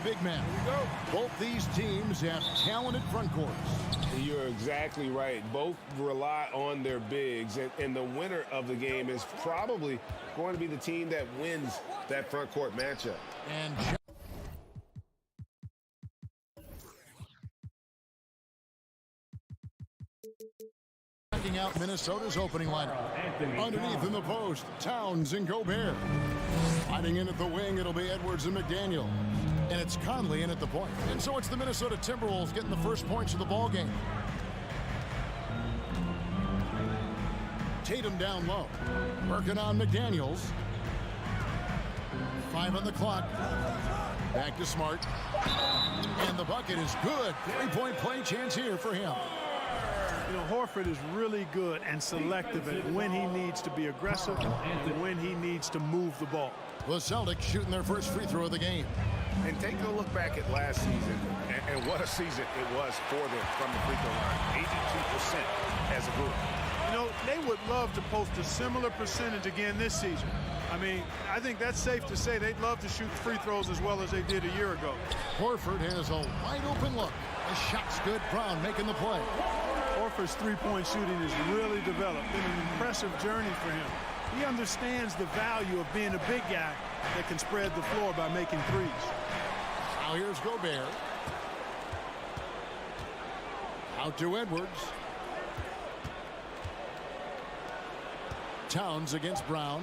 big man. Both these teams have talented front courts. You're exactly right. Both rely on their bigs, and the winner of the game is probably going to be the team that wins that front court matchup. And checking out Minnesota's opening lineup. Underneath in the post, Towns and Gobert. Hiding in at the wing, it'll be Edwards and McDaniel. And it's Conley in at the point. And so it's the Minnesota Timberwolves getting the first points of the ball game. Tatum down low. Working on McDaniels. 5 on the clock. Back to Smart. And the bucket is good. 3-point play chance here for him. You know, Horford is really good and selective at when he needs to be aggressive and when he needs to move the ball. The Celtics shooting their first free throw of the game. And take a look back at last season, and what a season it was for them from the free throw line. 82% as a group. You know, they would love to post a similar percentage again this season. I mean, I think that's safe to say they'd love to shoot free throws as well as they did a year ago. Horford has a wide open look. The shot's good. Brown making the play. Horford's three-point shooting has really developed. Been an impressive journey for him. He understands the value of being a big guy that can spread the floor by making threes. Now here's Gobert. Out to Edwards. Towns against Brown.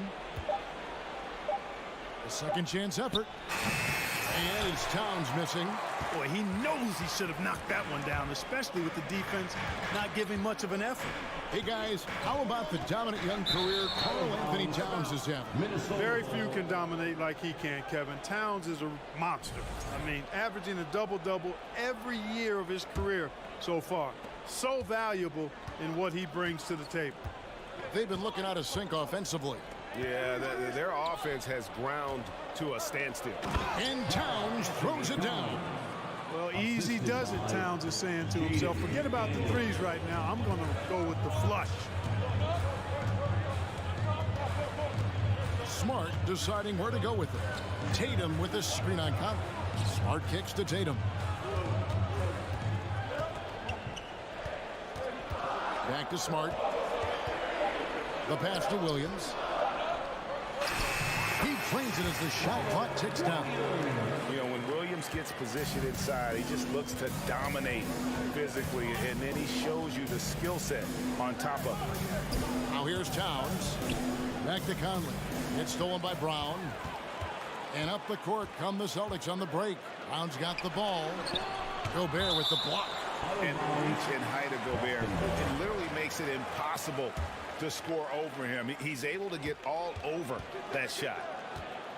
A second chance effort. And it's Towns missing. Boy, he knows he should have knocked that one down, especially with the defense not giving much of an effort. Hey, guys, how about the dominant young career Karl Anthony Towns is having? Very few can dominate like he can, Kevin. Towns is a monster. I mean, averaging a double-double every year of his career so far. So valuable in what he brings to the table. They've been looking out of sync offensively. Yeah, their offense has ground to a standstill. And Towns throws it down. Well, easy does it, Towns is saying to himself. Forget about the threes right now. I'm going to go with the flush. Smart deciding where to go with it. Tatum with the screen on Conley. Smart kicks to Tatum. Back to Smart. The pass to Williams. He trains it as the shot clock ticks down. You know, when Williams gets positioned inside, he just looks to dominate physically, and then he shows you the skill set on top of it. Now here's Towns. Back to Conley. It's stolen by Brown. And up the court come the Celtics on the break. Brown's got the ball. Gobert with the block. And reach and height of Gobert, it literally makes it impossible to score over him. He's able to get all over that shot.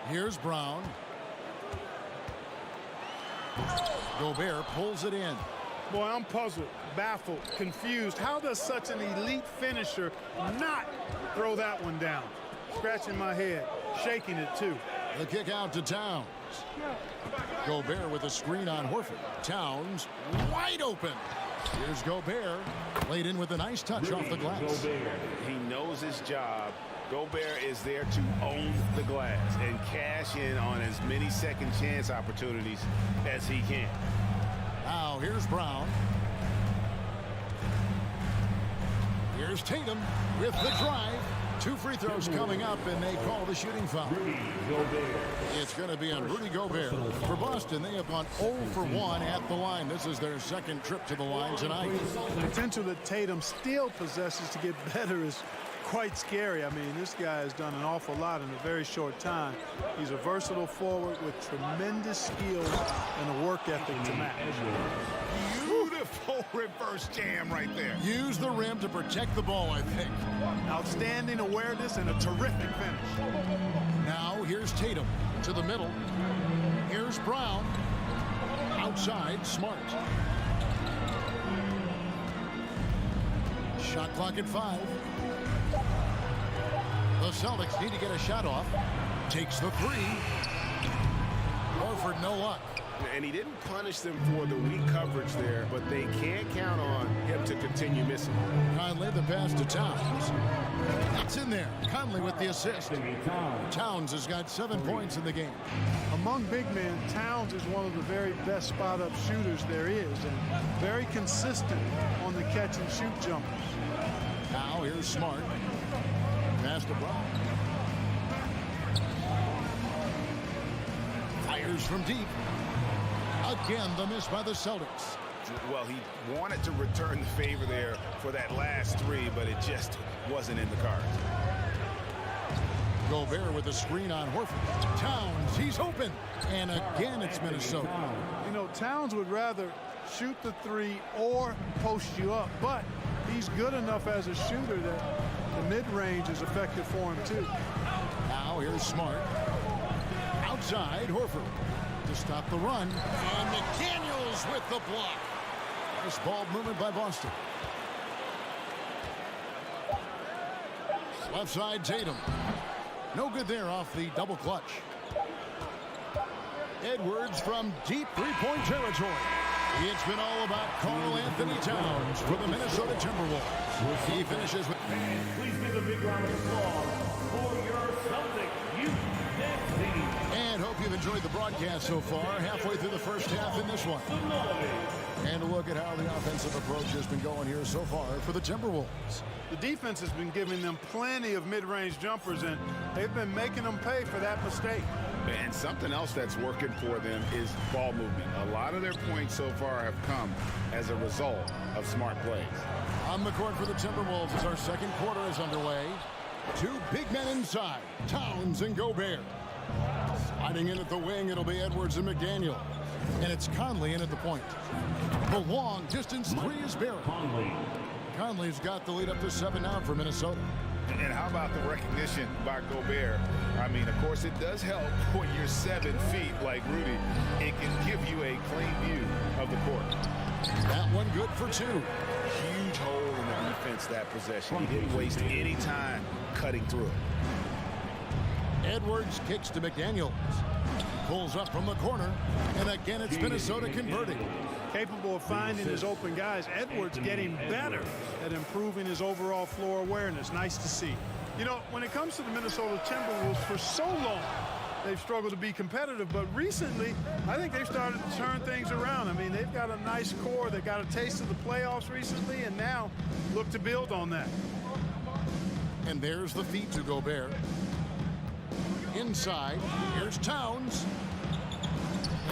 Here's Brown. Gobert pulls it in. Boy, I'm puzzled, baffled, confused. How does such an elite finisher not throw that one down? Scratching my head, shaking it too. The kick out to Towns. Gobert with a screen on Horford. Towns wide open. Here's Gobert. Laid in with a nice touch off the glass. He knows his job. Gobert is there to own the glass and cash in on as many second chance opportunities as he can. Now here's Brown. Here's Tatum with the drive. 2 free throws coming up, and they call the shooting foul. It's going to be on Rudy Gobert. For Boston, they have gone 0 for 1 at the line. This is their second trip to the line tonight. The potential that Tatum still possesses to get better is quite scary. I mean, this guy has done an awful lot in a very short time. He's a versatile forward with tremendous skill and a work ethic to match. Beautiful reverse jam right there. Use the rim to protect the ball, I think. Outstanding awareness and a terrific finish. Now here's Tatum to the middle. Here's Brown. Outside, Smart. Shot clock at 5. The Celtics need to get a shot off. Takes the 3. Horford, no luck. And he didn't punish them for the weak coverage there, but they can't count on him to continue missing. Conley, the pass to Towns. It's in there. Conley with the assist. Towns has got 7 points in the game. Among big men, Towns is one of the very best spot-up shooters there is, and very consistent on the catch-and-shoot jumpers. Now here's Smart. Pass to Brown. Fires from deep. Again, the miss by the Celtics. Well, he wanted to return the favor there for that last three, but it just wasn't in the cards. Gobert with a screen on Horford. Towns, he's open. And again, it's Minnesota. You know, Towns would rather shoot the three or post you up, but he's good enough as a shooter that the mid-range is effective for him, too. Now here's Smart. Outside, Horford to stop the run. And McDaniels with the block. Nice ball movement by Boston. Left side, Tatum. No good there off the double clutch. Edwards from deep three-point territory. It's been all about Karl Anthony Towns for the Minnesota Timberwolves. He finishes with... Please give a big round of applause for your Celtics youth dance team. And hope you've enjoyed the broadcast so far. Halfway through the first half in this one. And a look at how the offensive approach has been going here so far for the Timberwolves. The defense has been giving them plenty of mid-range jumpers, and they've been making them pay for that mistake. And something else that's working for them is ball movement. A lot of their points so far have come as a result of smart plays. On the court for the Timberwolves as our second quarter is underway. Two big men inside, Towns and Gobert. Sliding in at the wing, it'll be Edwards and McDaniel. And it's Conley in at the point. The long distance three is Barrett. Conley's got the lead up to 7 now for Minnesota. And how about the recognition by Gobert? I mean, of course, it does help when you're 7 feet like Rudy. It can give you a clean view of the court. That one good for 2. Huge hole in the defense that possession. He didn't waste any time cutting through it. Edwards kicks to McDaniels. Pulls up from the corner. And again, it's Minnesota converting. Capable of finding his open guys. Edwards getting better at improving his overall floor awareness. Nice to see. You know, when it comes to the Minnesota Timberwolves, for so long, they've struggled to be competitive. But recently, I think they've started to turn things around. I mean, they've got a nice core. They got a taste of the playoffs recently, and now look to build on that. And there's the feed to Gobert. Inside, here's Towns.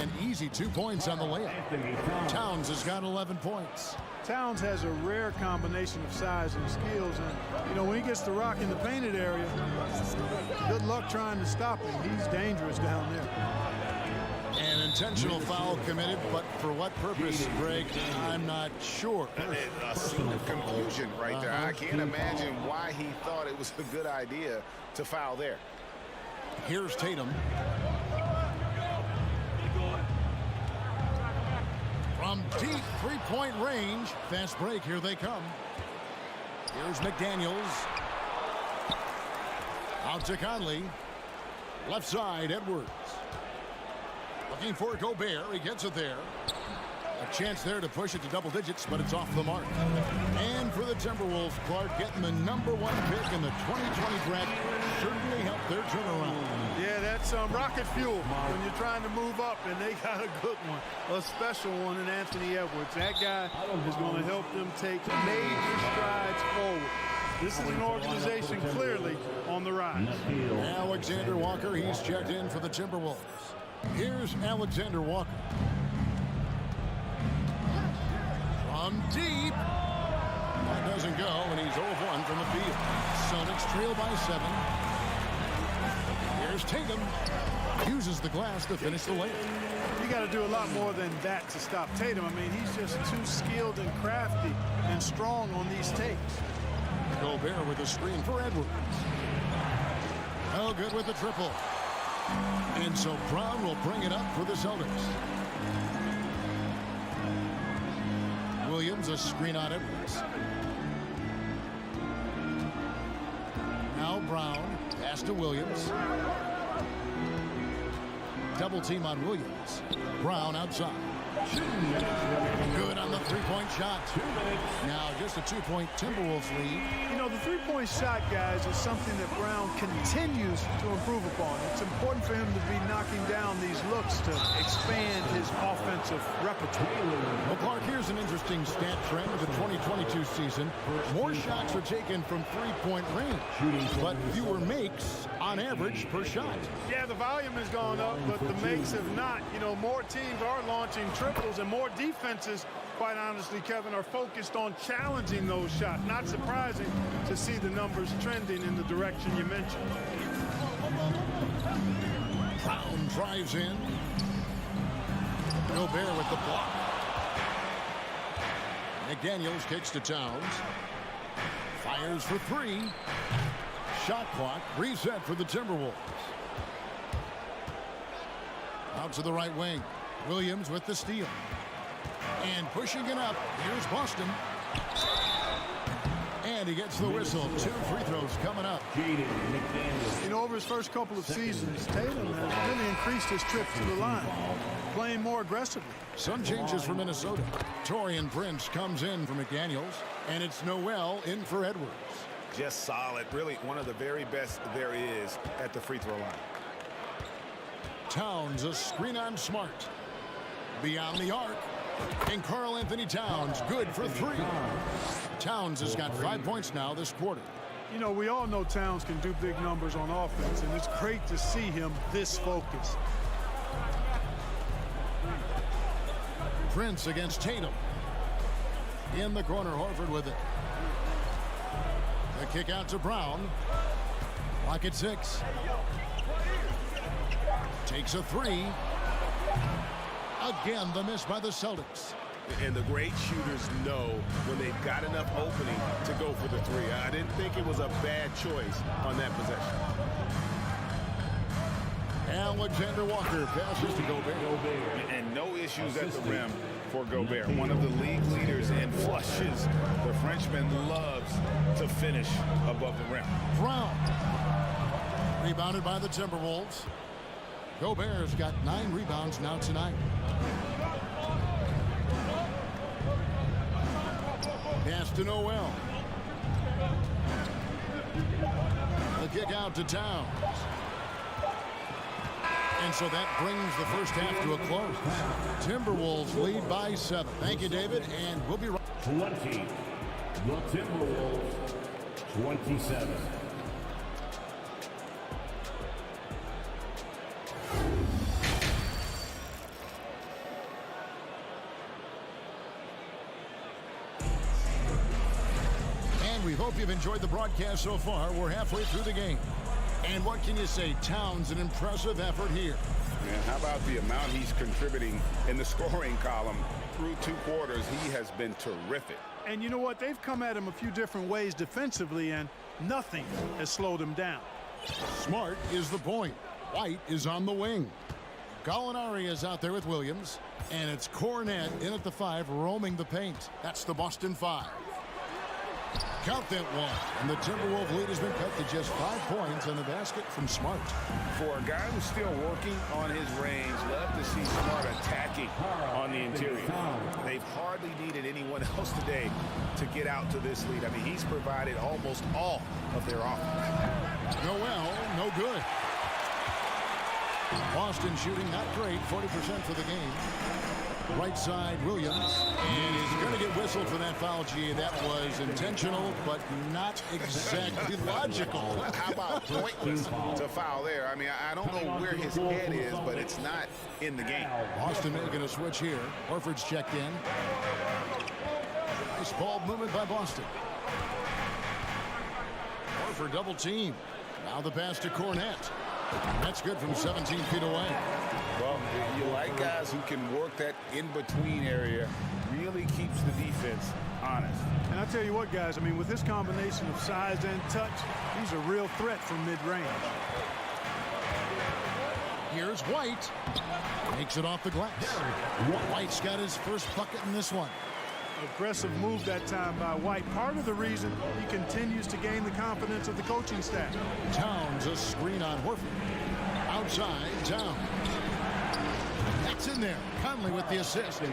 An easy 2 points on the layup. Towns has got 11 points. Towns has a rare combination of size and skills, and you know, when he gets the rock in the painted area, good luck trying to stop him. He's dangerous down there. An intentional foul committed, but for what purpose, Greg, I'm not sure. A scene of confusion right there. I can't imagine why he thought it was a good idea to foul there. Here's Tatum. From deep three-point range. Fast break. Here they come. Here's McDaniels. Out to Conley. Left side, Edwards. Looking for Gobert. He gets it there. A chance there to push it to double digits, but it's off the mark. And for the Timberwolves, Clark getting the #1 pick in the 2020 draft certainly helped their turnaround. Yeah, that's rocket fuel when you're trying to move up, and they got a good one, a special one in Anthony Edwards. That guy is going to help them take major strides forward. This is an organization clearly on the rise. Alexander Walker, he's checked in for the Timberwolves. Here's Alexander Walker. From deep. That doesn't go, and he's 0-1 from the field. Celtics trail by 7. Here's Tatum. Uses the glass to finish the layup. You got to do a lot more than that to stop Tatum. I mean, he's just too skilled and crafty and strong on these takes. Gobert with a screen for Edwards. Oh, good with the triple. And so Brown will bring it up for the Celtics. Williams, a screen on Edwards. Now Brown, pass to Williams. double team on Williams. Brown outside. Good on the three-point shot. Now just a 2-point Timberwolves lead. You know, the three-point shot, guys, is something that Brown continues to improve upon. It's important for him to be knocking down these looks to expand his offensive repertoire. Well, Clark, here's an interesting stat trend of the 2022 season. More shots are taken from three-point range, but fewer makes on average per shot. Yeah, the volume has gone up, but the makes have not. You know, more teams are launching triples, and more defenses, quite honestly, Kevin, are focused on challenging those shots. Not surprising to see the numbers trending in the direction you mentioned. Brown drives in. Gobert with the block. McDaniels kicks to Towns. Fires for three. Shot clock reset for the Timberwolves. Out to the right wing. Williams with the steal. And pushing it up. Here's Boston. And he gets the whistle. 2 free throws coming up. You know, over his first couple of seasons, Tatum has really increased his trips to the line, playing more aggressively. Some changes for Minnesota. Taurean Prince comes in for McDaniels. And it's Noel in for Edwards. Just solid. Really one of the very best there is at the free throw line. Towns, a screen on Smart. Beyond the arc. And Karl Anthony Towns, good for 3. Towns has got 5 points now this quarter. You know, we all know Towns can do big numbers on offense, and it's great to see him this focused. Prince against Tatum. In the corner, Horford with it. The kick out to Brown. Clock at 6. Takes a 3. Again, the miss by the Celtics. And the great shooters know when they've got enough opening to go for the 3. I didn't think it was a bad choice on that possession. Alexander Walker passes to Gobert. And no issues at the rim for Gobert. One of the league leaders in flushes. The Frenchman loves to finish above the rim. Brown. Rebounded by the Timberwolves. Gobert's got 9 rebounds now tonight. Pass to Noel. The kick out to Towns. And so that brings the first half to a close. Timberwolves lead by 7. Thank you, David, and we'll be right. 20. The Timberwolves 27. We hope you've enjoyed the broadcast so far. We're halfway through the game. And what can you say? Towns, an impressive effort here. And how about the amount he's contributing in the scoring column through 2 quarters? He has been terrific. And you know what? They've come at him a few different ways defensively, and nothing has slowed him down. Smart is the point. White is on the wing. Gallinari is out there with Williams. And it's Cornette in at the 5, roaming the paint. That's the Boston 5. Count that one. And the Timberwolves lead has been cut to just 5 points on the basket from Smart. For a guy who's still working on his range, love to see Smart attacking on the interior. They've hardly needed anyone else today to get out to this lead. I mean, he's provided almost all of their offense. Noel, no good. Boston shooting not great, 40% for the game. Right side, Williams, and he's going to get whistled for that foul. Gee, that was intentional, but not exactly logical. How about pointless to foul there? I mean, I don't know where his head is, but it's not in the game. Boston making a switch here. Horford's checked in. Nice ball movement by Boston. Horford double team. Now the pass to Cornette. That's good from 17 feet away. Well, you like guys who can work that in-between area, really keeps the defense honest. And I tell you what, guys, I mean, with this combination of size and touch, he's a real threat from mid-range. Here's White. Makes it off the glass. White's got his first bucket in this one. Aggressive move that time by White. Part of the reason he continues to gain the confidence of the coaching staff. Towns, a screen on Horford. Outside, Towns. That's in there. Conley with the assist.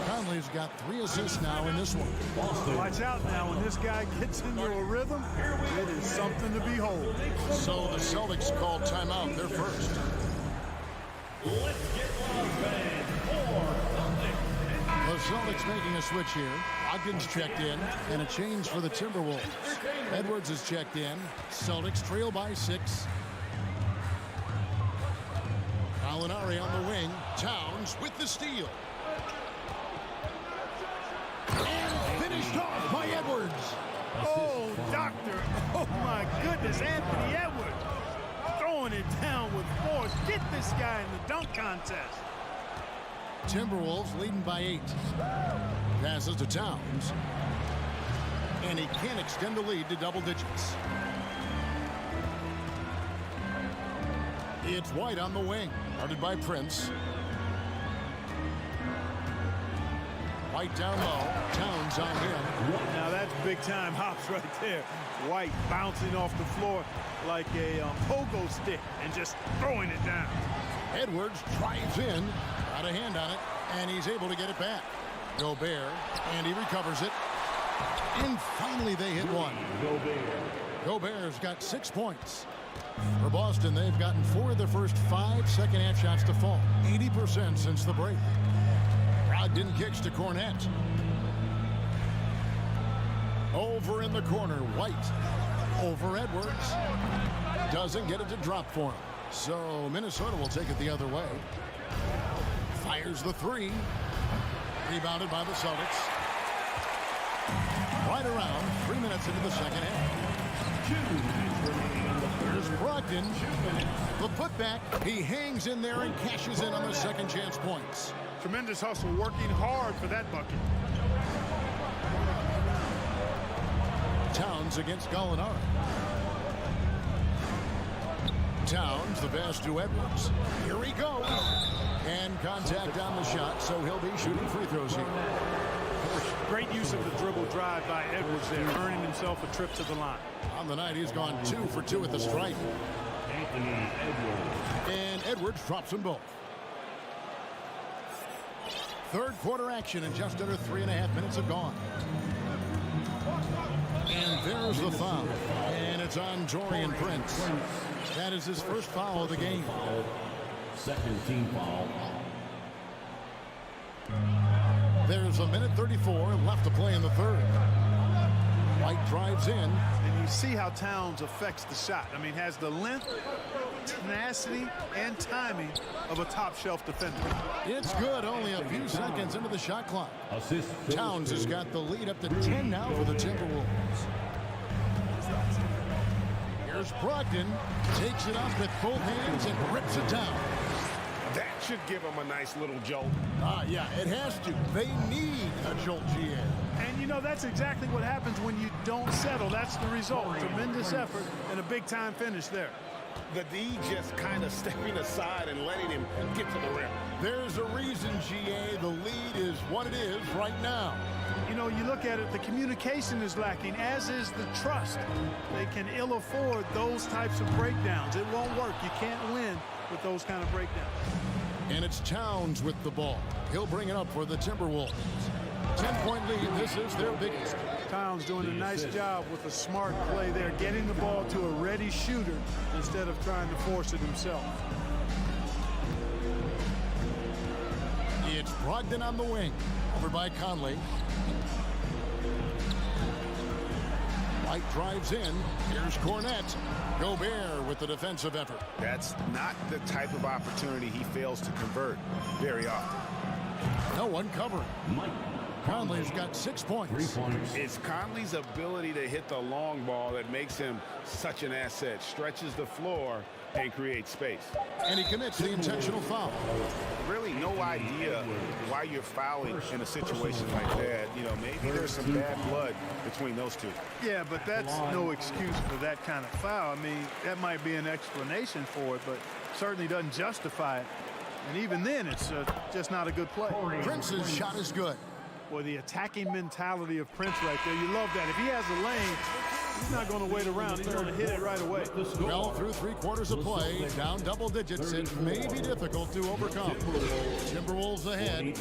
Conley's got 3 assists now in this one. Watch out now. When this guy gets into a rhythm, it is something to behold. So the Celtics called timeout. They're first. Let's get loud, fans, for Celtics. The Celtics making a switch here. Ogden's checked in, and a change for the Timberwolves. Edwards is checked in. Celtics trail by 6. Gallinari on the wing. Towns with the steal. And finished off by Edwards. Oh, doctor. Oh, my goodness. Anthony Edwards throwing it down with force. Get this guy in the dunk contest. Timberwolves leading by 8. Passes to Towns. And he can't extend the lead to double digits. It's White on the wing. Guarded by Prince. White down low. Towns on him. Now that's big time hops right there. White bouncing off the floor like a pogo stick and just throwing it down. Edwards drives in. Got a hand on it. And he's able to get it back. Gobert. And he recovers it. And finally they hit one. Gobert's got 6 points. For Boston, they've gotten 4 of their first 5 second-half shots to fall. 80% since the break. Brogdon kicks to Cornette. Over in the corner, White. Over Edwards. Doesn't get it to drop for him. So Minnesota will take it the other way. Fires the 3. Rebounded by the Celtics. Right around 3 minutes into the second half. 2 minutes remaining on the Here's Brogdon. The putback. He hangs in there and cashes in on the second chance points. Tremendous hustle, working hard for that bucket. Towns against Gallinari. Towns, the pass to Edwards. Here he goes. And contact on the shot, so he'll be shooting free throws here. Great use of the dribble drive by Edwards there, earning himself a trip to the line. On the night, he's gone 2 for 2 at the stripe. Anthony Edwards. And Edwards drops them both. Third quarter action, and just under 3.5 minutes have gone. And there's the foul. And it's on Taurean Prince. That is his first foul of the game. Second team foul. There's a minute 34 left to play in the third. White drives in. And you see how Towns affects the shot. I mean, has the length, tenacity, and timing of a top-shelf defender. It's good, only a few seconds into the shot clock. Assist. Towns has got the lead up to 10 now for the Timberwolves. Here's Brogdon. Takes it up with both hands and rips it down. That should give them a nice little jolt. Yeah, it has to. They need a jolt, GA. And, you know, that's exactly what happens when you don't settle. That's the result. Tremendous effort and a big-time finish there. The D just kind of stepping aside and letting him get to the rim. There's a reason, GA. The lead is what it is right now. You know, you look at it, the communication is lacking, as is the trust. They can ill afford those types of breakdowns. It won't work. You can't win with those kind of breakdowns. And it's Towns with the ball. He'll bring it up for the Timberwolves. 10-point lead. This is their biggest. Towns doing a nice job with a smart play there, getting the ball to a ready shooter instead of trying to force it himself. It's Brogdon on the wing. Over by Conley. White drives in. Here's Cornette. Gobert with the defensive effort. That's not the type of opportunity he fails to convert very often. No one covering. Mike. Conley's got 6 points. 3 points. It's Conley's ability to hit the long ball that makes him such an asset. Stretches the floor and creates space. And he commits the intentional foul. Really no idea why you're fouling in a situation like that. You know, maybe there's some bad blood between those two. Yeah, but that's no excuse for that kind of foul. I mean, that might be an explanation for it, but certainly doesn't justify it. And even then, it's just not a good play. Prince's shot is good. Boy, the attacking mentality of Prince right there. You love that. If he has a lane, He's not going to wait around. He's going to hit it right away. Well, through 3 quarters of play, down double digits, it may be difficult to overcome. Timberwolves ahead.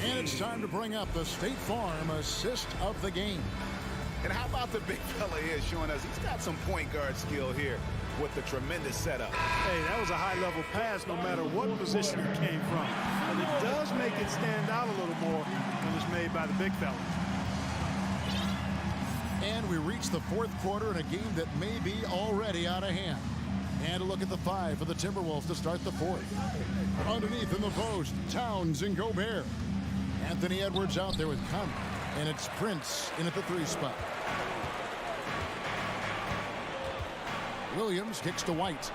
And it's time to bring up the State Farm assist of the game. And how about the big fella here showing us he's got some point guard skill here with the tremendous setup. Hey, that was a high-level pass no matter what position it came from. And it does make it stand out a little more when it's made by the big fella. And we reach the 4th quarter in a game that may be already out of hand. And a look at the 5 for the Timberwolves to start the 4th. Underneath in the post, Towns and Gobert. Anthony Edwards out there with Conley. And it's Prince in at the 3 spot. Williams kicks to White.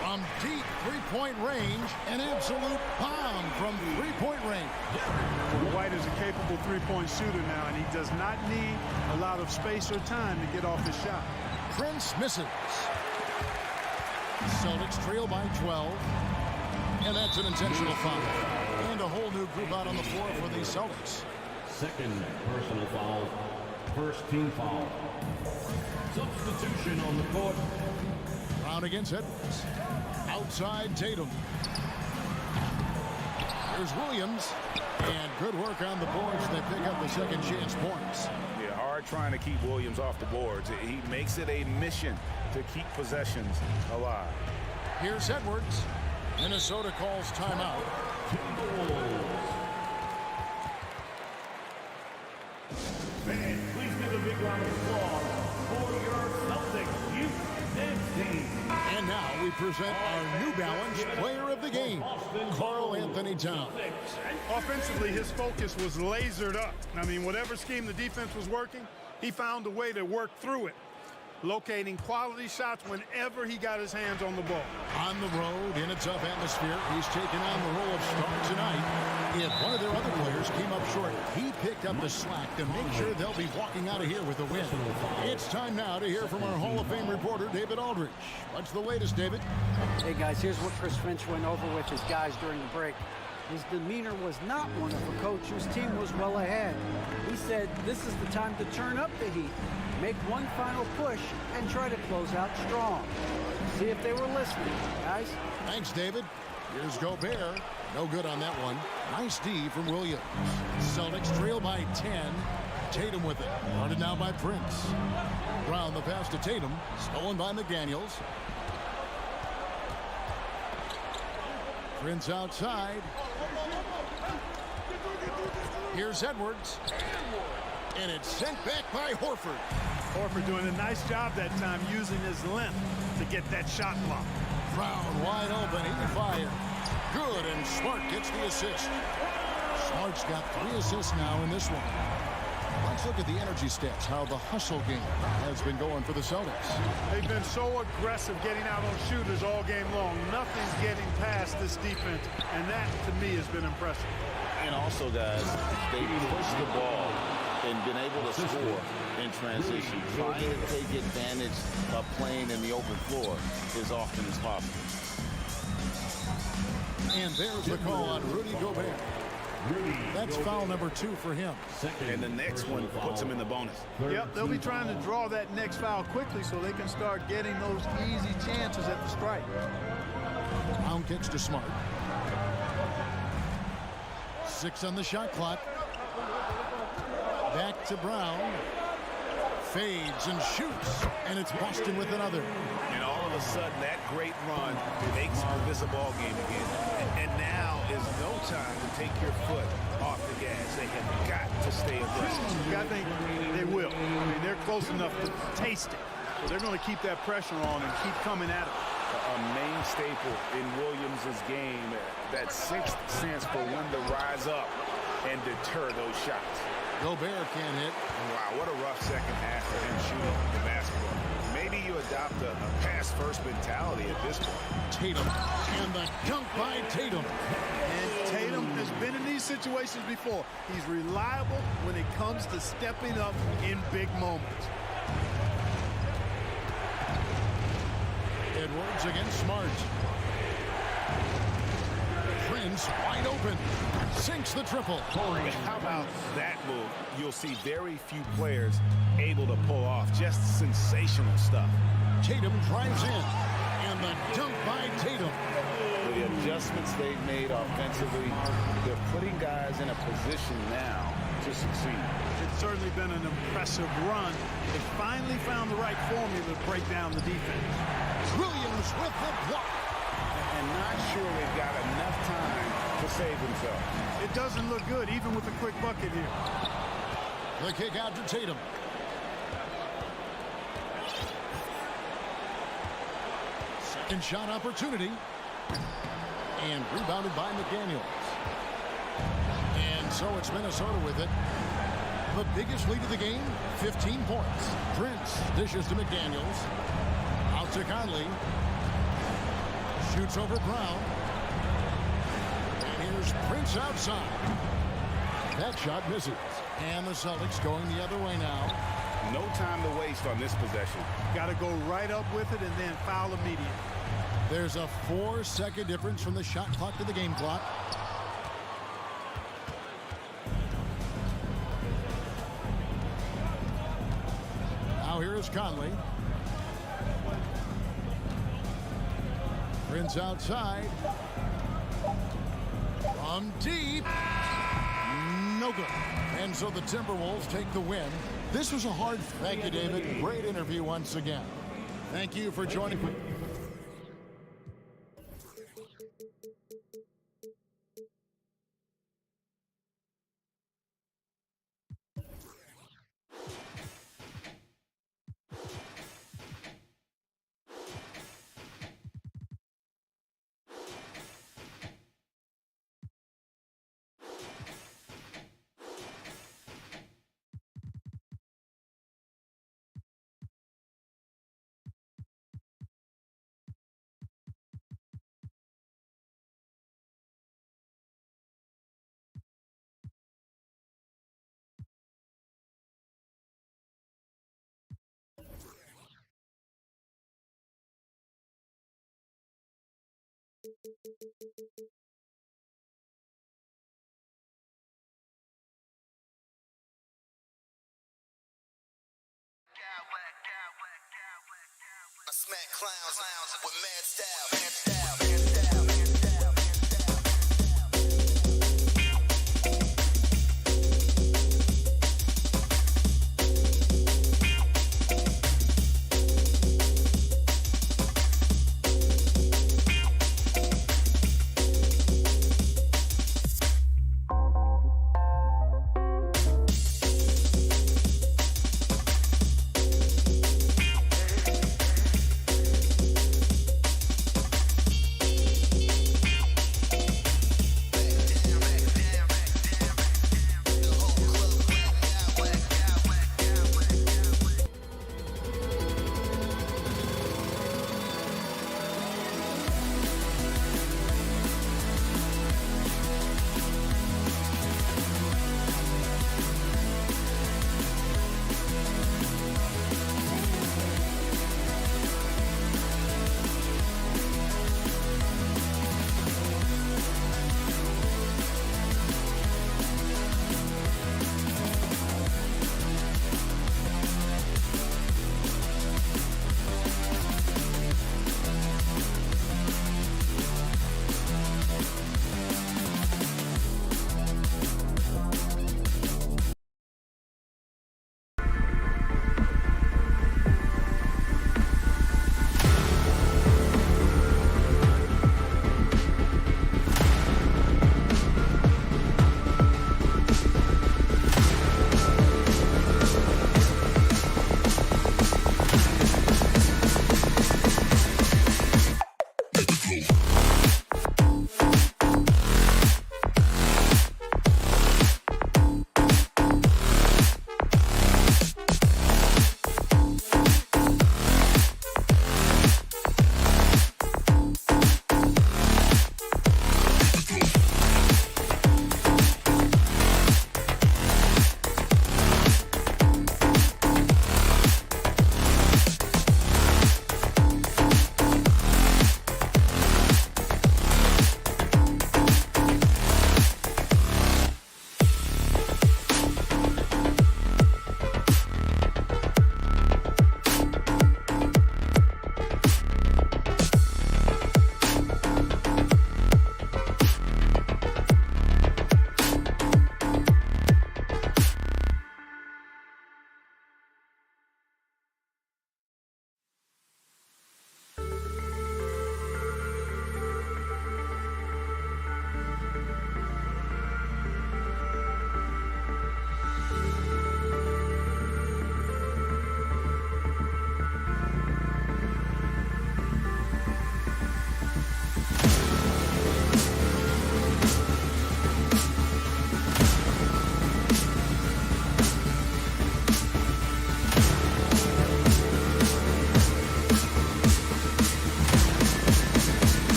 From deep three-point range, an absolute bomb from three-point range. White is a capable three-point shooter now, and he does not need a lot of space or time to get off his shot. Prince misses. Celtics trail by 12. And that's an intentional foul. And a whole new group out on the floor for the Celtics. Second personal foul. First team foul. Substitution on the court. Brown against Edwards. Outside Tatum. Here's Williams. And good work on the boards. They pick up the second chance points. Yeah, hard trying to keep Williams off the boards. He makes it a mission to keep possessions alive. Here's Edwards. Minnesota calls timeout. Fans, please give a big round of applause for your Celtics youth dance team. And now we present our New Balance player of the game, Karl Anthony Towns. Offensively, his focus was lasered up. I mean, whatever scheme the defense was working, he found a way to work through it, locating quality shots whenever he got his hands on the ball. On the road, in a tough atmosphere, he's taken on the role of star tonight. If one of their other players came up short, he picked up the slack to make sure they'll be walking out of here with a win. It's time now to hear from our Hall of Fame reporter, David Aldridge. What's the latest, David? Hey, guys, here's what Chris Finch went over with his guys during the break. His demeanor was not one of a coach whose team was well ahead. He said, this is the time to turn up the heat, make one final push, and try to close out strong. See if they were listening, guys. Thanks, David. Here's Gobert. No good on that one. Nice D from Williams. Celtics trail by 10. Tatum with it. Guarded now by Prince. Brown the pass to Tatum. Stolen by McDaniels. Prince outside. Here's Edwards. And it's sent back by Horford. Horford doing a nice job that time using his length to get that shot block. Brown wide open. He fires. Good, and Smart gets the assist. Smart's got 3 assists now in this one. Let's look at the energy stats, how the hustle game has been going for the Celtics. They've been so aggressive getting out on shooters all game long. Nothing's getting past this defense, and that, to me, has been impressive. And also, guys, they push the ball and been able to score in transition, trying to take advantage of playing in the open floor as often as possible. And there's the call on Rudy Gobert. That's foul number 2 for him. And the next one puts him in the bonus. Yep, they'll be trying to draw that next foul quickly so they can start getting those easy chances at the strike. Brown kicks to Smart. 6 on the shot clock. Back to Brown. Fades and shoots. And it's Boston with another. And all of a sudden, that great run makes this a ball game again. And now is no time to take your foot off the gas. They have got to stay aggressive. I think they will. I mean, they're close enough to taste it. So they're going to keep that pressure on and keep coming at it. A main staple in Williams' game, that 6th sense for when to rise up and deter those shots. Gobert can't hit. Wow, what a rough second half for him shooting the basketball. Maybe you adopt a pass-first mentality at this point. Tatum. And the dunk by Tatum. And Tatum has been in these situations before. He's reliable when it comes to stepping up in big moments. Edwards against Smart. spins wide open. Sinks the triple. How about that move? You'll see very few players able to pull off. Just sensational stuff. Tatum drives in. And the dunk by Tatum. The adjustments they've made offensively, they're putting guys in a position now to succeed. It's certainly been an impressive run. They finally found the right formula to break down the defense. Williams with the block. And not sure they've got enough time to save themselves. It doesn't look good, even with the quick bucket here. The kick out to Tatum. Second shot opportunity. And rebounded by McDaniels. And so it's Minnesota with it. The biggest lead of the game, 15 points. Prince dishes to McDaniels. Out to Conley. Shoots over Brown. And here's Prince outside. That shot misses. And the Celtics going the other way now. No time to waste on this possession. Got to go right up with it and then foul immediately. There's a 4-second difference from the shot clock to the game clock. Now here is Conley. Prince outside. From deep. No good. And so the Timberwolves take the win. This was a hard. Thank you, David. Great interview once again. Thank you for joining me. I smack clowns with mad style.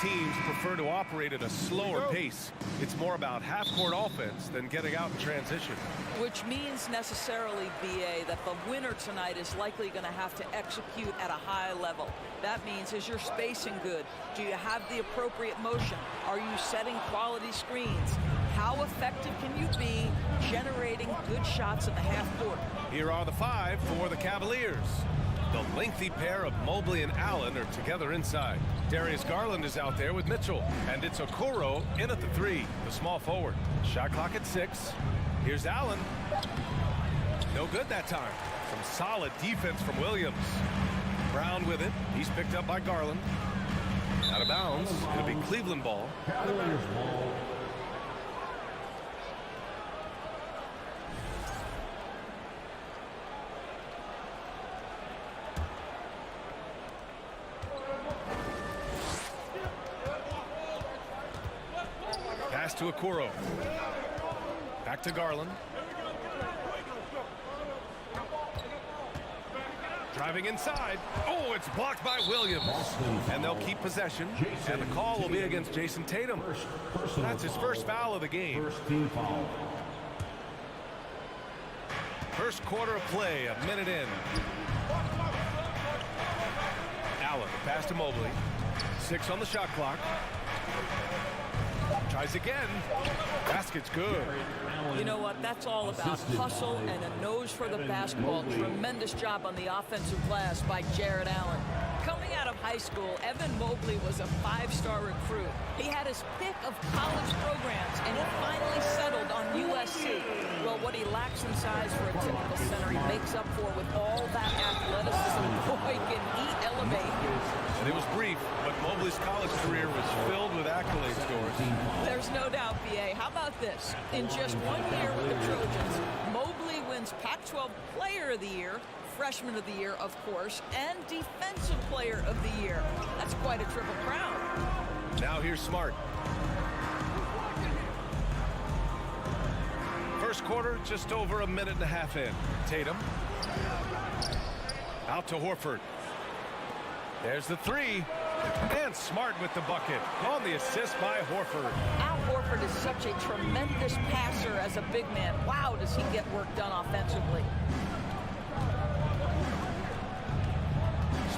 teams prefer to operate at a slower pace. It's more about half-court offense than getting out in transition. Which means necessarily, BA, that the winner tonight is likely going to have to execute at a high level. That means, is your spacing good? Do you have the appropriate motion? Are you setting quality screens? How effective can you be generating good shots in the half court? Here are the 5 for the Cavaliers. The lengthy pair of Mobley and Allen are together inside. Darius Garland is out there with Mitchell. And it's Okoro in at the 3, the small forward. Shot clock at 6. Here's Allen. No good that time. Some solid defense from Williams. Brown with it. He's picked up by Garland. Out of bounds. It'll be Cleveland ball. Cavaliers ball. Pass to Okoro. Back to Garland. Driving inside. Oh, it's blocked by Williams. And they'll keep possession. And the call will be against Jason Tatum. That's his first foul of the game. First team foul. First quarter of play, a minute in. Allen, pass to Mobley. 6 on the shot clock. Tries again. Basket's good. You know what? That's all about hustle and a nose for the basketball. Tremendous job on the offensive glass by Jared Allen. Coming out of high school, Evan Mobley was a 5-star recruit. He had his pick of college programs, and he finally settled on USC. Well, what he lacks in size for a typical center, he makes up for with all that athleticism. Boy, can he elevate. And it was brief, but Mobley's college career was filled with accolades, Doris. There's no doubt, BA. How about this? In just 1 year with the Trojans, Mobley wins Pac-12 Player of the Year, Freshman of the Year, of course, and Defensive Player of the Year. That's quite a triple crown. Now here's Smart. First quarter, just over a minute and a half in. Tatum. Out to Horford. There's the 3. And Smart with the bucket on the assist by Horford. Al Horford is such a tremendous passer as a big man. Wow, does he get work done offensively.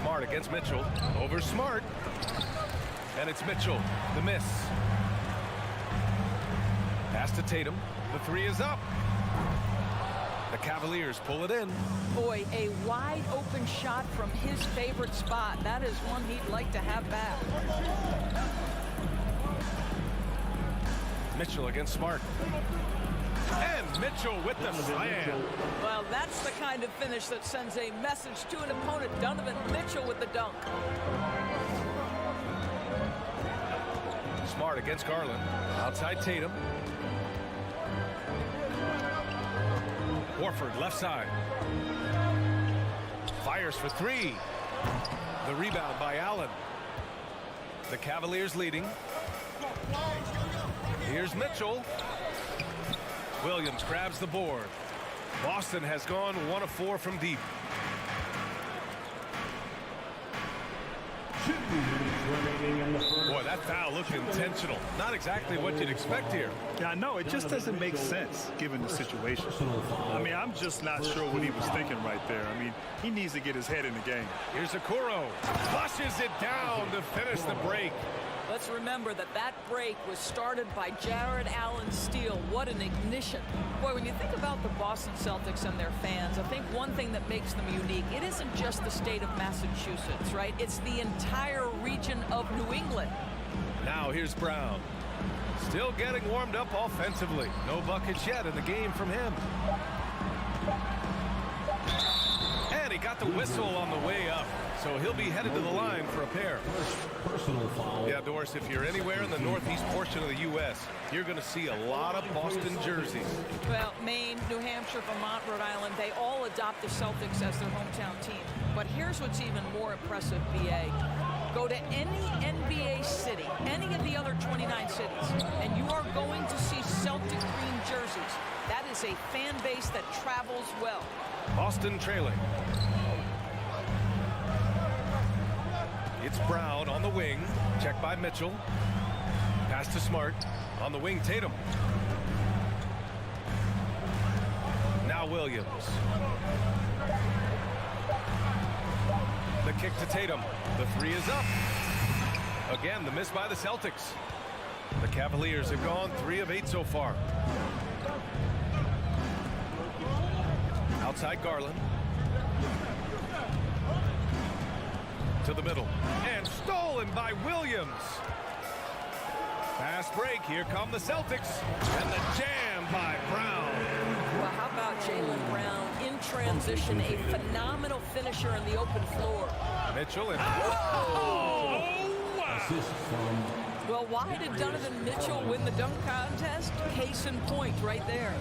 Smart against Mitchell. Over Smart. And it's Mitchell. The miss. Pass to Tatum. The 3 is up. The Cavaliers pull it in. Boy, a wide open shot from his favorite spot. That is one he'd like to have back. Mitchell against Smart. And Mitchell with the slam. Well, that's the kind of finish that sends a message to an opponent. Donovan Mitchell with the dunk. Smart against Garland. Outside Tatum. Horford left side. Fires for 3. The rebound by Allen. The Cavaliers leading. Here's Mitchell. Williams grabs the board. Boston has gone 1 of 4 from deep. 2 minutes remaining in the first. Boy, that foul looked intentional. Not exactly what you'd expect here. Yeah, I know. It just doesn't make sense given the situation. I mean, I'm just not sure what he was thinking right there. I mean, he needs to get his head in the game. Here's Okoro. Flushes it down to finish the break. Let's remember that that break was started by Jared Allen's steal. What an ignition. Boy, when you think about the Boston Celtics and their fans, I think one thing that makes them unique, it isn't just the state of Massachusetts, right? It's the entire region of New England. Now here's Brown. Still getting warmed up offensively. No buckets yet in the game from him. And he got the whistle on the way up. So he'll be headed to the line for a pair. Personal foul. Yeah, Doris, if you're anywhere in the northeast portion of the U.S., you're going to see a lot of Boston jerseys. Well, Maine, New Hampshire, Vermont, Rhode Island, they all adopt the Celtics as their hometown team. But here's what's even more impressive, BA. Go to any NBA city, any of the other 29 cities, and you are going to see Celtic green jerseys. That is a fan base that travels well. Boston trailing. It's Brown on the wing. Checked by Mitchell. Pass to Smart. On the wing, Tatum. Now Williams. The kick to Tatum. The three is up. Again, the miss by the Celtics. The Cavaliers have gone 3 of 8 so far. Outside Garland. To the middle. And stolen by Williams. Fast break. Here come the Celtics. And the jam by Brown. Well, how about Jaylen Brown in transition, a phenomenal finisher in the open floor. Mitchell and Well, why did Donovan Mitchell win the dunk contest? Case in point right there.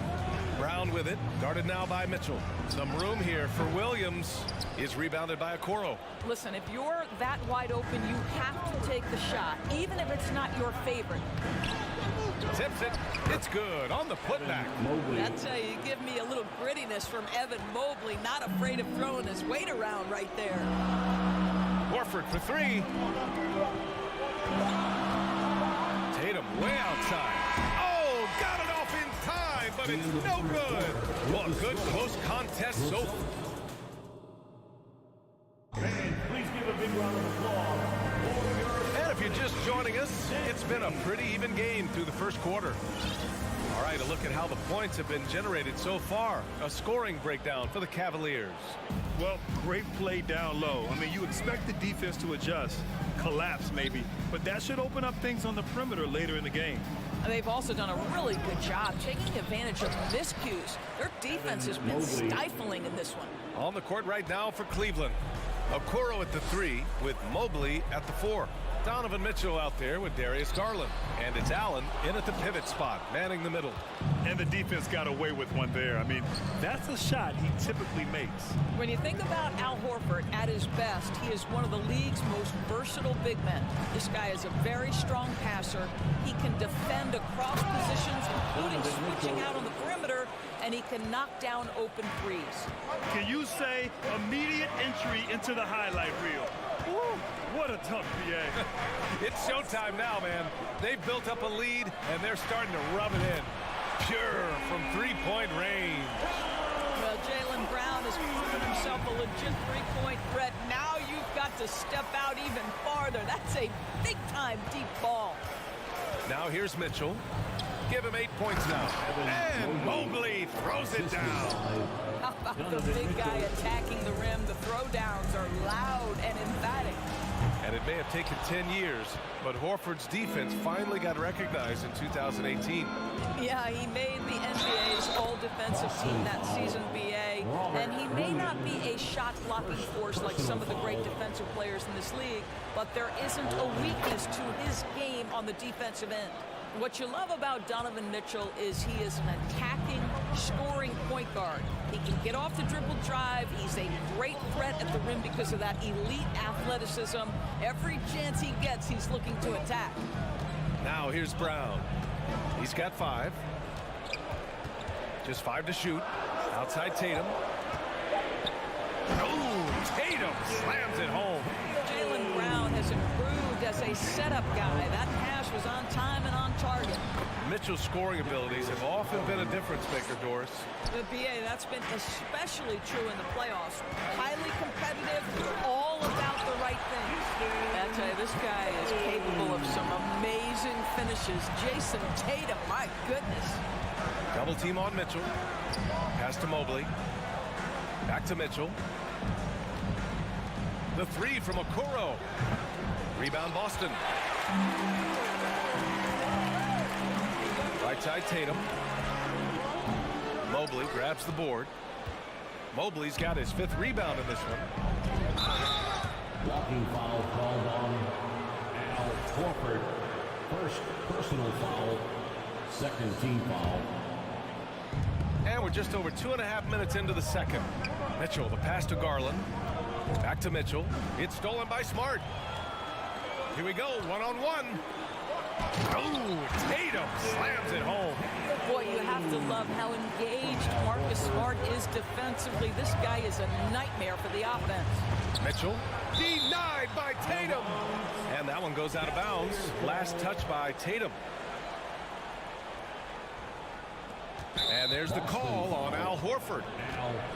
Brown with it, guarded now by Mitchell. Some room here for Williams. Is rebounded by Okoro. Listen, if you're that wide open, you have to take the shot, even if it's not your favorite. Tips it. It's good on the putback. That's how you give me a little grittiness from Evan Mobley, not afraid of throwing his weight around right there. Horford for 3. Tatum way outside. Oh, got it off in time, but it's no good. Well, a good close contest so far. Please give a big round of applause. And if you're just joining us, it's been a pretty even game through the first quarter. All right, a look at how the points have been generated so far. A scoring breakdown for the Cavaliers. Well, great play down low. I mean, you expect the defense to adjust, collapse maybe, but that should open up things on the perimeter later in the game. And they've also done a really good job taking advantage of miscues. Their defense has been stifling in this one. On the court right now for Cleveland. Okoro at the 3 with Mobley at the 4. Donovan Mitchell out there with Darius Garland. And it's Allen in at the pivot spot, manning the middle. And the defense got away with one there. I mean, that's a shot he typically makes. When you think about Al Horford at his best, he is one of the league's most versatile big men. This guy is a very strong passer. He can defend across positions, including switching out on the perimeter, and he can knock down open threes. Can you say immediate entry into the highlight reel? Woo, what a tough PA. It's showtime now, man. They've built up a lead, and they're starting to rub it in. Pure from three-point range. Well, Jaylen Brown has proven himself a legit three-point threat. Now you've got to step out even farther. That's a big-time deep ball. Now here's Mitchell. Give him 8 points now. And Mobley throws it down. How about the big guy attacking the rim? The throwdowns are loud and emphatic. And it may have taken 10 years, but Horford's defense finally got recognized in 2018. Yeah, he made the NBA's all-defensive team that season, BA, and he may not be a shot-blocking force like some of the great defensive players in this league, but there isn't a weakness to his game on the defensive end. What you love about Donovan Mitchell is he is an attacking, scoring point guard. He can get off the dribble drive. He's a great threat at the rim because of that elite athleticism. Every chance he gets, he's looking to attack. Now here's Brown. He's got 5. Just 5 to shoot. Outside Tatum. Oh, Tatum slams it home. Jaylen Brown has improved as a setup guy. That pass was on time and on target. Mitchell's scoring abilities have often been a difference maker, Doris. The BA, that's been especially true in the playoffs. Highly competitive, all about the right things. I tell you, this guy is capable of some amazing finishes. Jason Tatum, my goodness. Double team on Mitchell. Pass to Mobley. Back to Mitchell. The 3 from Okoro. Rebound Boston. Right side Tatum. Mobley grabs the board. Mobley's got his 5th rebound in this one. Walking foul called on Al Horford. First personal foul. Second team foul. And we're just over 2.5 minutes into the second. Mitchell, the pass to Garland. Back to Mitchell. It's stolen by Smart. Here we go, one-on-one. Oh, Tatum slams it home. Boy, you have to love how engaged Marcus Smart is defensively. This guy is a nightmare for the offense. Mitchell denied by Tatum. And that one goes out of bounds. Last touch by Tatum. And there's the call on Al Horford.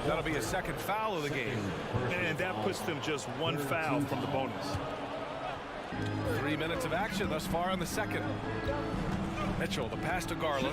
That'll be a second foul of the game. And that puts them just one foul from the bonus. 3 minutes of action thus far in the second. Mitchell, the pass to Garland.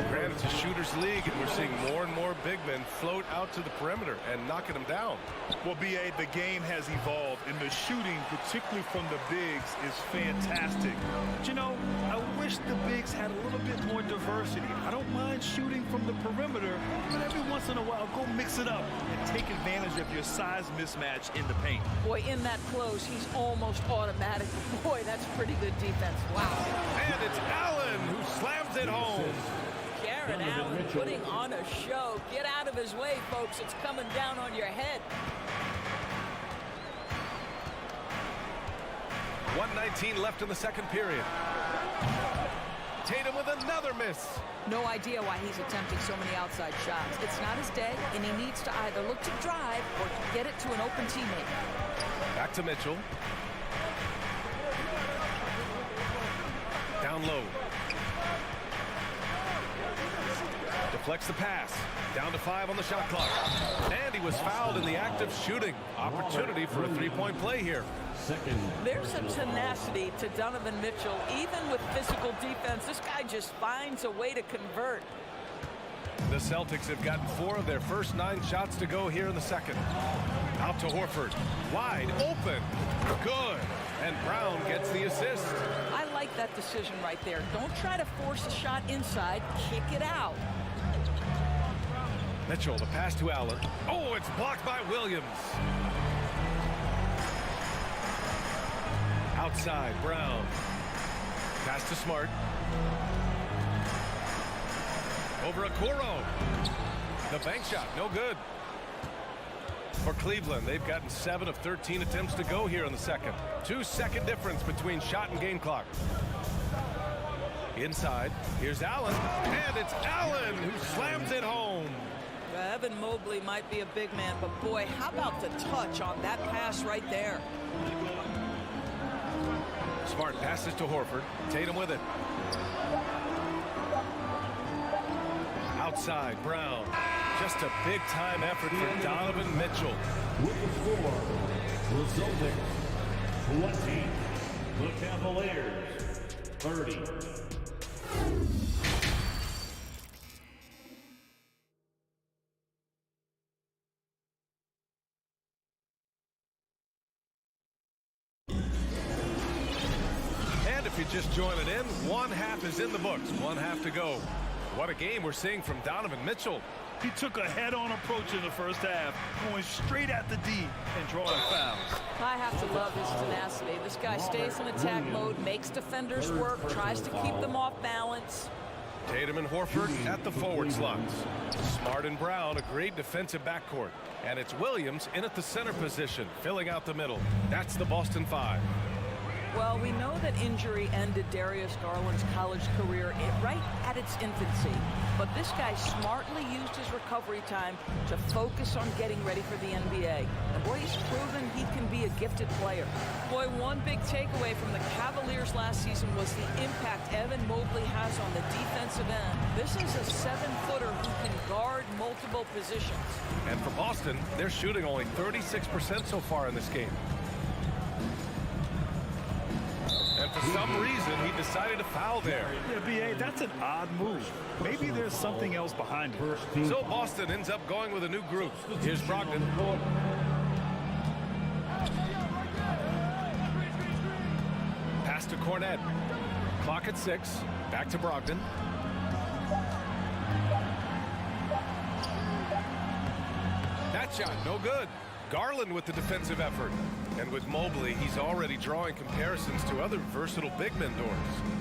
Granted, it's a shooter's league, and we're seeing more and more big men float out to the perimeter and knocking them down. Well, B.A., the game has evolved, and the shooting, particularly from the bigs, is fantastic. But, you know, I wish the bigs had a little bit more diversity. I don't mind shooting from the perimeter, but every once in a while, go mix it up and take advantage of your size mismatch in the paint. Boy, in that close, he's almost automatic. Boy, that's pretty good defense. Wow. And it's Allen who slams it home. Jared Allen putting on a show. Get out of his way, folks. It's coming down on your head. 1:19 left in the second period. Tatum with another miss. No idea why he's attempting so many outside shots. It's not his day, and he needs to either look to drive or to get it to an open teammate. Back to Mitchell. Down low. Deflects the pass. Down to 5 on the shot clock. And he was fouled in the act of shooting. Opportunity for a three-point play here. There's a tenacity to Donovan Mitchell. Even with physical defense, this guy just finds a way to convert. The Celtics have gotten 4 of their first 9 shots to go here in the second. Out to Horford. Wide open. Good. And Brown gets the assist. I like that decision right there. Don't try to force a shot inside. Kick it out. Mitchell, the pass to Allen. Oh, it's blocked by Williams. Outside, Brown. Pass to Smart. Over Okoro. The bank shot, no good. For Cleveland, they've gotten 7 of 13 attempts to go here in the second. 2-second difference between shot and game clock. Inside, here's Allen, and it's Allen who slams it home. Evan Mobley might be a big man, but boy, how about the touch on that pass right there? Smart passes to Horford. Tatum with it. Outside, Brown. Just a big-time effort for Donovan Mitchell. With the score, the Celtics 20, the Cavaliers 30. And if you're just joining in, 1 half is in the books. 1 half to go. What a game we're seeing from Donovan Mitchell. He took a head-on approach in the first half, going straight at the D and drawing fouls. I have to love his tenacity. This guy stays in attack mode, makes defenders work, tries to keep them off balance. Tatum and Horford at the forward slots. Smart and Brown, a great defensive backcourt. And it's Williams in at the center position, filling out the middle. That's the Boston 5. Well, we know that injury ended Darius Garland's college career right at its infancy. But this guy smartly used his recovery time to focus on getting ready for the NBA. And boy, he's proven he can be a gifted player. Boy, one big takeaway from the Cavaliers last season was the impact Evan Mobley has on the defensive end. This is a 7-footer who can guard multiple positions. And for Boston, they're shooting only 36% so far in this game. And for some reason, he decided to foul there. Yeah, B.A., that's an odd move. Maybe there's something else behind it. So Boston ends up going with a new group. Here's Brogdon. Pass to Cornette. Clock at 6. Back to Brogdon. That shot, no good. Garland with the defensive effort. And with Mobley, he's already drawing comparisons to other versatile big men doors.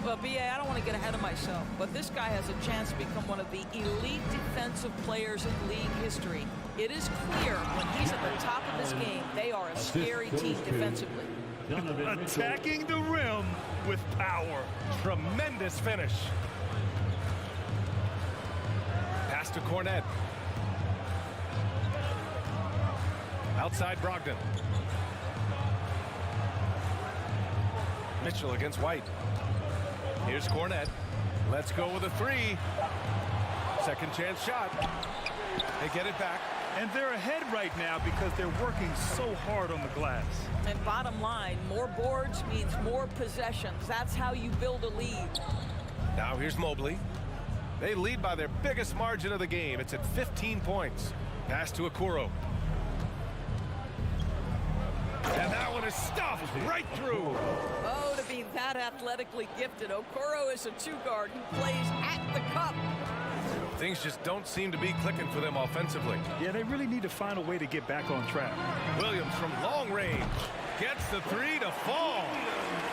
Well, B.A., I don't want to get ahead of myself, but this guy has a chance to become one of the elite defensive players in league history. It is clear when he's at the top of his game, they are a scary team defensively. Attacking the rim with power. Tremendous finish. Pass to Cornet. Outside Brogdon. Mitchell against White. Here's Cornet. Let's go with a three. Second chance shot. They get it back. And they're ahead right now because they're working so hard on the glass. And bottom line, more boards means more possessions. That's how you build a lead. Now here's Mobley. They lead by their biggest margin of the game. It's at 15 points. Pass to Okoro. And that one is stuffed right through. Oh, to be that athletically gifted. Okoro is a two-guard who plays at the cup. Things just don't seem to be clicking for them offensively. Yeah, they really need to find a way to get back on track. Williams from long range gets the three to fall.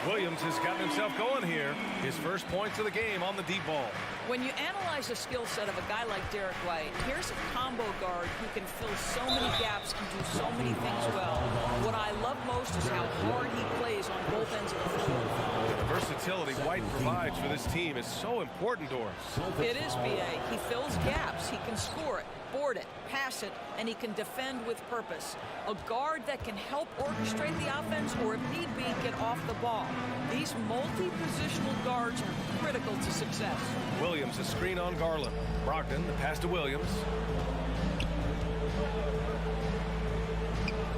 Williams has gotten himself going here. His first points of the game on the deep ball. When you analyze the skill set of a guy like Derek White, here's a combo guard who can fill so many gaps and do so many things well. What I love most is how hard he plays on both ends of the floor. The versatility White provides for this team is so important, Doris. It is, B.A. He fills gaps. He can score it, board it, pass it, and he can defend with purpose. A guard that can help orchestrate the offense or, if need be, get off the ball. These multi-positional guards are critical to success. Williams, a screen on Garland. Brogdon, the pass to Williams.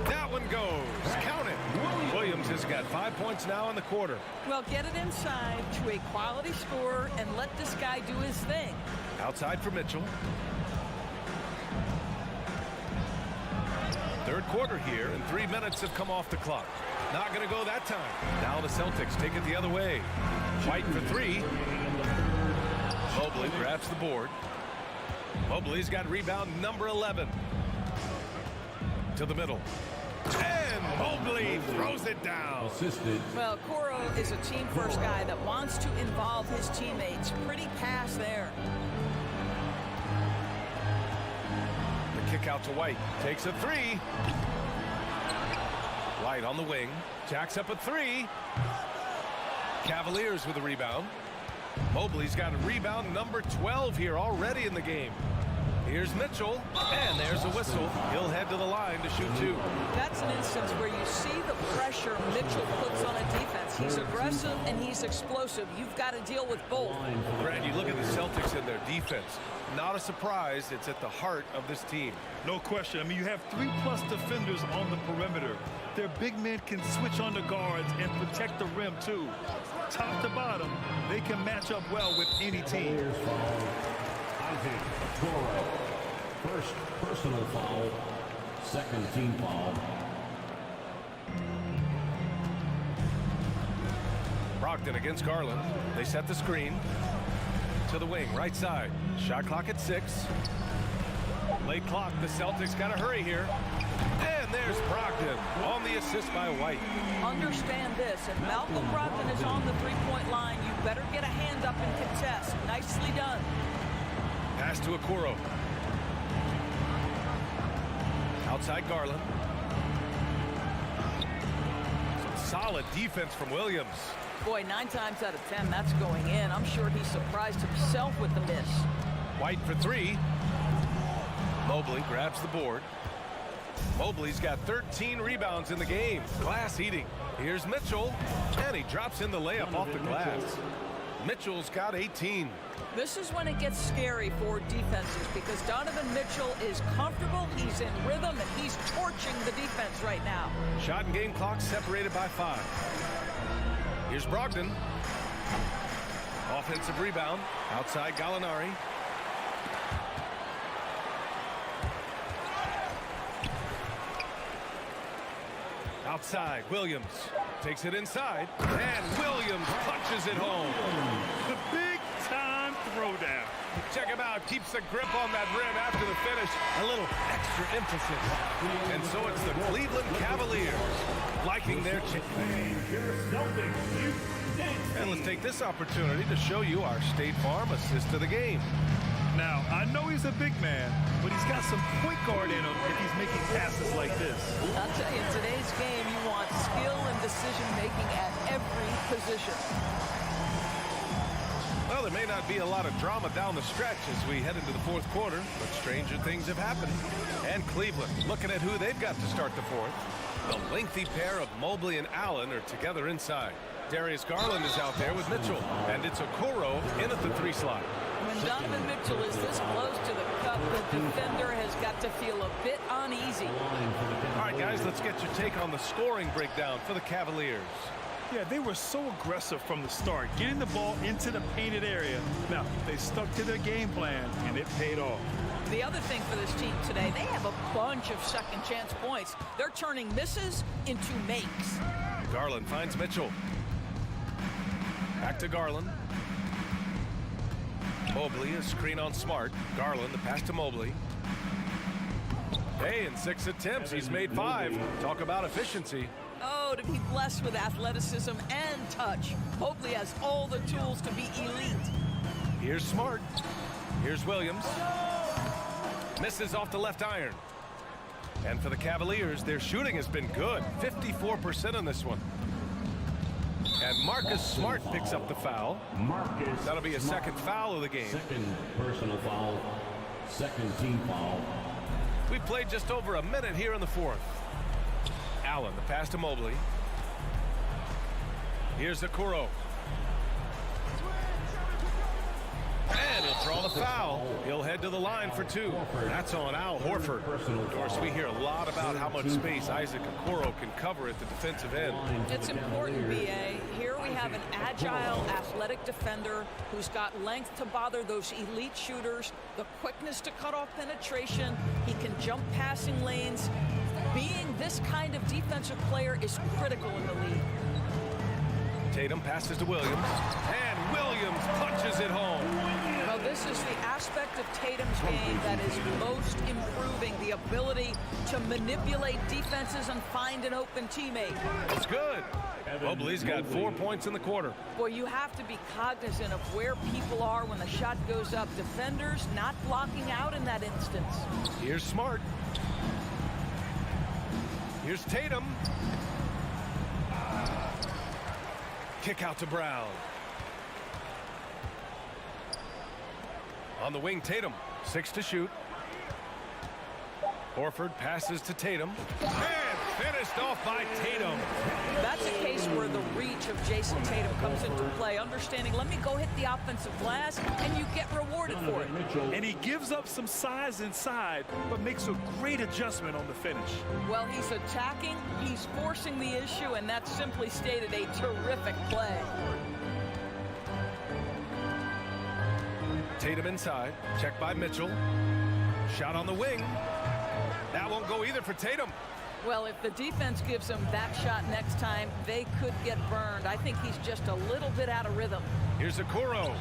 That one goes. Count it. Williams has got 5 points now in the quarter. Well, get it inside to a quality scorer and let this guy do his thing. Outside for Mitchell. Third quarter here, and 3 minutes have come off the clock. Not going to go that time. Now the Celtics take it the other way. White for three. Mobley grabs the board. Mobley's got rebound number 11. To the middle. And Mobley throws it down. Well, Coro is a team-first guy that wants to involve his teammates. Pretty pass there. The kick out to White. Takes a three. White on the wing. Jacks up a three. Cavaliers with a rebound. Mobley's got a rebound number 12 here already in the game. Here's Mitchell, and there's a whistle. He'll head to the line to shoot two. That's an instance where you see the pressure Mitchell puts on a defense. He's aggressive and he's explosive. You've got to deal with both. Brad, you look at the Celtics and their defense. Not a surprise. It's at the heart of this team. No question. I mean, you have 3+ defenders on the perimeter. Their big men can switch on the guards and protect the rim, too. Top to bottom, they can match up well with any team. First personal foul, second team foul. Brogdon against Garland. They set the screen. To the wing, right side. Shot clock at 6. Late clock, the Celtics got to hurry here. And there's Brogdon on the assist by White. Understand this, if Malcolm Brogdon is on the three-point line, you better get a hand up and contest. Nicely done. Pass to Okoro. Outside Garland. Some solid defense from Williams. Boy, 9 times out of 10, that's going in. I'm sure he surprised himself with the miss. White for three. Mobley grabs the board. Mobley's got 13 rebounds in the game. Glass eating. Here's Mitchell, and he drops in the layup off the glass. Mitchell's got 18. This is when it gets scary for defenses because Donovan Mitchell is comfortable, he's in rhythm, and he's torching the defense right now. Shot and game clock separated by 5. Here's Brogdon. Offensive rebound. Outside Gallinari. Outside, Williams takes it inside, and Williams punches it home. The big-time throwdown. Check him out, keeps the grip on that rim after the finish. A little extra emphasis. And so it's the Cleveland Cavaliers liking their chance. And let's take this opportunity to show you our State Farm assist to the game. Now, I know he's a big man, but he's got some point guard in him if he's making passes like this. I'll tell you, in today's game, you want skill and decision position. Well, there may not be a lot of drama down the stretch as we head into the fourth quarter, but stranger things have happened. And Cleveland looking at who they've got to start the fourth. The lengthy pair of Mobley and Allen are together inside. Darius Garland is out there with Mitchell, and it's Okoro in at the 3 slot. When Donovan Mitchell is this close to the cup, the defender has got to feel a bit uneasy. All right, guys, let's get your take on the scoring breakdown for the Cavaliers. Yeah, they were so aggressive from the start, getting the ball into the painted area. Now, they stuck to their game plan, and it paid off. The other thing for this team today, they have a bunch of second chance points. They're turning misses into makes. Garland finds Mitchell. Back to Garland. Mobley, a screen on Smart. Garland, the pass to Mobley. Hey, in 6 attempts, he's made 5. Talk about efficiency. Oh, to be blessed with athleticism and touch. Mobley has all the tools to be elite. Here's Smart. Here's Williams. Misses off the left iron. And for the Cavaliers, their shooting has been good. 54% on this one. And Marcus Smart picks up the foul. That'll be a second foul of the game. Second personal foul. Second team foul. We've played just over a minute here in the fourth. Allen, the pass to Mobley. Here's Okoro. And he'll draw the foul. He'll head to the line for 2. That's on Al Horford. Of course, we hear a lot about how much space Isaac Okoro can cover at the defensive end. It's important, B.A. Here we have an agile, athletic defender who's got length to bother those elite shooters, the quickness to cut off penetration. He can jump passing lanes. Being this kind of defensive player is critical in the league. Tatum passes to Williams, and Williams punches it home. Well, this is the aspect of Tatum's game that is most improving, the ability to manipulate defenses and find an open teammate. It's good. Mobley's got 4 points in the quarter. Boy, you have to be cognizant of where people are when the shot goes up. Defenders not blocking out in that instance. Here's Smart. Here's Tatum. Kick out to Brown. On the wing, Tatum. 6 to shoot. Horford passes to Tatum. And finished off by Tatum. That's a case where the reach of Jason Tatum comes into play. Understanding, let me go hit the offensive glass, and you get rewarded for it. And he gives up some size inside, but makes a great adjustment on the finish. Well, he's attacking, he's forcing the issue, and that's simply stated a terrific play. Tatum inside. Checked by Mitchell. Shot on the wing. That won't go either for Tatum. Well, if the defense gives him that shot next time, they could get burned. I think he's just a little bit out of rhythm. Here's Okoro.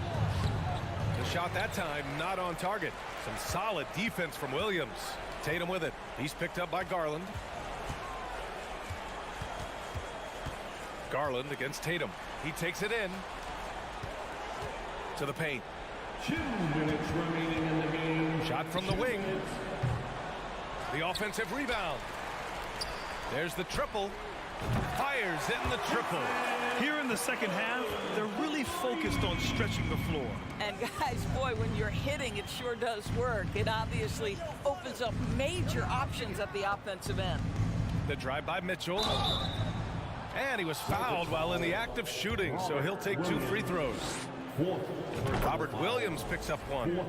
The shot that time not on target. Some solid defense from Williams. Tatum with it. He's picked up by Garland. Garland against Tatum. He takes it in to the paint. 2 minutes remaining in the game. Shot from the wing. The offensive rebound. There's the triple. Fires in the triple. Here in the second half, they're really focused on stretching the floor. And guys, boy, when you're hitting, it sure does work. It obviously opens up major options at the offensive end. The drive by Mitchell. And he was fouled while in the act of shooting, so he'll take 2 free throws. Robert Williams picks up 1.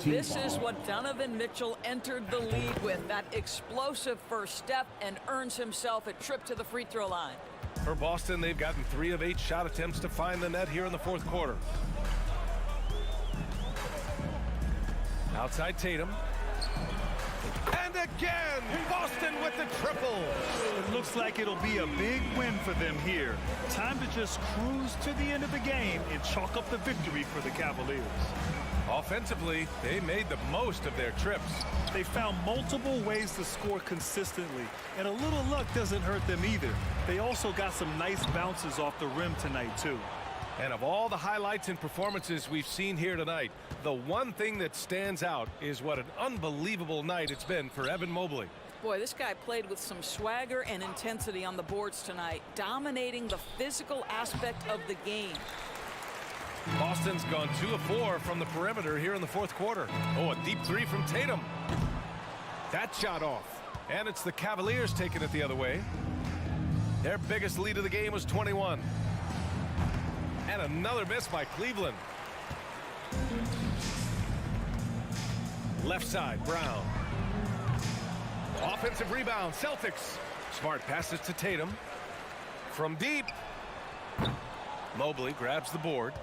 This is what Donovan Mitchell entered the league with, that explosive first step, and earns himself a trip to the free throw line. For Boston, they've gotten 3 of 8 shot attempts to find the net here in the fourth quarter. Outside Tatum. And again, Boston with the triple. It looks like it'll be a big win for them here. Time to just cruise to the end of the game and chalk up the victory for the Cavaliers. Offensively, they made the most of their trips. They found multiple ways to score consistently, and a little luck doesn't hurt them either. They also got some nice bounces off the rim tonight, too. And of all the highlights and performances we've seen here tonight, the one thing that stands out is what an unbelievable night it's been for Evan Mobley. Boy, this guy played with some swagger and intensity on the boards tonight, dominating the physical aspect of the game. Boston's gone 2 of 4 from the perimeter here in the fourth quarter. Oh, a deep three from Tatum. That shot off. And it's the Cavaliers taking it the other way. Their biggest lead of the game was 21. And another miss by Cleveland. Left side, Brown. Offensive rebound, Celtics. Smart passes to Tatum. From deep. Mobley grabs the board.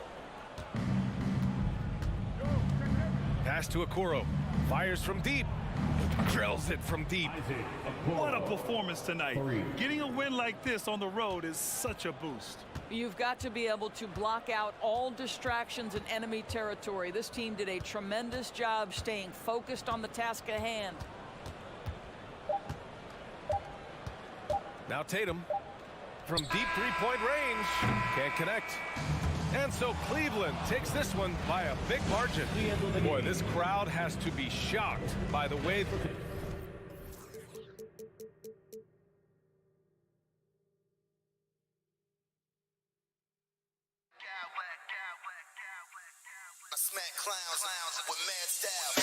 Pass to Okoro. Fires from deep. Drills it from deep. What a performance tonight. Getting a win like this on the road is such a boost. You've got to be able to block out all distractions in enemy territory. This team did a tremendous job staying focused on the task at hand. Now Tatum from deep three-point range. Can't connect. And so Cleveland takes this one by a big margin. Boy, this crowd has to be shocked by the way. I smack clowns with mad style.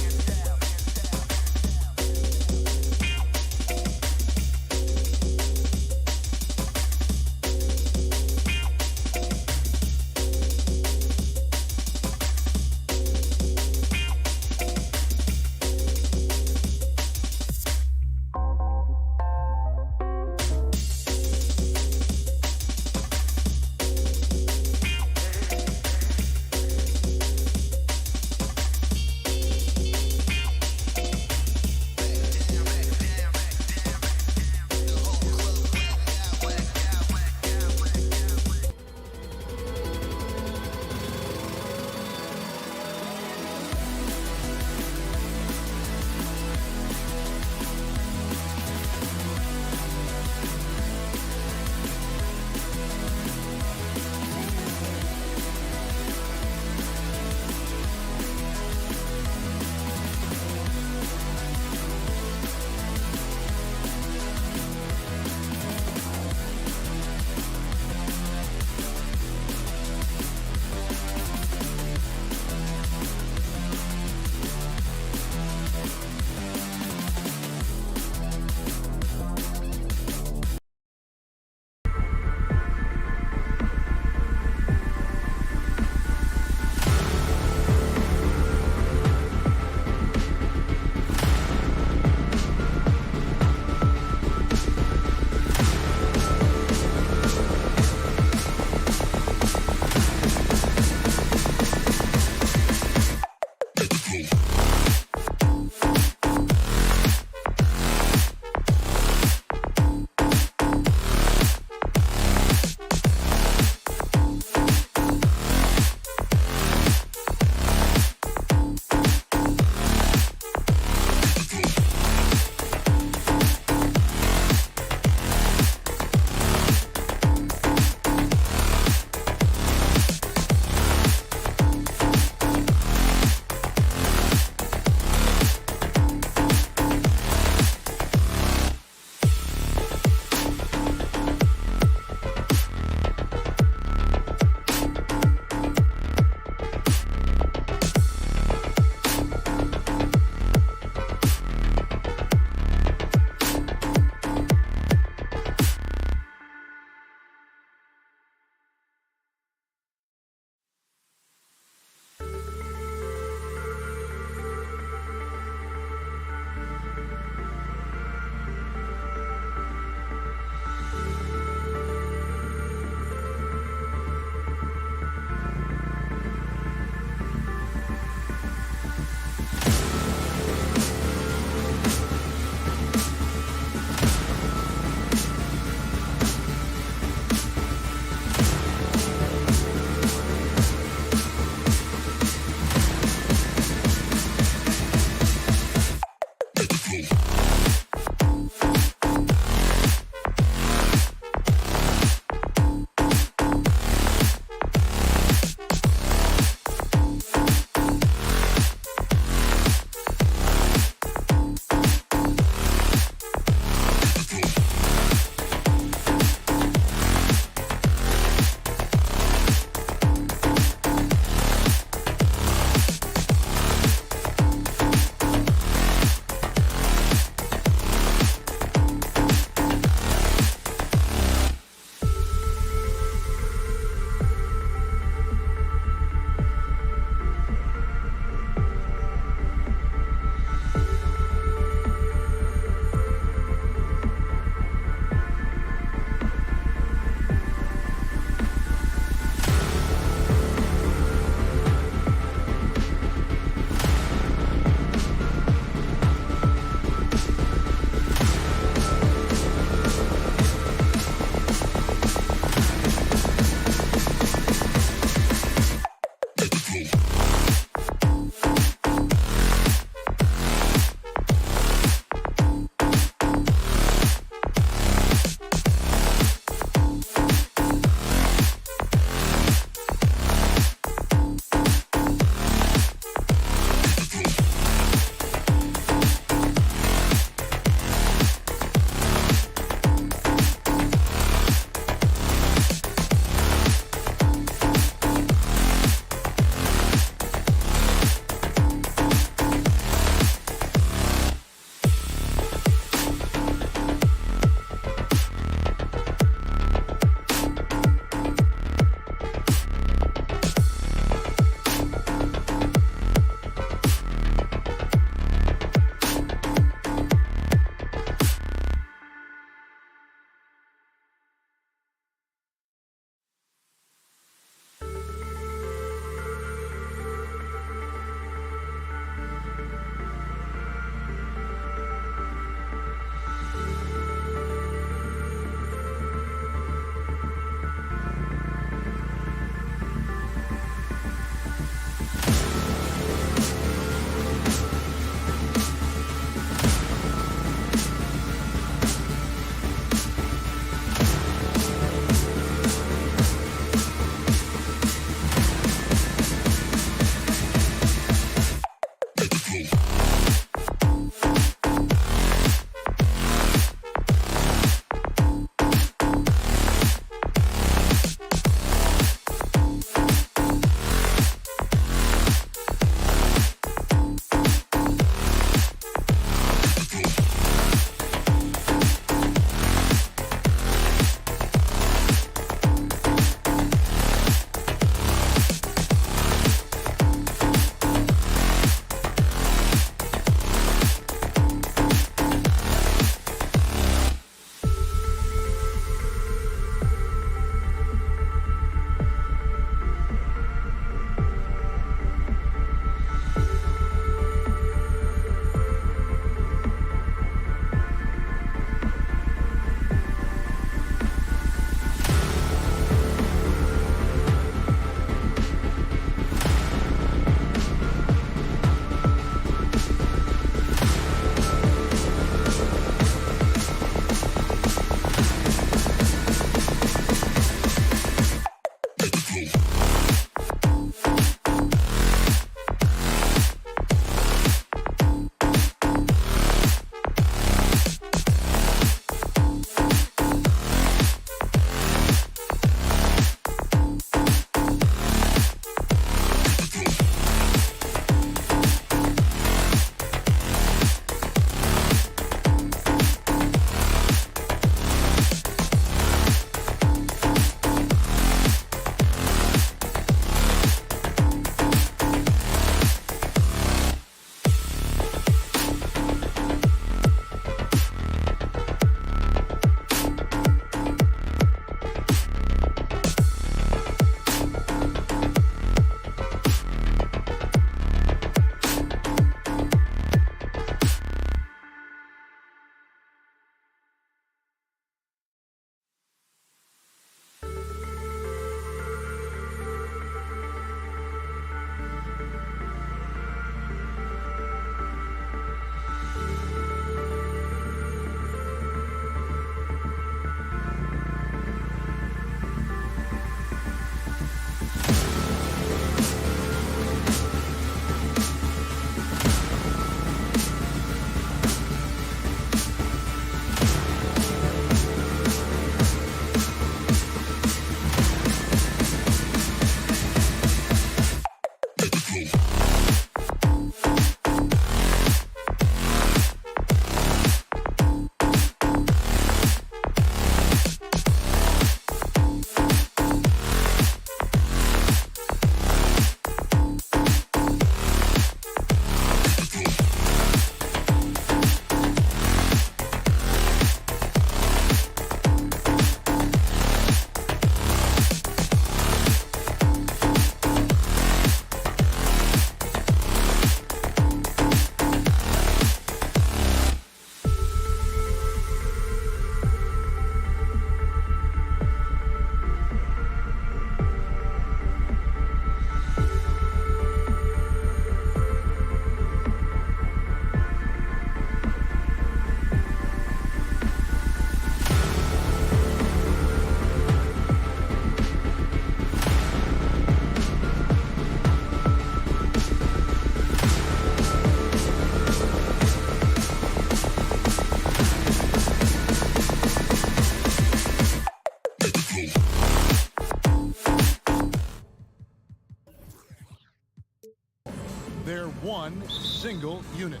one single unit.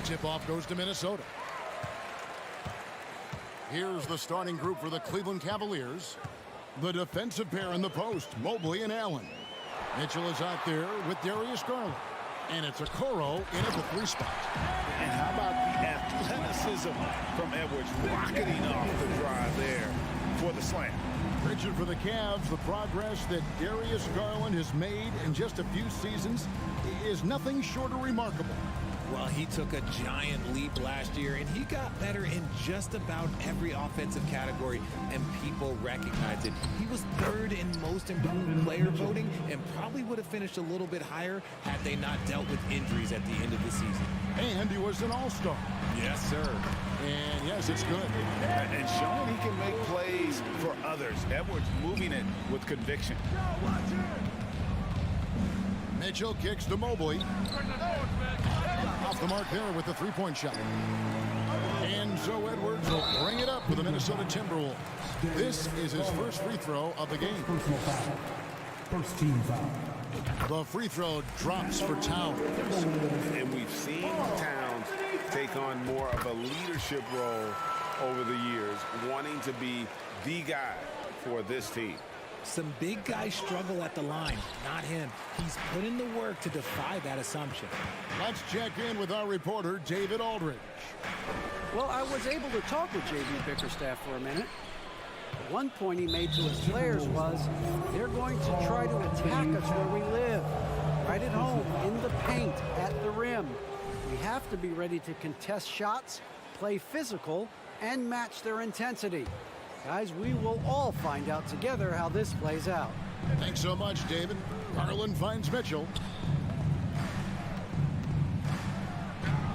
Tip-off goes to Minnesota. Here's the starting group for the Cleveland Cavaliers. The defensive pair in the post, Mobley and Allen. Mitchell is out there with Darius Garland. And it's Okoro in at the 3 spot. And how about the athleticism from Edwards rocketing off the drive there for the slam. Richard, for the Cavs, the progress that Darius Garland has made in just a few seasons is nothing short of remarkable. Well, he took a giant leap last year, and he got better in just about every offensive category, and people recognize it. He was 3rd in most improved player voting and probably would have finished a little bit higher had they not dealt with injuries at the end of the season. And he was an all-star. Yes, sir. And yes, it's good. And showing he can make plays for others. Edwards moving it with conviction. Mitchell kicks to Mobley. Off the mark there with the 3-point shot. And so Edwards will bring it up for the Minnesota Timberwolves. This is his first free throw of the game. First team foul. The free throw drops for Towns. And we've seen Towns take on more of a leadership role over the years, wanting to be the guy for this team. Some big guys struggle at the line, not him. He's put in the work to defy that assumption. Let's check in with our reporter, David Aldridge. Well, I was able to talk with J.B. Bickerstaff for a minute. One point he made to his players was, they're going to try to attack us where we live, right at home, in the paint, at the rim. We have to be ready to contest shots, play physical, and match their intensity. Guys, we will all find out together how this plays out. Thanks so much, David. Garland finds Mitchell.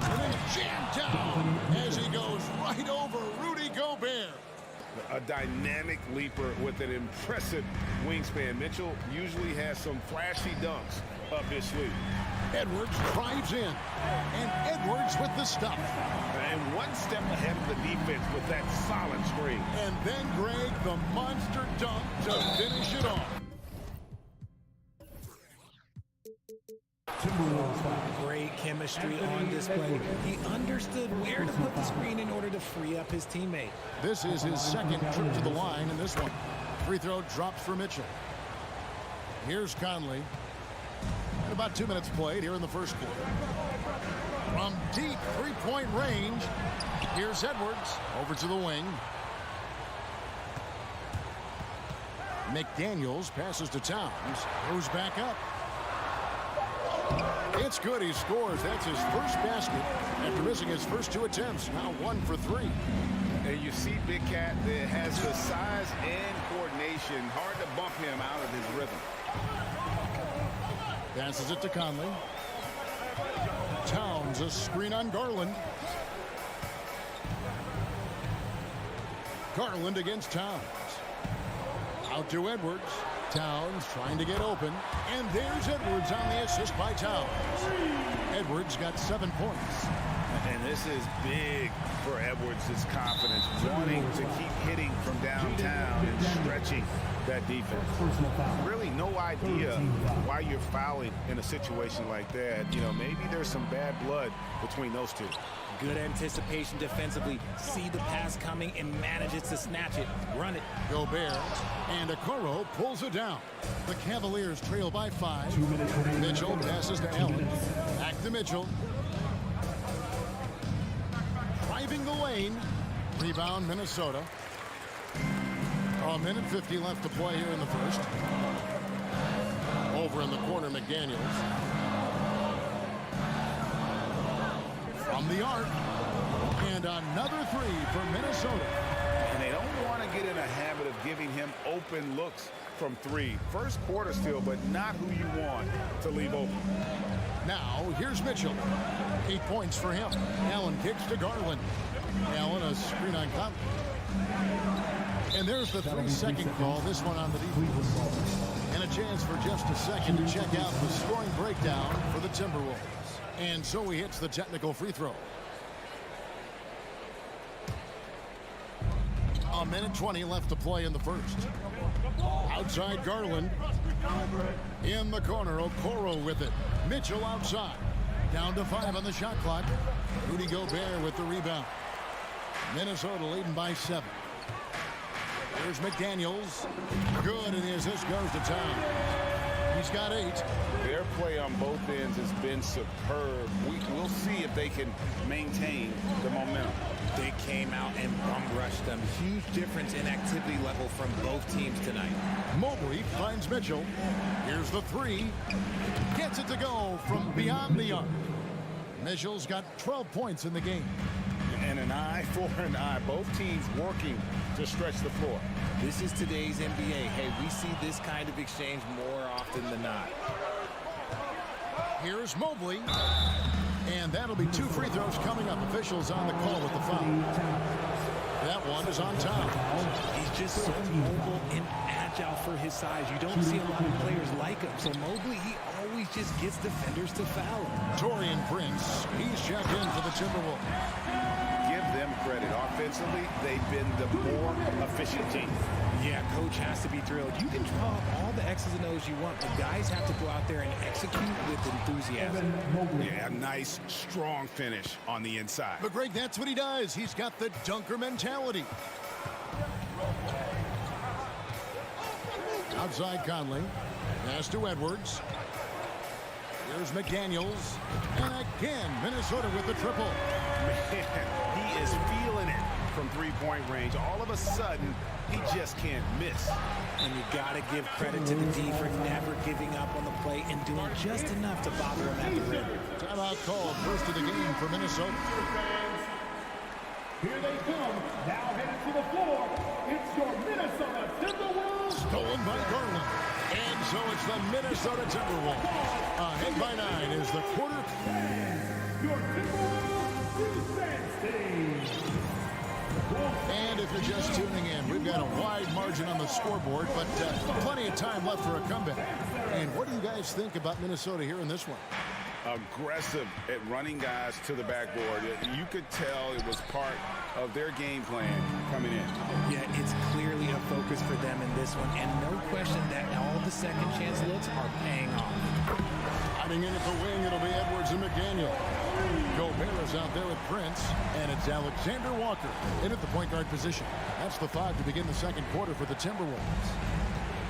And then jammed down as he goes right over Rudy Gobert. A dynamic leaper with an impressive wingspan. Mitchell usually has some flashy dunks up his sleeve. Edwards drives in, and Edwards with the stuff. And one step ahead of the defense with that solid screen. And then Greg, the monster dunk to finish it off. Great chemistry on display. He understood where to put the screen in order to free up his teammate. This is his second trip to the line in this one. Free throw drops for Mitchell. Here's Conley. And about 2 minutes played here in the first quarter. From deep 3-point range, here's Edwards over to the wing. McDaniels passes to Towns. Goes back up. It's good. He scores. That's his first basket after missing his first 2 attempts. Now 1 for 3. And you see Big Cat that has the size and coordination. Hard to bump him out of his rhythm. Passes it to Conley. Towns, a screen on Garland. Garland against Towns. Out to Edwards. Towns trying to get open. And there's Edwards on the assist by Towns. Edwards got 7 points. And this is big for Edwards' confidence, wanting to keep hitting from downtown and stretching that defense. Really no idea why you're fouling in a situation like that. You know, maybe there's some bad blood between those two. Good anticipation defensively. See the pass coming and manages to snatch it. Run it. Gobert and Okoro pulls it down. The Cavaliers trail by 5. Mitchell passes to Allen. Back to Mitchell. Driving the lane. Rebound Minnesota. A minute 50 left to play here in the first. Over in the corner, McDaniels. From the arc. And another 3 for Minnesota. And they don't want to get in a habit of giving him open looks from 3. First quarter still, but not who you want to leave open. Now, here's Mitchell. 8 points for him. Allen kicks to Garland. Allen, a screen on Conley. And there's the 3-second call, this one on the defense. And a chance for just a second to check out the scoring breakdown for the Timberwolves. And so he hits the technical free throw. A minute 20 left to play in the first. Outside Garland. In the corner, Okoro with it. Mitchell outside. Down to 5 on the shot clock. Rudy Gobert with the rebound. Minnesota leading by 7. Here's McDaniels. Good, and the assist goes to town. He's got 8. Their play on both ends has been superb. We'll see if they can maintain the momentum. They came out and bum rushed them. Huge difference in activity level from both teams tonight. Mobley finds Mitchell. Here's the 3. Gets it to go from beyond the arc. Mitchell's got 12 points in the game. And an eye for an eye. Both teams working to stretch the floor. This is today's NBA. Hey, we see this kind of exchange more often than not. Here's Mobley. And that'll be 2 free throws coming up. Officials on the call with the foul. That one is on time. He's just so mobile and agile for his size. You don't see a lot of players like him. So Mobley, he always just gets defenders to foul him. Taurean Prince, he's checked in for the Timberwolves. Give them credit. Offensively, they've been the more efficient team. Yeah, coach has to be thrilled. You can draw up all the X's and O's you want, but guys have to go out there and execute with enthusiasm. Yeah, a nice, strong finish on the inside. But Greg, that's what he does. He's got the dunker mentality. Outside Conley. Pass to Edwards. Here's McDaniels. And again, Minnesota with the triple. Man, he is feeling it from three-point range. All of a sudden, he just can't miss. And you got to give credit to the D for never giving up on the play and doing just enough to bother him at the rim. Timeout called. First of the game for Minnesota. Here they come. Now headed to the floor. It's your Minnesota Timberwolves. Stolen by Garland. And so it's the Minnesota Timberwolves. Ahead by 9 is the quarter. Your Timberwolves defense team. And if you're just tuning in, we've got a wide margin on the scoreboard, but plenty of time left for a comeback. And what do you guys think about Minnesota here in this one? Aggressive at running guys to the backboard. You could tell it was part of their game plan coming in. Yeah, it's clearly a focus for them in this one, and no question that all the second chance looks are paying off. Hiding in at the wing, it'll be Edwards and McDaniel. Gobert is out there with Prince, and it's Alexander Walker in at the point guard position. That's the 5 to begin the second quarter for the Timberwolves.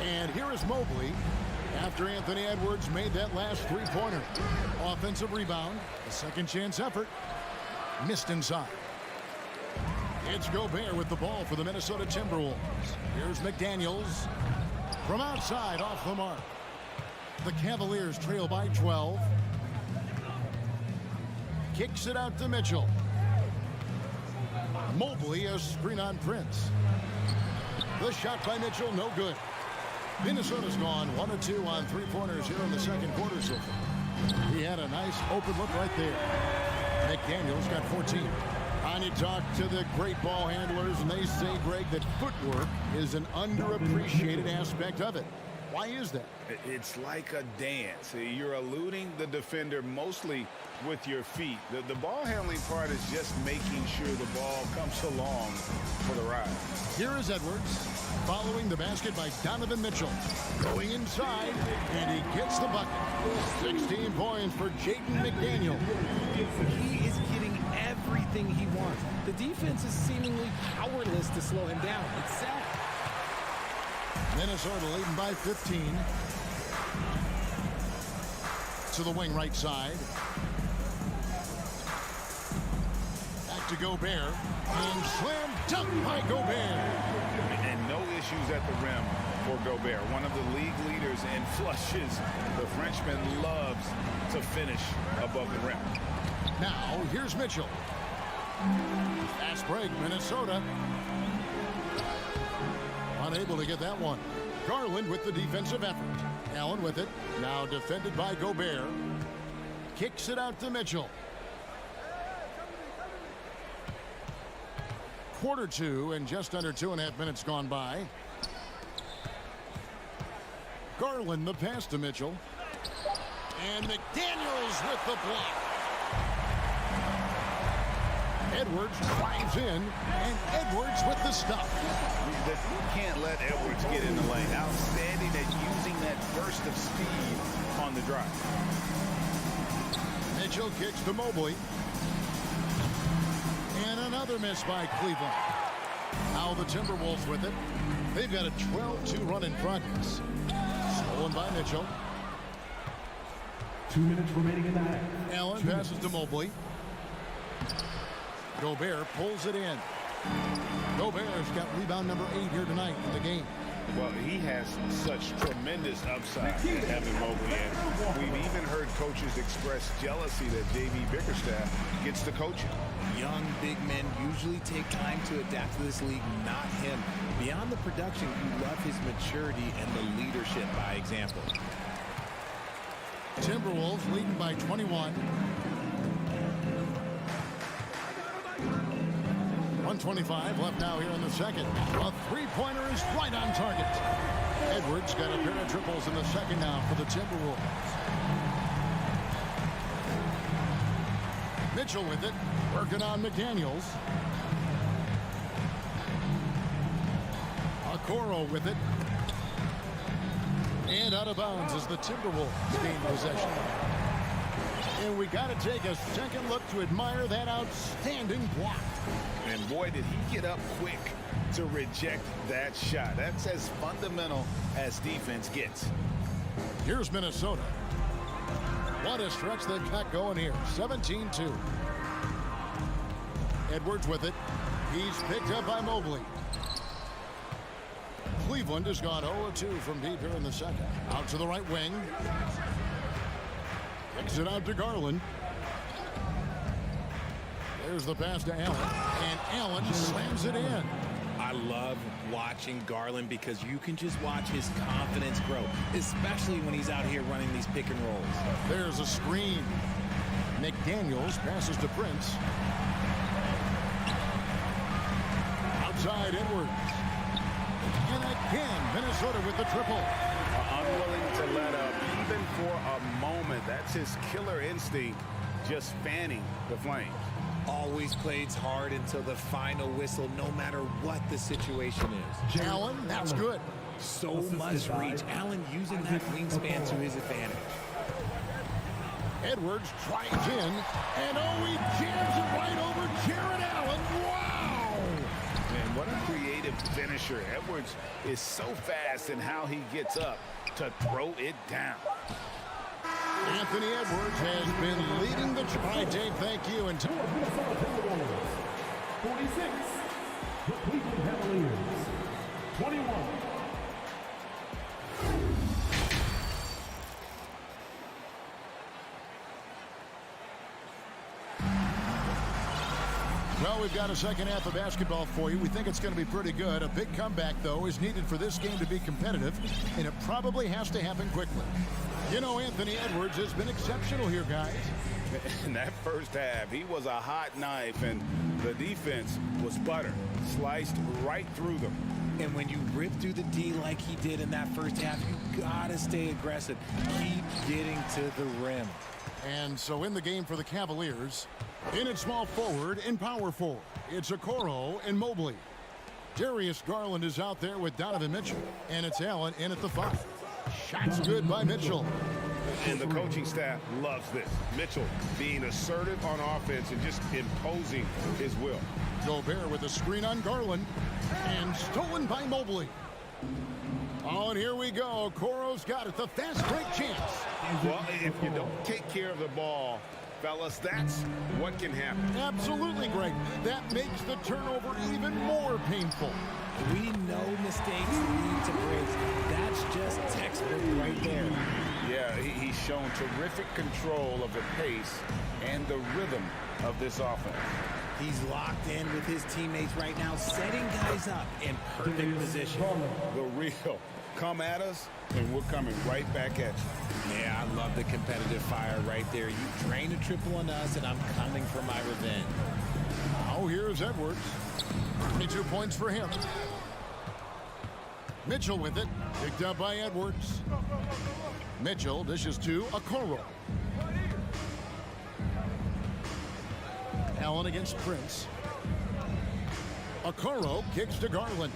And here is Mobley after Anthony Edwards made that last three-pointer. Offensive rebound, a second chance effort, missed inside. It's Gobert with the ball for the Minnesota Timberwolves. Here's McDaniels from outside off the mark. The Cavaliers trail by 12. Kicks it out to Mitchell. Mobley, a screen on Prince. The shot by Mitchell, no good. Minnesota's gone 1 of 2 on three-pointers here in the second quarter so far. He had a nice open look right there. McDaniels got 14. And you talk to the great ball handlers, and they say, Greg, that footwork is an underappreciated aspect of it. Why is that? It's like a dance. You're eluding the defender mostly with your feet. The ball handling part is just making sure the ball comes along for the ride. Here is Edwards following the basket by Donovan Mitchell. Going inside, and he gets the bucket. 16 points for Jaden McDaniel. He is getting everything he wants. The defense is seemingly powerless to slow him down. It's sad. Minnesota leading by 15. To the wing right side. Back to Gobert. And slam dunk by Gobert. And no issues at the rim for Gobert. One of the league leaders in flushes. The Frenchman loves to finish above the rim. Now, here's Mitchell. Fast break, Minnesota. Unable to get that one. Garland with the defensive effort. Allen with it. Now defended by Gobert. Kicks it out to Mitchell. Quarter 2 and just under 2.5 minutes gone by. Garland the pass to Mitchell. And McDaniels with the block. Edwards drives in, and Edwards with the stop. You can't let Edwards get in the lane. Outstanding at using that burst of speed on the drive. Mitchell kicks to Mobley. And another miss by Cleveland. Now the Timberwolves with it. They've got a 12-2 run in progress. Stolen by Mitchell. 2 minutes remaining in the half. Allen passes to Mobley. Gobert pulls it in. Gobert's got rebound number 8 here tonight in the game. Well, he has such tremendous upside, Evan Mobley. And we've even heard coaches express jealousy that J.B. Bickerstaff gets to coaching. Young big men usually take time to adapt to this league, not him. Beyond the production, you love his maturity and the leadership by example. Timberwolves leading by 21. 1:25 left now here in the second. A three-pointer is right on target. Edwards got a pair of triples in the second now for the Timberwolves. Mitchell with it, working on McDaniels. Okoro with it. And out of bounds as the Timberwolves gain possession. And we got to take a second look to admire that outstanding block. And boy, did he get up quick to reject that shot. That's as fundamental as defense gets. Here's Minnesota. What a stretch they've got going here. 17-2. Edwards with it. He's picked up by Mobley. Cleveland has gone 0-2 from deep here in the second. Out to the right wing. Kicks it out to Garland. There's the pass to Allen. And Allen slams it in. I love watching Garland because you can just watch his confidence grow, especially when he's out here running these pick and rolls. There's a screen. McDaniels passes to Prince. Outside Edwards. And again, Minnesota with the triple. Unwilling to let up even for a moment. That's his killer instinct, just fanning the flames. Always plays hard until the final whistle, no matter what the situation is. Allen, that's good. So much reach. Allen using that wingspan to his advantage. Edwards drives in, and oh, he jams it right over Jared Allen. Wow! Man, what a creative finisher. Edwards is so fast in how he gets up to throw it down. Anthony Edwards has been leading the charge. Dave, thank you. And 46, the Cleveland Cavaliers, 21. Well, we've got a second half of basketball for you. We think it's going to be pretty good. A big comeback, though, is needed for this game to be competitive, and it probably has to happen quickly. You know, Anthony Edwards has been exceptional here, guys. In that first half, he was a hot knife, and the defense was butter, sliced right through them. And when you rip through the D like he did in that first half, you gotta stay aggressive. Keep getting to the rim. And so in the game for the Cavaliers, in at small forward and power forward, it's Okoro and Mobley. Darius Garland is out there with Donovan Mitchell, and it's Allen in at the 5. Shots good by Mitchell. And the coaching staff loves this. Mitchell being assertive on offense and just imposing his will. Gobert with a screen on Garland, and stolen by Mobley. Oh, and here we go. Okoro's got it. The fast break chance. Well, if you don't take care of the ball, fellas, that's what can happen. Absolutely, Greg. That makes the turnover even more painful. We know mistakes lead to breaks. That's just textbook right there. Yeah, he's shown terrific control of the pace and the rhythm of this offense. He's locked in with his teammates right now, setting guys up in perfect position. The real. Come at us, and we're coming right back at you. Yeah, I love the competitive fire right there. You drain a triple on us, and I'm coming for my revenge. Now here's Edwards. 22 points for him. Mitchell with it. Picked up by Edwards. Mitchell dishes to Okoro. Allen against Prince. Okoro kicks to Garland.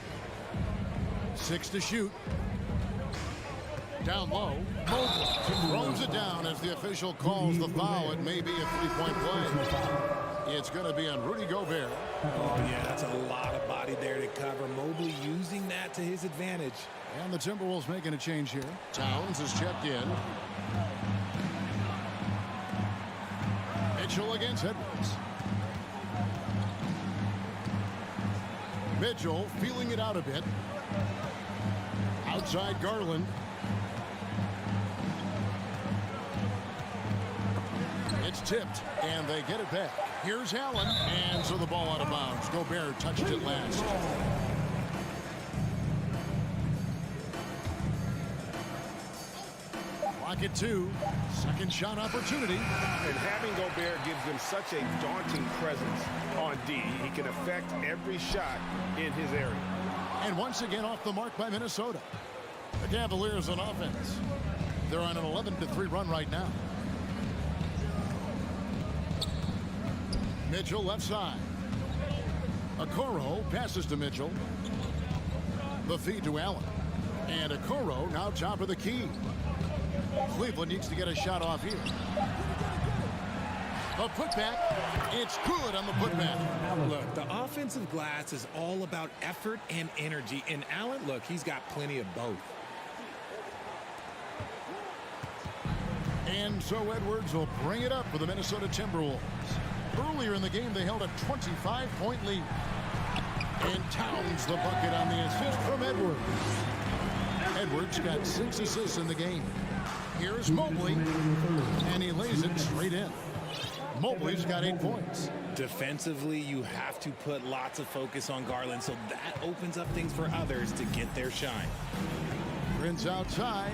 6 to shoot. Down low. Mobley throws it down as the official calls the foul. It may be a three-point play. It's going to be on Rudy Gobert. Oh, yeah, that's a lot of body there to cover. Mobley using that to his advantage. And the Timberwolves making a change here. Towns is checked in. Mitchell against Edwards. Mitchell feeling it out a bit. Outside Garland. It's tipped, and they get it back. Here's Allen, and so the ball out of bounds. Gobert touched it last. Clock at 2. Second shot opportunity. And having Gobert gives them such a daunting presence on D. He can affect every shot in his area. And once again off the mark by Minnesota. The Cavaliers on offense. They're on an 11-3 run right now. Mitchell left side. Okoro passes to Mitchell. The feed to Allen. And Okoro now top of the key. Cleveland needs to get a shot off here. A putback. It's good on the putback. Look, the offensive glass is all about effort and energy. And Allen, look, he's got plenty of both. And so Edwards will bring it up for the Minnesota Timberwolves. Earlier in the game, they held a 25-point lead. And Towns the bucket on the assist from Edwards. Edwards got 6 assists in the game. Here's Mobley, and he lays it straight in. Mobley's got 8 points. Defensively, you have to put lots of focus on Garland, so that opens up things for others to get their shine. Prince outside.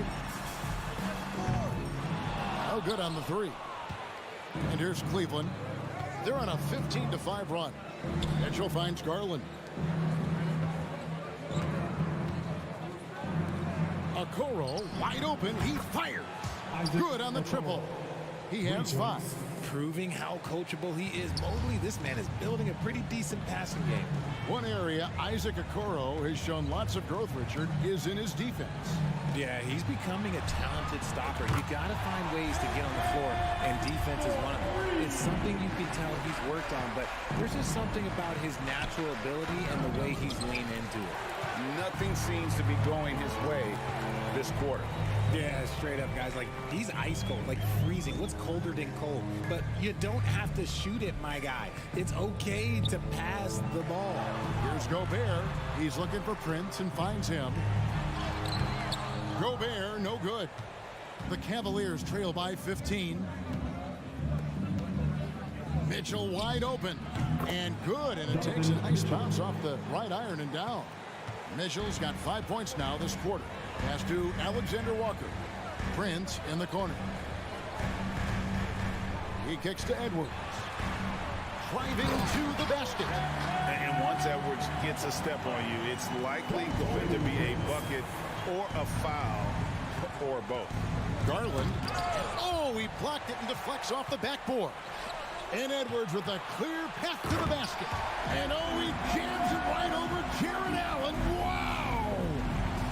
No good on the 3. And here's Cleveland. They're on a 15-5 run. Mitchell finds Garland. Okoro wide open. He fires. Good on the triple. He has 5. Proving how coachable he is. Mobley, this man is building a pretty decent passing game. One area Isaac Okoro has shown lots of growth, Richard, is in his defense. Yeah, he's becoming a talented stopper. You got to find ways to get on the floor, and defense is one of them. It's something you can tell he's worked on, but there's just something about his natural ability and the way he's leaned into it. Nothing seems to be going his way this quarter. Yeah, straight up, guys. Like, he's ice cold, like freezing. What's colder than cold? But you don't have to shoot it, my guy. It's okay to pass the ball. Here's Gobert. He's looking for Prince and finds him. Gobert, no good. The Cavaliers trail by 15. Mitchell wide open. And good, and it takes a nice bounce off the right iron and down. Mitchell's got 5 points now this quarter. Pass to Alexander Walker. Prince in the corner. He kicks to Edwards. Driving to the basket. And once Edwards gets a step on you, it's likely going to be a bucket or a foul or both. Garland. Oh, he blocked it and deflects off the backboard. And Edwards with a clear path to the basket. And oh, he jams it right over Jared Allen. Wow!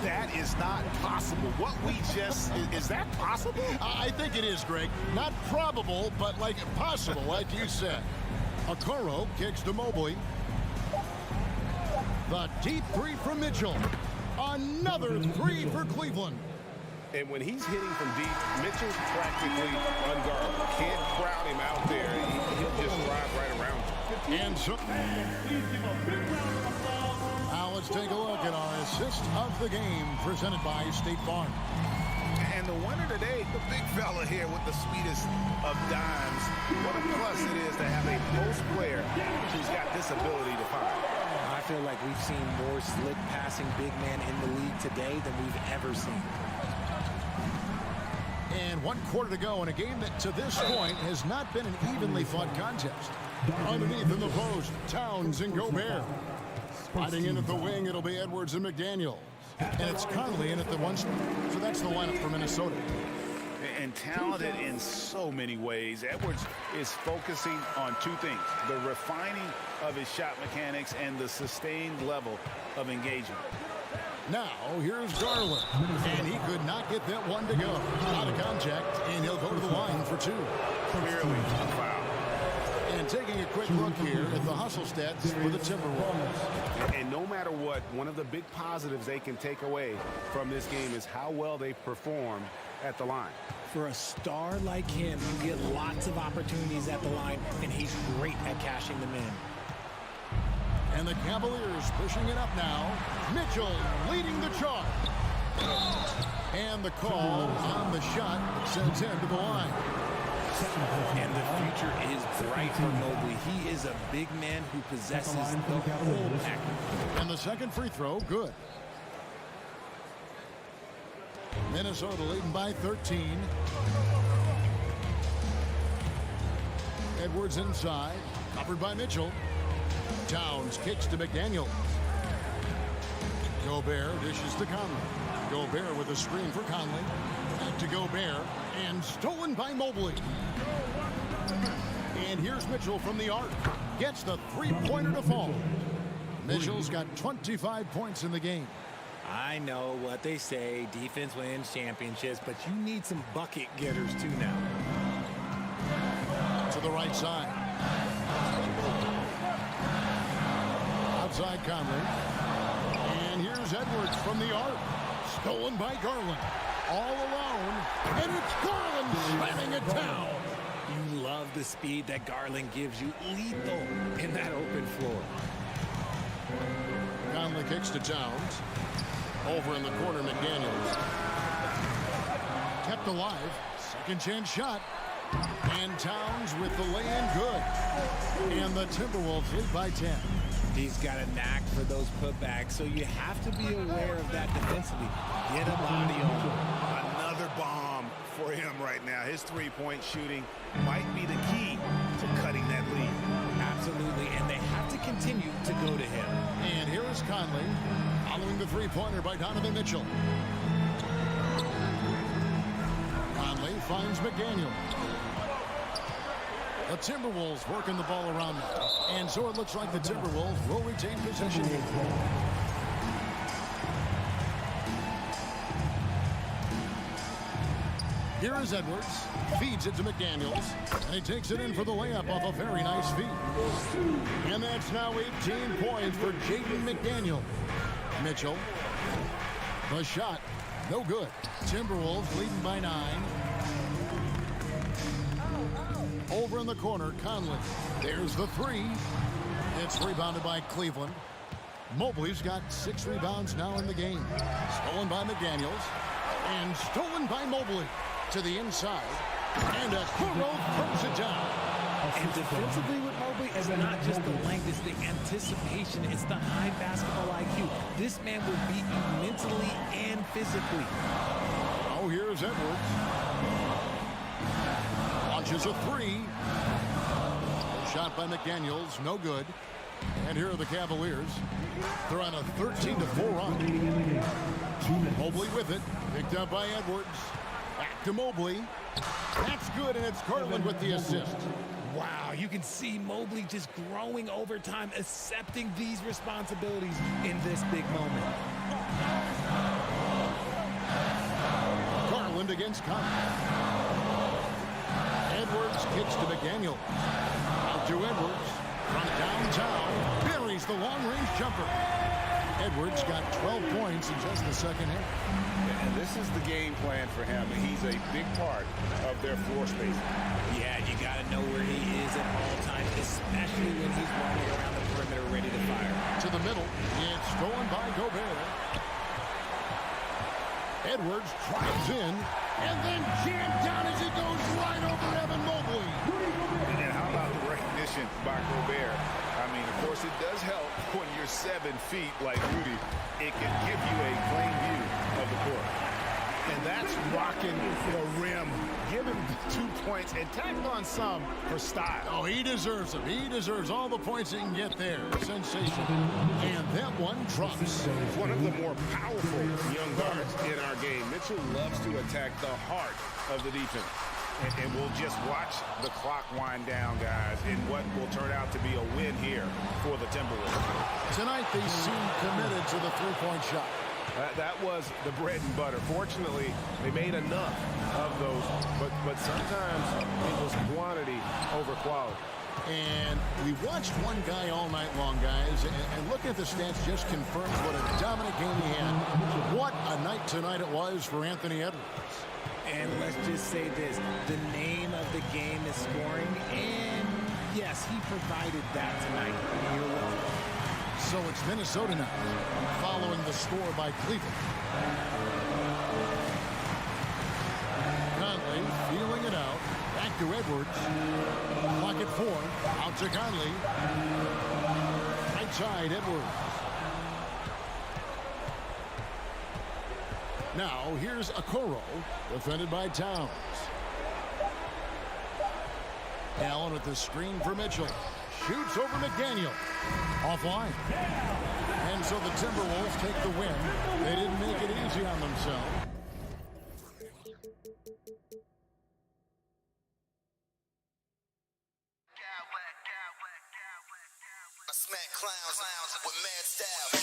That is not possible. What we just, is that possible? I think it is, Greg. Not probable, but like possible, like you said. Okoro kicks to Mobley. The deep 3 from Mitchell. Another 3 for Cleveland. And when he's hitting from deep, Mitchell's practically unguardable. Can't crowd him out there. He'll just drive right around him. And so now let's take a look at our assist of the game presented by State Farm. And the winner today, the big fella here with the sweetest of dimes. What a plus it is to have a post player who's got this ability to fire. I feel like we've seen more slick passing big men in the league today than we've ever seen. And 1 quarter to go in a game that to this point has not been an evenly fought contest. Underneath in the post, Towns and Gobert. Fighting in at the wing, it'll be Edwards and McDaniel. And it's Conley in at the 1. So that's the lineup for Minnesota. and talented in so many ways. Edwards is focusing on two things: the refining of his shot mechanics and the sustained level of engagement. Now, here's Garland, and he could not get that one to go. Out of contact, and he'll go to the line for 2. Clearly a foul. And taking a quick look here at the hustle stats for the Timberwolves. And no matter what, one of the big positives they can take away from this game is how well they performed at the line. For a star like him, you get lots of opportunities at the line, and he's great at cashing them in. And the Cavaliers pushing it up now. Mitchell leading the charge. And the call on the shot sends him to the line. And the future is bright for Mobley. He is a big man who possesses the whole package. And the second free throw, good. Minnesota leading by 13. Edwards inside, covered by Mitchell. Towns kicks to McDaniel. Gobert dishes to Conley. Gobert with a screen for Conley. Back to Gobert, and stolen by Mobley. And here's Mitchell from the arc. Gets the three-pointer to fall. Mitchell's got 25 points in the game. I know what they say, defense wins championships, but you need some bucket getters too now. To the right side. Outside Conley. And here's Edwards from the arc. Stolen by Garland. All alone. And it's Garland slamming it down. You love the speed that Garland gives you. Lethal in that open floor. Conley kicks to Towns. Over in the corner, McDaniels. Kept alive. Second chance shot. And Towns with the lay-in good. And the Timberwolves lead by 10. He's got a knack for those putbacks, so you have to be aware of that defensively. Get a body on him. Another bomb for him right now. His three-point shooting might be the key to cutting that lead. Absolutely, and they have to continue to go to him. And here is Conley, following the three-pointer by Donovan Mitchell. Conley finds McDaniel. The Timberwolves working the ball around now. And so it looks like the Timberwolves will retain possession. Here is Edwards. Feeds it to McDaniels. And he takes it in for the layup off a very nice feed. And that's now 18 points for Jaden McDaniel. Mitchell. The shot. No good. Timberwolves leading by 9. Over in the corner, Conley. There's the three. It's rebounded by Cleveland. Mobley's got 6 rebounds now in the game. Stolen by McDaniels. And stolen by Mobley. To the inside. And Okoro throws it down. And defensively with Mobley, it's not just the length, it's the anticipation. It's the high basketball IQ. This man will beat you mentally and physically. Oh, here's Edwards. Launches a three. Shot by McDaniels, no good. And here are the Cavaliers. They're on a 13-4 run. Mobley with it. Picked up by Edwards. Back to Mobley. That's good, and it's Garland with the assist. Wow, you can see Mobley just growing over time, accepting these responsibilities in this big moment. Garland against Conley. Edwards kicks to McDaniel. Out to Edwards. From downtown. Buries the long-range jumper. Edwards got 12 points in just the second half. And this is the game plan for him. He's a big part of their floor space. Yeah, you got to know where he is at all times, especially when he's running around the perimeter ready to fire. To the middle. It's stolen by Gobert. Edwards drives in and then jammed down as he goes right over Evan Mobley. And how about the recognition by Gobert? I mean, of course, it does help when you're 7 feet like Rudy. It can give you a plain view of the court. And that's rocking the rim. Give him 2 points and tacked on some for style. Oh, he deserves them. He deserves all the points he can get there. Sensation. And them one drops. One of the more powerful young guards in our game. Mitchell loves to attack the heart of the defense. And we'll just watch the clock wind down, guys, in what will turn out to be a win here for the Timberwolves. Tonight they seem committed to the three-point shot. That was the bread and butter. Fortunately, they made enough of those, but sometimes it was quantity over quality. And we watched one guy all night long, guys, and looking at the stats just confirms what a dominant game he had. What a night tonight it was for Anthony Edwards. And let's just say this, the name of the game is scoring, and yes, he provided that tonight. You're welcome. So it's Minnesota now, following the score by Cleveland. Conley feeling it out. Back to Edwards. Clock at 4. Out to Conley. Right side, Edwards. Now, here's Okoro, defended by Towns. Allen with the screen for Mitchell. Shoots over McDaniel. Offline. And so the Timberwolves take the win. They didn't make it easy on themselves. I smack clowns with mad style.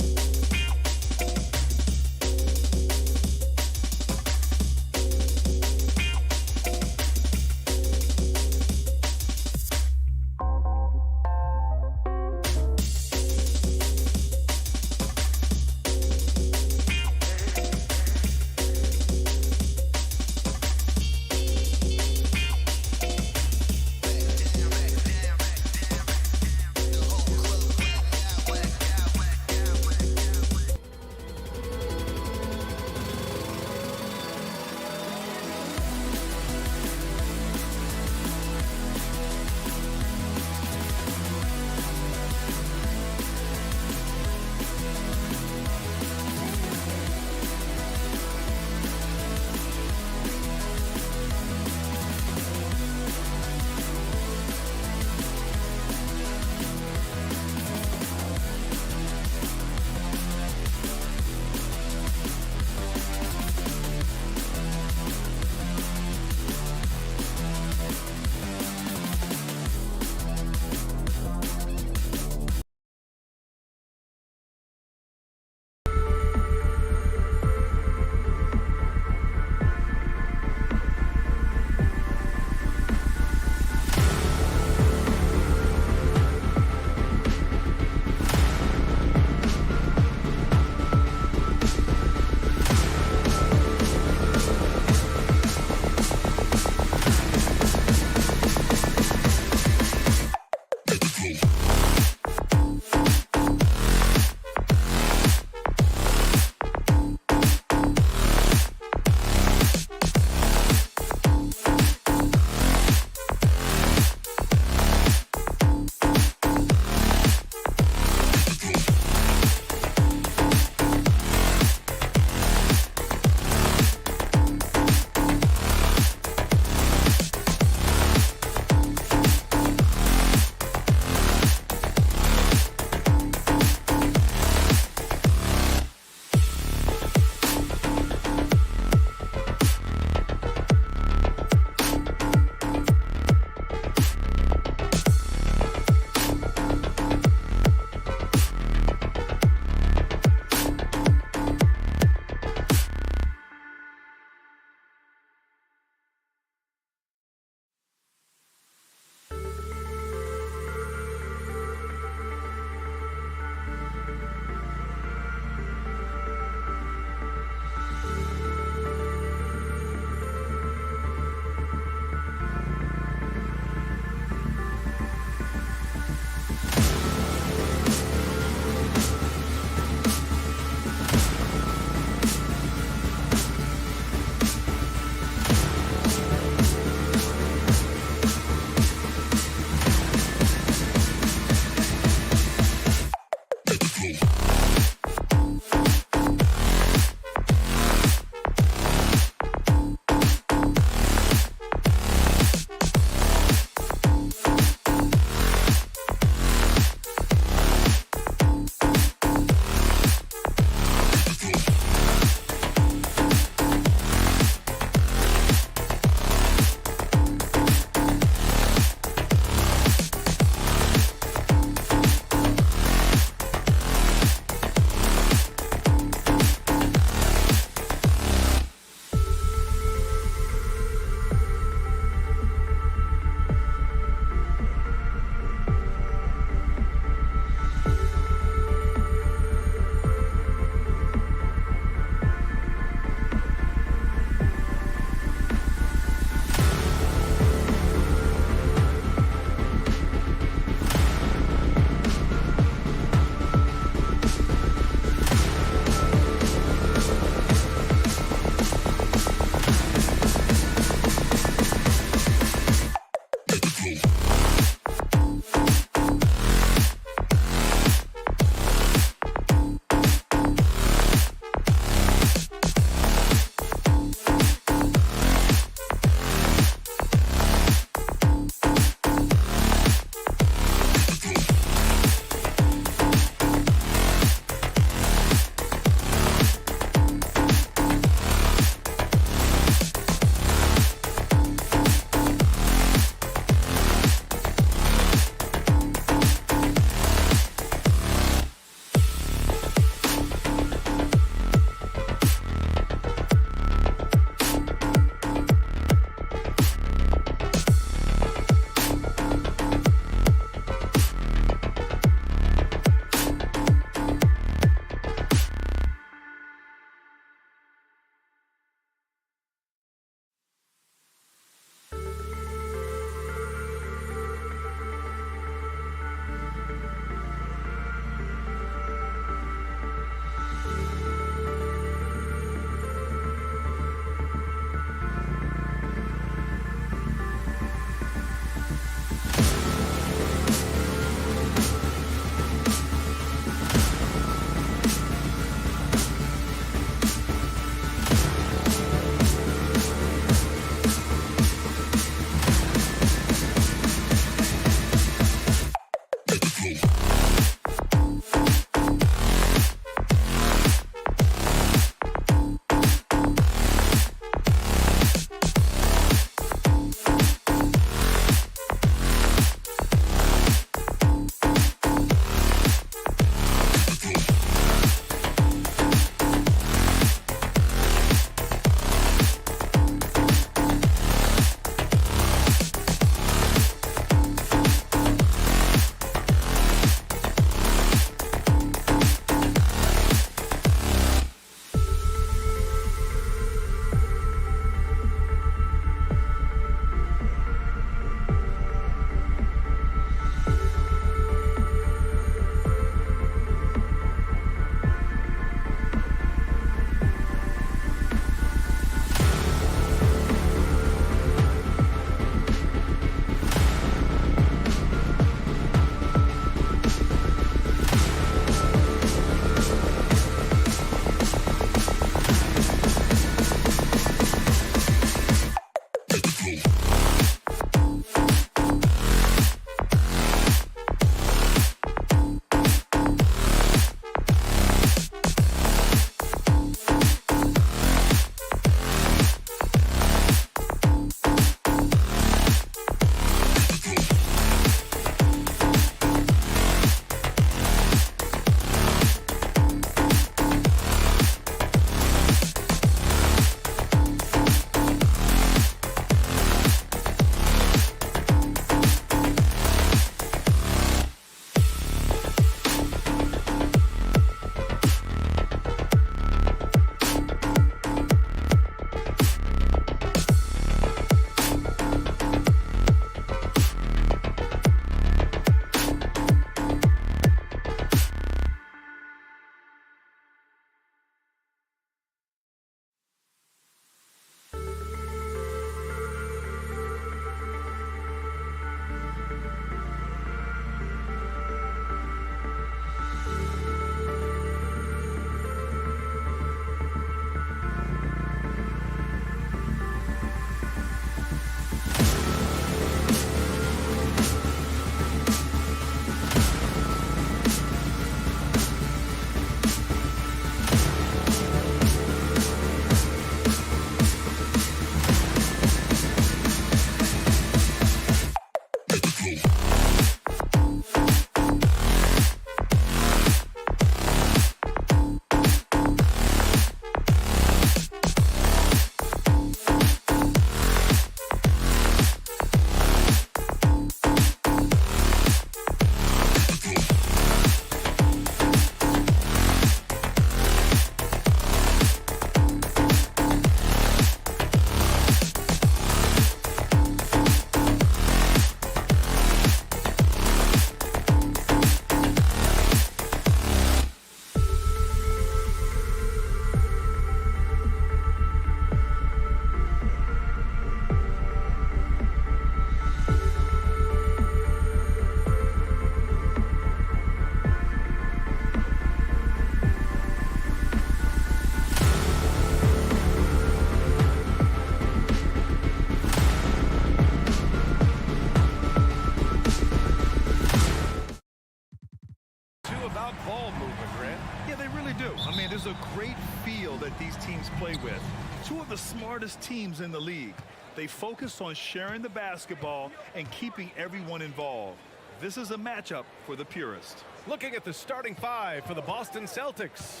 smartest teams in the league. They focus on sharing the basketball and keeping everyone involved. This is a matchup for the purist. Looking at the starting five for the Boston Celtics.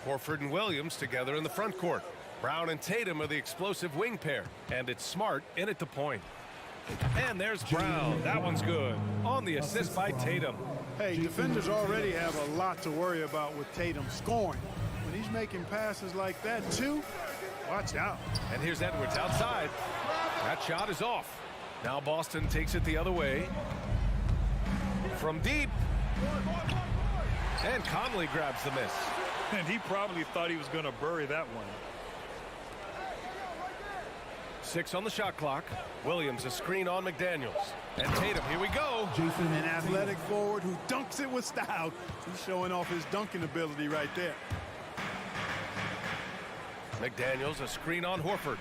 Horford and Williams together in the front court. Brown and Tatum are the explosive wing pair. And it's Smart in at the point. And there's Brown. That one's good. On the assist by Tatum. Hey, defenders already have a lot to worry about with Tatum scoring. When he's making passes like that, too, watch out. And here's Edwards outside. That shot is off. Now Boston takes it the other way. From deep. And Conley grabs the miss. And he probably thought he was going to bury that one. 6 on the shot clock. Williams a screen on McDaniels. And Tatum, here we go. An athletic forward who dunks it with style. He's showing off his dunking ability right there. McDaniels a screen on Horford.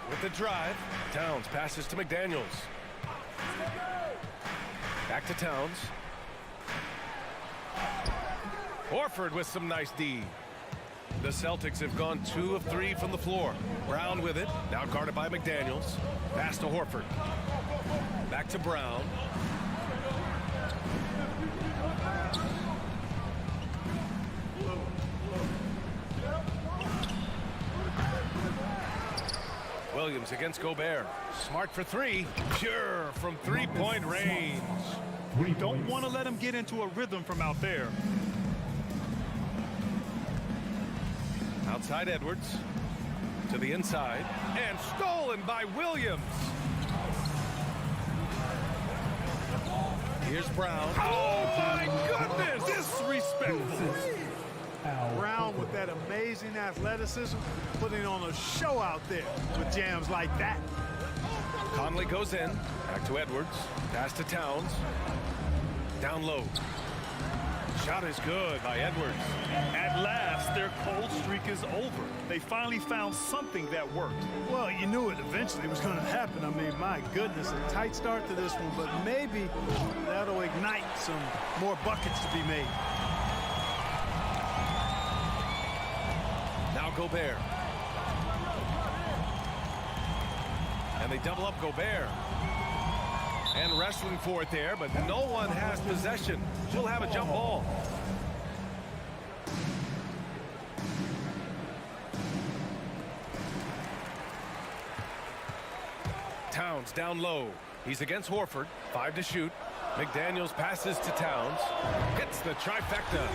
With the drive, Towns passes to McDaniels. Back to Towns. Horford with some nice D. The Celtics have gone 2 of 3 from the floor. Brown with it, now guarded by McDaniels. Pass to Horford. Back to Brown. Williams against Gobert. Smart for 3. Pure from three-point range. We don't want to let him get into a rhythm from out there. Outside Edwards. To the inside. And stolen by Williams. Here's Brown. Oh, my goodness! Disrespectful. Brown with that amazing athleticism, putting on a show out there with jams like that. Conley goes in. Back to Edwards. Pass to Towns. Down low. Shot is good by Edwards. At last, their cold streak is over. They finally found something that worked. Well, you knew it eventually was going to happen. I mean, my goodness, a tight start to this one, but maybe that'll ignite some more buckets to be made. Now Gobert. And they double up Gobert. And wrestling for it there, but no one has possession. She'll have a jump ball. Towns down low. He's against Horford. 5 to shoot. McDaniels passes to Towns. Hits the trifecta.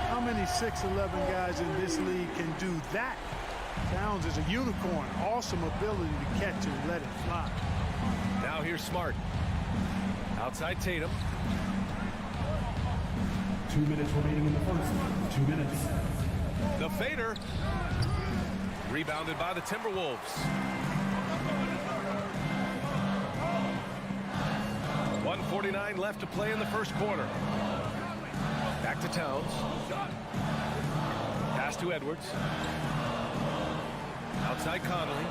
How many 6'11" guys in this league can do that? Towns is a unicorn. Awesome ability to catch and let it fly. Now here's Smart. Outside Tatum. 2 minutes remaining in the first. 2 minutes. The fader. Rebounded by the Timberwolves. .149 left to play in the first quarter. Back to Towns. Pass to Edwards. Outside Conley.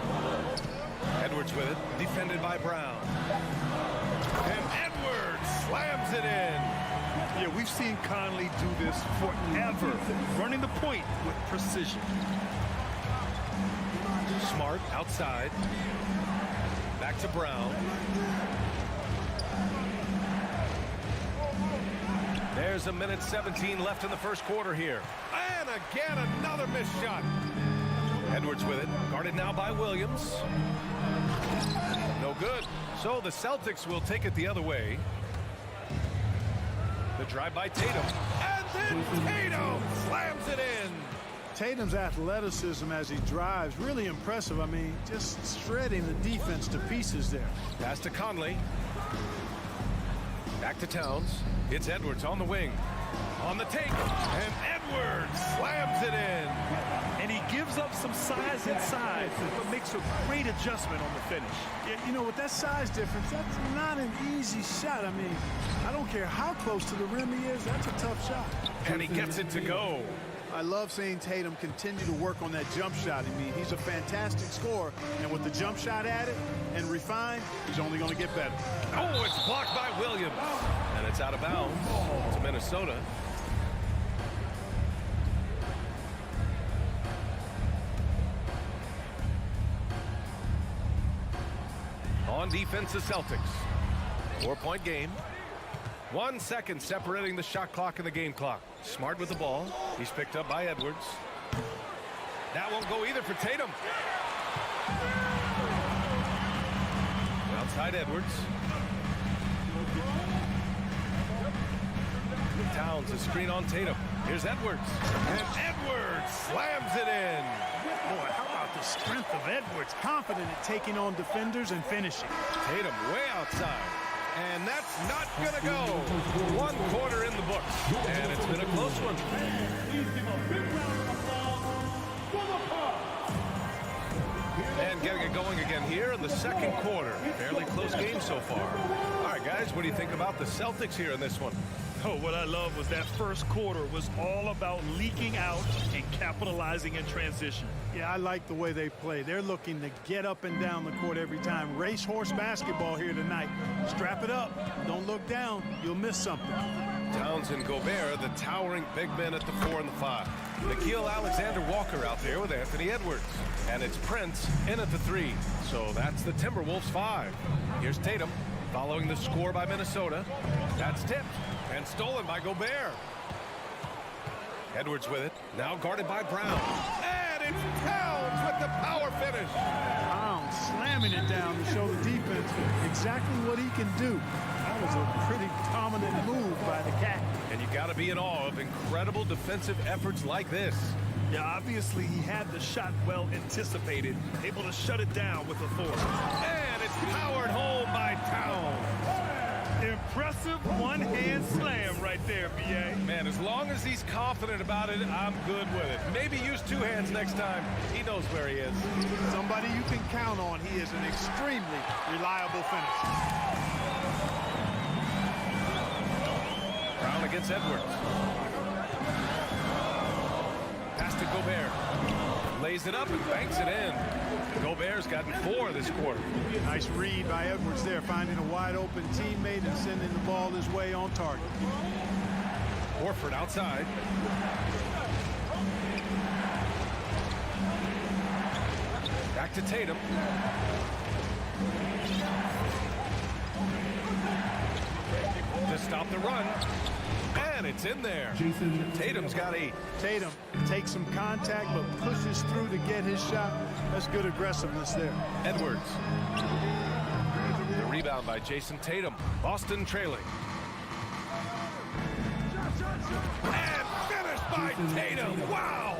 Edwards with it. Defended by Brown. And Edwards slams it in. Yeah, we've seen Conley do this forever, running the point with precision. Smart outside. Back to Brown. There's a minute 17 left in the first quarter here. And again, another missed shot. Edwards with it. Guarded now by Williams. No good. So the Celtics will take it the other way. The drive by Tatum. And then Tatum slams it in. Tatum's athleticism as he drives, really impressive. I mean, just shredding the defense to pieces there. Pass to Conley. Back to Towns. It's Edwards on the wing. On the take. And Edwards slams it in. And he gives up some size inside, but makes a great adjustment on the finish. Yeah, you know, with that size difference, that's not an easy shot. I mean, I don't care how close to the rim he is, that's a tough shot. And he gets it to go. I love seeing Tatum continue to work on that jump shot. I mean, he's a fantastic scorer, and with the jump shot added and refined, he's only going to get better. Oh, it's blocked by Williams. And it's out of bounds to Minnesota. On defense, the Celtics. 4-point game. 1 second separating the shot clock and the game clock. Smart with the ball. He's picked up by Edwards. That won't go either for Tatum. Outside Edwards. Towns, a screen on Tatum. Here's Edwards. And Edwards slams it in. Boy, how about the strength of Edwards? Confident at taking on defenders and finishing. Tatum way outside. And that's not going to go. 1 quarter in the books. And it's been a close one. Please give a big round of applause for the Bucks. And getting it going again here in the second quarter. Fairly close game so far. All right, guys, what do you think about the Celtics here in this one? Oh, what I love was that first quarter was all about leaking out and capitalizing in transition. Yeah, I like the way they play. They're looking to get up and down the court every time. Racehorse basketball here tonight. Strap it up. Don't look down. You'll miss something. Towns and Gobert, the towering big men at the 4 and the 5. Nikhil Alexander-Walker out there with Anthony Edwards. And it's Prince in at the 3. So that's the Timberwolves 5. Here's Tatum following the score by Minnesota. That's tipped and stolen by Gobert. Edwards with it. Now guarded by Brown. And it's Towns with the power finish. Brown slamming it down to show the defense exactly what he can do. That was a pretty dominant move by the Cat. And you got to be in awe of incredible defensive efforts like this. Yeah, obviously he had the shot well anticipated, able to shut it down with authority. And it's powered home by Towns. Impressive one-hand slam right there, B.A. Man, as long as he's confident about it, I'm good with it. Maybe use 2 hands next time. He knows where he is. Somebody you can count on. He is an extremely reliable finisher. Brown against Edwards. Pass to Gobert. Lays it up and banks it in. Gobert's gotten 4 this quarter. Nice read by Edwards there, finding a wide open teammate and sending the ball his way on target. Horford outside. Back to Tatum. To stop the run. And it's in there. Tatum's got 8. Tatum takes some contact but pushes through to get his shot. That's good aggressiveness there. Edwards. The rebound by Jason Tatum. Boston trailing. And finished by Tatum. Wow!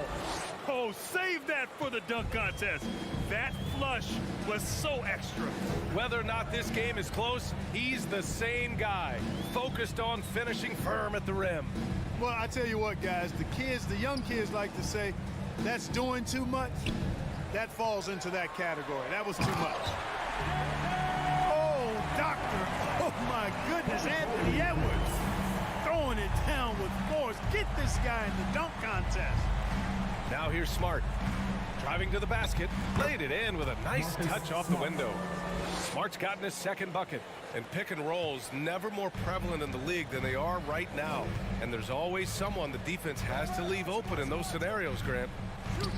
Oh, save that for the dunk contest. That flush was so extra. Whether or not this game is close, he's the same guy. Focused on finishing firm at the rim. Well, I tell you what, guys, the young kids like to say, that's doing too much. That falls into that category. That was too much. Oh, doctor. Oh, my goodness, Anthony Edwards. Throwing it down with force. Get this guy in the dunk contest. Now here's Smart. Driving to the basket. Laid it in with a nice touch off the window. Smart's gotten his second bucket. And pick and rolls never more prevalent in the league than they are right now. And there's always someone the defense has to leave open in those scenarios, Grant.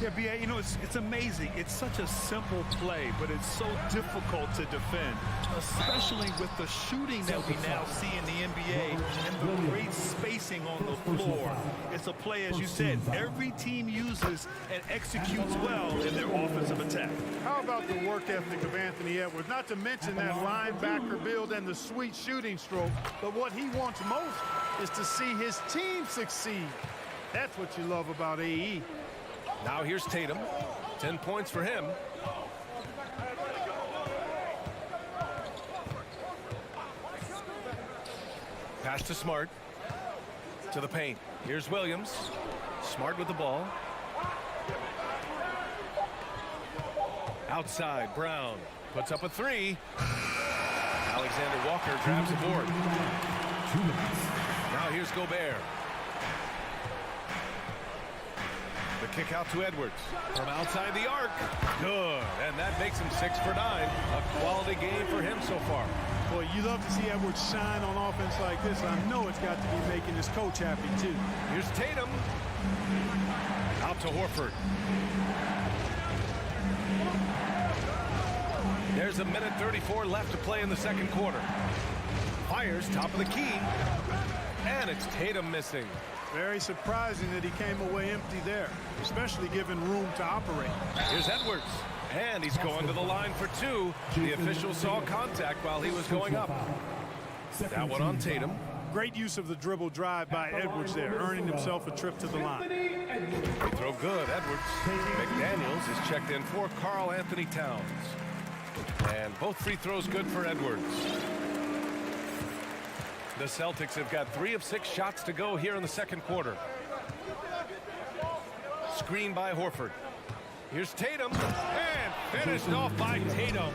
Yeah, B.A., you know, it's amazing. It's such a simple play, but it's so difficult to defend, especially with the shooting that we now see in the NBA and the great spacing on the floor. It's a play, as you said, every team uses and executes well in their offensive attack. How about the work ethic of Anthony Edwards? Not to mention that linebacker build and the sweet shooting stroke, but what he wants most is to see his team succeed. That's what you love about AE. Now here's Tatum. 10 points for him. Pass to Smart. To the paint. Here's Williams. Smart with the ball. Outside, Brown puts up a 3. Alexander Walker grabs the board. Now here's Gobert. The kick out to Edwards from outside the arc. Good, and that makes him 6 for 9. A quality game for him so far. Boy, you love to see Edwards shine on offense like this. I know it's got to be making his coach happy, too. Here's Tatum. Out to Horford. There's a minute 34 left to play in the second quarter. Fires top of the key. And it's Tatum missing. Very surprising that he came away empty there, especially given room to operate. Here's Edwards. And he's going to the line for two. The official saw contact while he was going up. That one on Tatum. Great use of the dribble drive by Edwards there, earning himself a trip to the line. Free throw good, Edwards. McDaniels is checked in for Karl Anthony Towns. And both free throws good for Edwards. The Celtics have got 3 of 6 shots to go here in the second quarter. Screen by Horford. Here's Tatum, and finished off by Tatum.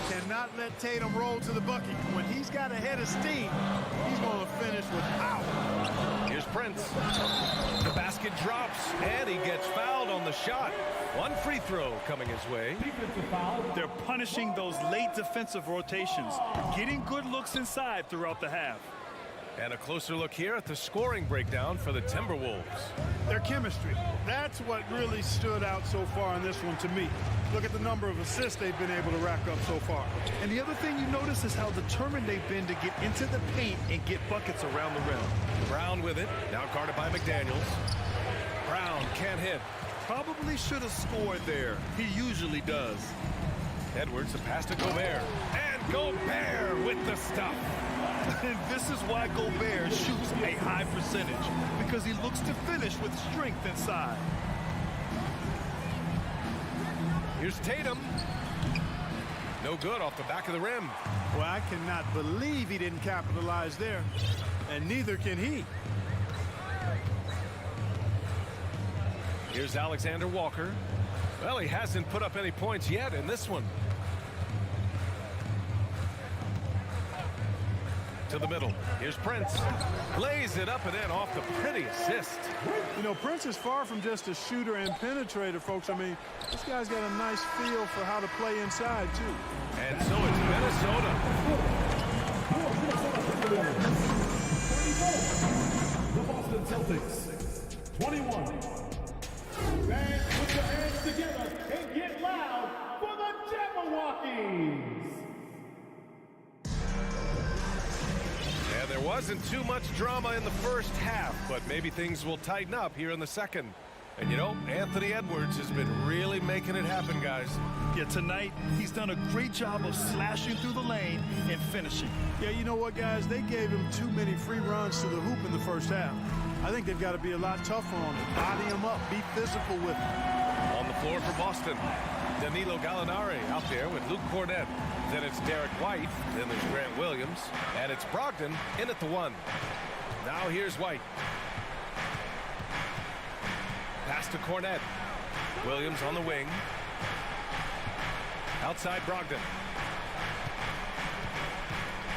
Cannot let Tatum roll to the bucket. When he's got a head of steam, he's going to finish with power. Here's Prince. The basket drops, and he gets fouled on the shot. One free throw coming his way. They're punishing those late defensive rotations, getting good looks inside throughout the half. And a closer look here at the scoring breakdown for the Timberwolves. Their chemistry. That's what really stood out so far in this one to me. Look at the number of assists they've been able to rack up so far. And the other thing you notice is how determined they've been to get into the paint and get buckets around the rim. Brown with it, now guarded by McDaniels. Brown can't hit. Probably should have scored there. He usually does. Edwards, the pass to Gobert. And Gobert with the stuff. And this is why Gobert shoots a high percentage, because he looks to finish with strength inside. Here's Tatum. No good off the back of the rim. Well, I cannot believe he didn't capitalize there, and neither can he. Here's Alexander Walker. Well, he hasn't put up any points yet in this one. To the middle. Here's Prince. Lays it up and in off the pretty assist. You know, Prince is far from just a shooter and penetrator, folks. I mean, this guy's got a nice feel for how to play inside, too. And so it's Minnesota. The Boston Celtics, 21. Fans, put your hands together and get loud for the Jabberwockies. And there wasn't too much drama in the first half, but maybe things will tighten up here in the second. And you know, Anthony Edwards has been really making it happen, guys. Yeah, tonight, he's done a great job of slashing through the lane and finishing. Yeah, you know what, guys? They gave him too many free runs to the hoop in the first half. I think they've got to be a lot tougher on him. Body him up, be physical with him. On the floor for Boston, Danilo Gallinari out there with Luke Cornett. Then it's Derek White, then there's Grant Williams, and it's Brogdon in at the 1. Now here's White. Pass to Cornett. Williams on the wing. Outside Brogdon.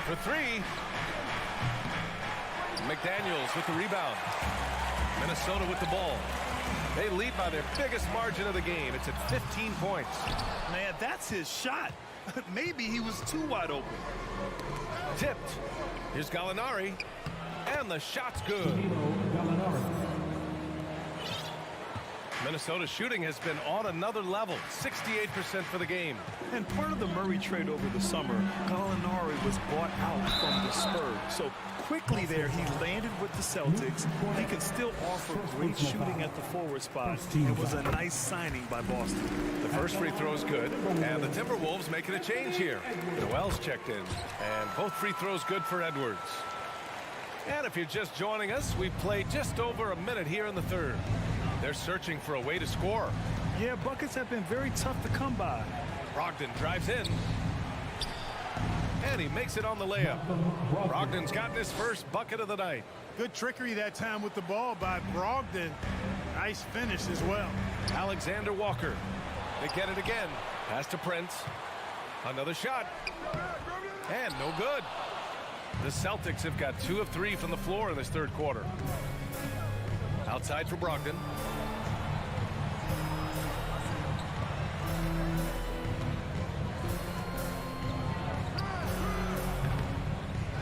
For 3. McDaniels with the rebound. Minnesota with the ball. They lead by their biggest margin of the game. It's at 15 points. Man, that's his shot. Maybe he was too wide open. Tipped. Here's Gallinari. And the shot's good. Minnesota's shooting has been on another level. 68% for the game. And part of the Murray trade over the summer, Gallinari was bought out from the Spurs. So quickly there, he landed with the Celtics. He can still offer great shooting at the forward spot. It was a nice signing by Boston. The first free throw is good. And the Timberwolves making a change here. Noel's checked in. And both free throws good for Edwards. And if you're just joining us, we've played just over a minute here in the third. They're searching for a way to score. Yeah, buckets have been very tough to come by. Brogdon drives in. And he makes it on the layup. Brogdon's gotten his first bucket of the night. Good trickery that time with the ball by Brogdon. Nice finish as well. Alexander Walker. They get it again. Pass to Prince. Another shot. And no good. The Celtics have got 2 of 3 from the floor in this third quarter. Outside for Brogdon.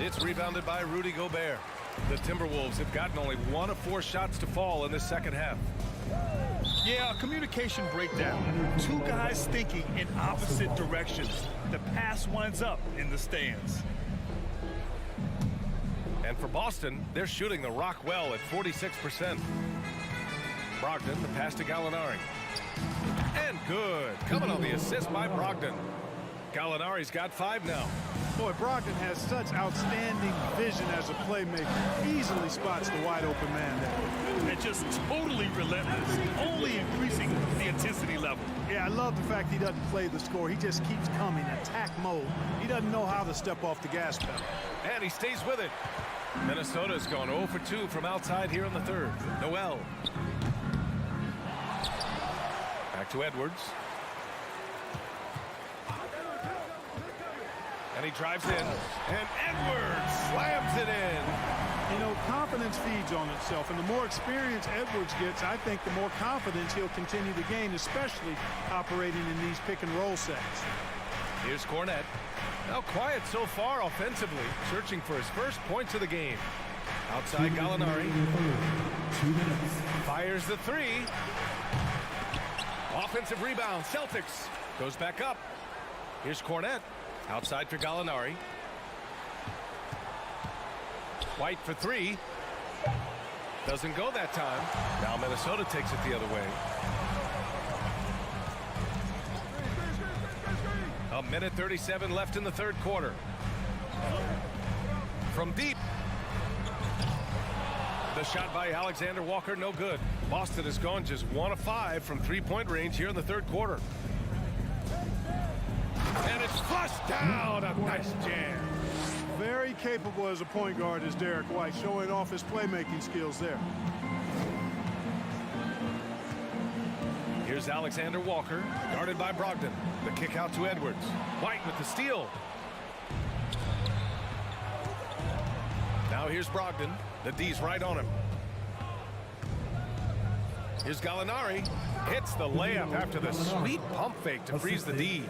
It's rebounded by Rudy Gobert. The Timberwolves have gotten only 1 of 4 shots to fall in this second half. Yeah, a communication breakdown. Two guys thinking in opposite directions. The pass winds up in the stands. And for Boston, they're shooting the rock well at 46%. Brogdon, the pass to Gallinari. And good. Coming on the assist by Brogdon. Gallinari's got 5 now. Boy, Brogdon has such outstanding vision as a playmaker. Easily spots the wide open man there. And just totally relentless, only increasing the intensity level. Yeah, I love the fact he doesn't play the score. He just keeps coming, attack mode. He doesn't know how to step off the gas pedal. And he stays with it. Minnesota's gone 0 for 2 from outside here in the third. Noel. Back to Edwards. And he drives in. And Edwards slams it in. You know, confidence feeds on itself, and the more experience Edwards gets, I think the more confidence he'll continue to gain, especially operating in these pick-and-roll sets. Here's Cornette. Now quiet so far offensively, searching for his first points of the game. Outside Gallinari. 2 minutes. Fires the 3. Offensive rebound. Celtics. Goes back up. Here's Cornette. Outside for Gallinari. White for 3. Doesn't go that time. Now Minnesota takes it the other way. A minute 37 left in the third quarter. From deep. The shot by Alexander Walker, no good. Boston has gone just 1 of 5 from three-point range here in the third quarter. And it's flushed down. A nice jam. Very capable as a point guard is Derek White, showing off his playmaking skills there. Here's Alexander Walker, guarded by Brogdon. The kick out to Edwards. White with the steal. Now here's Brogdon. The D's right on him. Here's Gallinari. Hits the layup after the sweet pump fake to freeze the D.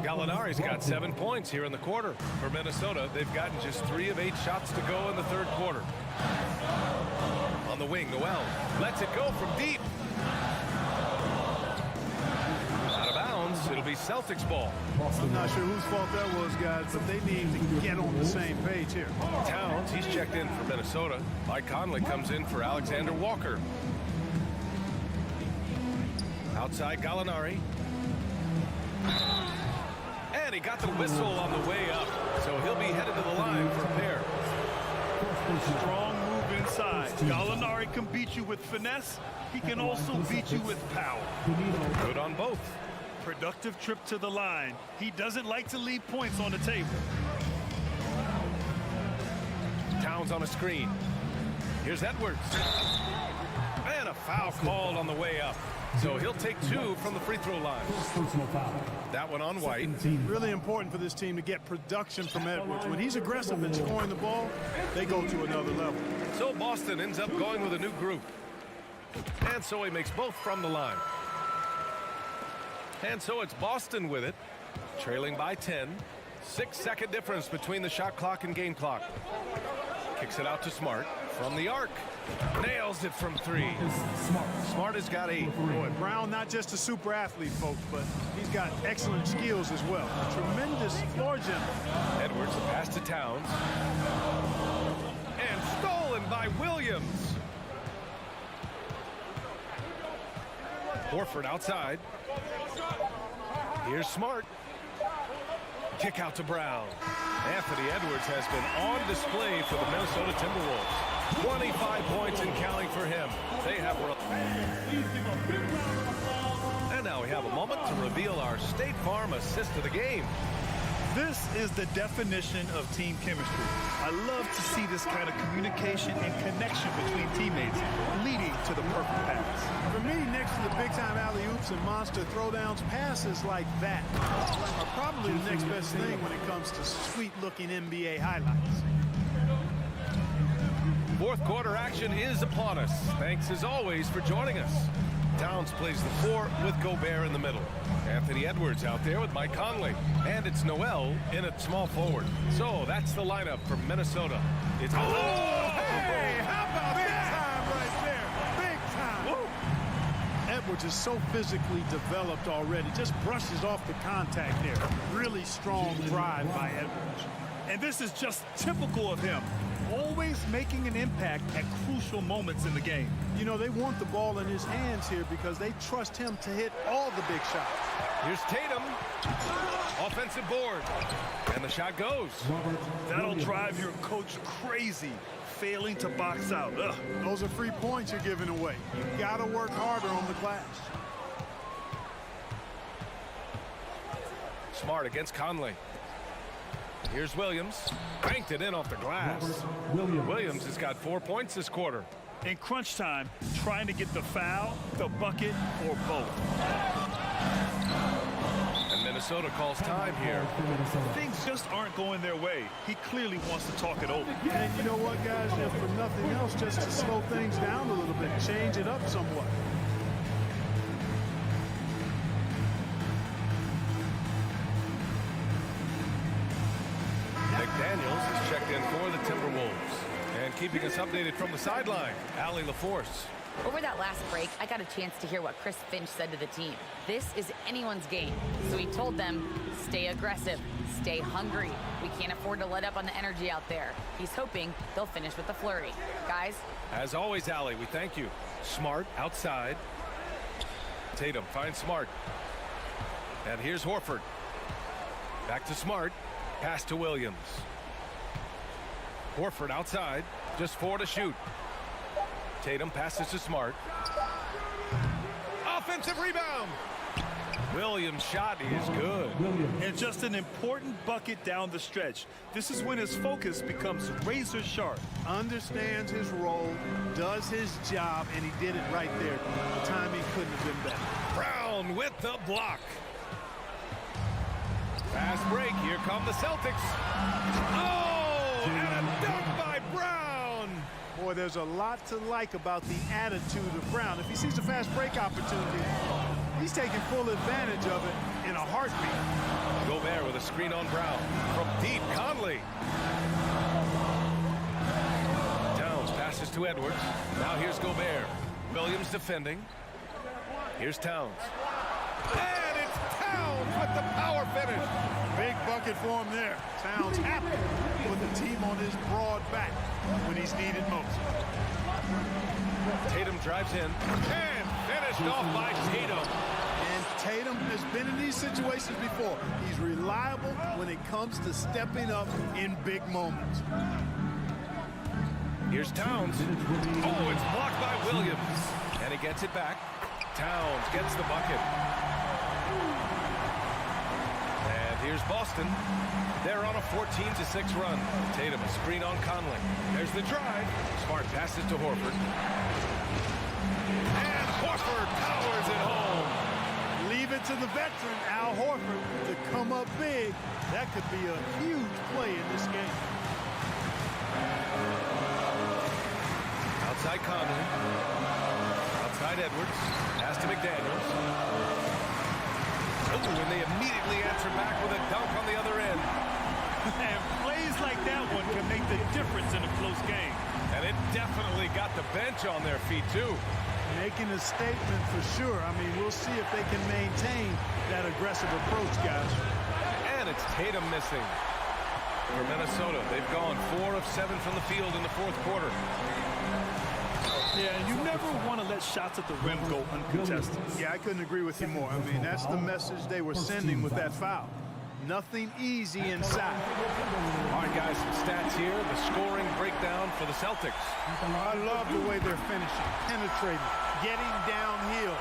Gallinari's got 7 points here in the quarter. For Minnesota, they've gotten just 3 of 8 shots to go in the third quarter. On the wing, Noel lets it go from deep. Out of bounds, it'll be Celtics ball. I'm not sure whose fault that was, guys, but they need to get on the same page here. Towns, he's checked in for Minnesota. Mike Conley comes in for Alexander Walker. Outside Gallinari. And he got the whistle on the way up, so he'll be headed to the line for a pair. Strong move inside. Gallinari can beat you with finesse. He can also beat you with power. Good on both. Productive trip to the line. He doesn't like to leave points on the table. Towns on a screen. Here's Edwards. And a foul called on the way up. So he'll take 2 from the free throw line. That one on White. Really important for this team to get production from Edwards. When he's aggressive in scoring the ball, they go to another level. So Boston ends up going with a new group. And so he makes both from the line. And so it's Boston with it, trailing by 10. 6-second difference between the shot clock and game clock. Kicks it out to Smart from the arc. Nails it from 3. Smart has got 8. Boy, Brown not just a super athlete, folks, but he's got excellent skills as well. A tremendous floor general. Edwards, the pass to Towns. And stolen by Williams. Horford outside. Here's Smart. Kick out to Brown. Anthony Edwards has been on display for the Minnesota Timberwolves. 25 points and counting for him. They have. And now we have a moment to reveal our State Farm assist of the game. This is the definition of team chemistry. I love to see this kind of communication and connection between teammates leading to the perfect pass. For me, next to the big-time alley-oops and monster throwdowns, passes like that are probably the next best thing when it comes to sweet-looking NBA highlights. Fourth quarter action is upon us. Thanks as always for joining us. Towns plays the 4 with Gobert in the middle. Anthony Edwards out there with Mike Conley. And it's Noel in at small forward. So that's the lineup for Minnesota. It's hey, how about big time right there? Big time. Woo. Edwards is so physically developed already. Just brushes off the contact there. Really strong drive by Edwards. And this is just typical of him. Always making an impact at crucial moments in the game. You know, they want the ball in his hands here because they trust him to hit all the big shots. Here's Tatum. Offensive board. And the shot goes. That'll drive your coach crazy, failing to box out. Ugh. Those are free points you're giving away. You got to work harder on the glass. Smart against Conley. Here's Williams. Banked it in off the glass. Williams has got 4 points this quarter. In crunch time, trying to get the foul, the bucket, or both. And Minnesota calls time here. Things just aren't going their way. He clearly wants to talk it over. And you know what, guys? If for nothing else, just to slow things down a little bit, change it up somewhat. Daniels is checked in for the Timberwolves. And keeping us updated from the sideline, Allie LaForce. Over that last break, I got a chance to hear what Chris Finch said to the team. This is anyone's game. So he told them, stay aggressive, stay hungry. We can't afford to let up on the energy out there. He's hoping they'll finish with a flurry. Guys? As always, Allie, we thank you. Smart outside. Tatum finds Smart. And here's Horford. Back to Smart. Pass to Williams. Horford outside. Just 4 to shoot. Tatum passes to Smart. Offensive rebound. Williams' shot is good. And just an important bucket down the stretch. This is when his focus becomes razor sharp. Understands his role, does his job, and he did it right there. The timing couldn't have been better. Brown with the block. Fast break. Here come the Celtics. Oh, and a dunk by Brown. Boy, there's a lot to like about the attitude of Brown. If he sees a fast break opportunity, he's taking full advantage of it in a heartbeat. Gobert with a screen on Brown. From deep, Conley. Towns passes to Edwards. Now here's Gobert. Williams defending. Here's Towns. And it's Towns with the power finish. Big bucket for him there. Towns happy with the team on his broad back when he's needed most. Tatum drives in and finished off by Tatum. And Tatum has been in these situations before. He's reliable when it comes to stepping up in big moments. Here's Towns. Oh, it's blocked by Williams. And he gets it back. Towns gets the bucket. And here's Boston. They're on a 14-6 run. Tatum a screen on Conley. There's the drive. Smart passes to Horford. And Horford powers it home. Leave it to the veteran, Al Horford, to come up big. That could be a huge play in this game. Outside Conley. Outside Edwards. Pass to McDaniels. Oh, and they immediately answer back with a dunk on the other end. And plays like that one can make the difference in a close game. And it definitely got the bench on their feet, too. Making a statement for sure. I mean, we'll see if they can maintain that aggressive approach, guys. And it's Tatum missing. For Minnesota, they've gone 4 of 7 from the field in the fourth quarter. Yeah, you never want to let shots at the rim go uncontested. Yeah, I couldn't agree with you more. I mean, that's the message they were sending with that foul. Nothing easy inside. All right, guys, some stats here. The scoring breakdown for the Celtics. I love the way they're finishing, penetrating, getting downhill,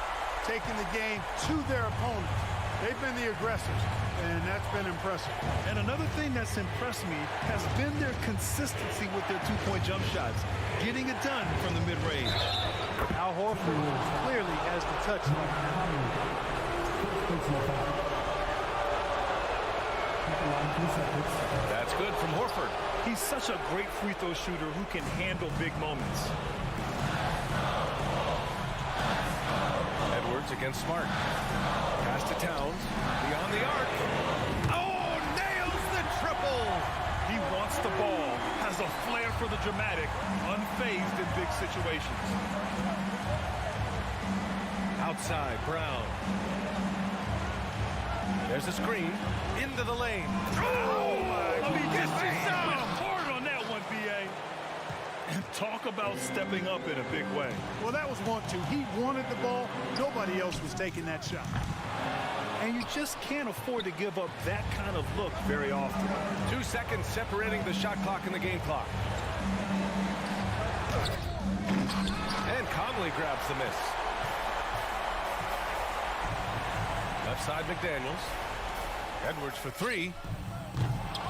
taking the game to their opponents. They've been the aggressors, and that's been impressive. And another thing that's impressed me has been their consistency with their two-point jump shots, getting it done from the mid-range. Al Horford clearly has the touch. That's good from Horford. He's such a great free throw shooter who can handle big moments. Edwards against Smart. Pass to Towns. Beyond the arc. Oh, nails the triple. He wants the ball, has a flair for the dramatic, unfazed in big situations. Outside, Brown. There's a screen. Into the lane. Oh, my. I mean, gets hard on that one, B.A. And talk about stepping up in a big way. Well, that was 1-2. He wanted the ball. Nobody else was taking that shot. And you just can't afford to give up that kind of look very often. 2 seconds separating the shot clock and the game clock. And Conley grabs the miss. Left side, McDaniels. Edwards for 3.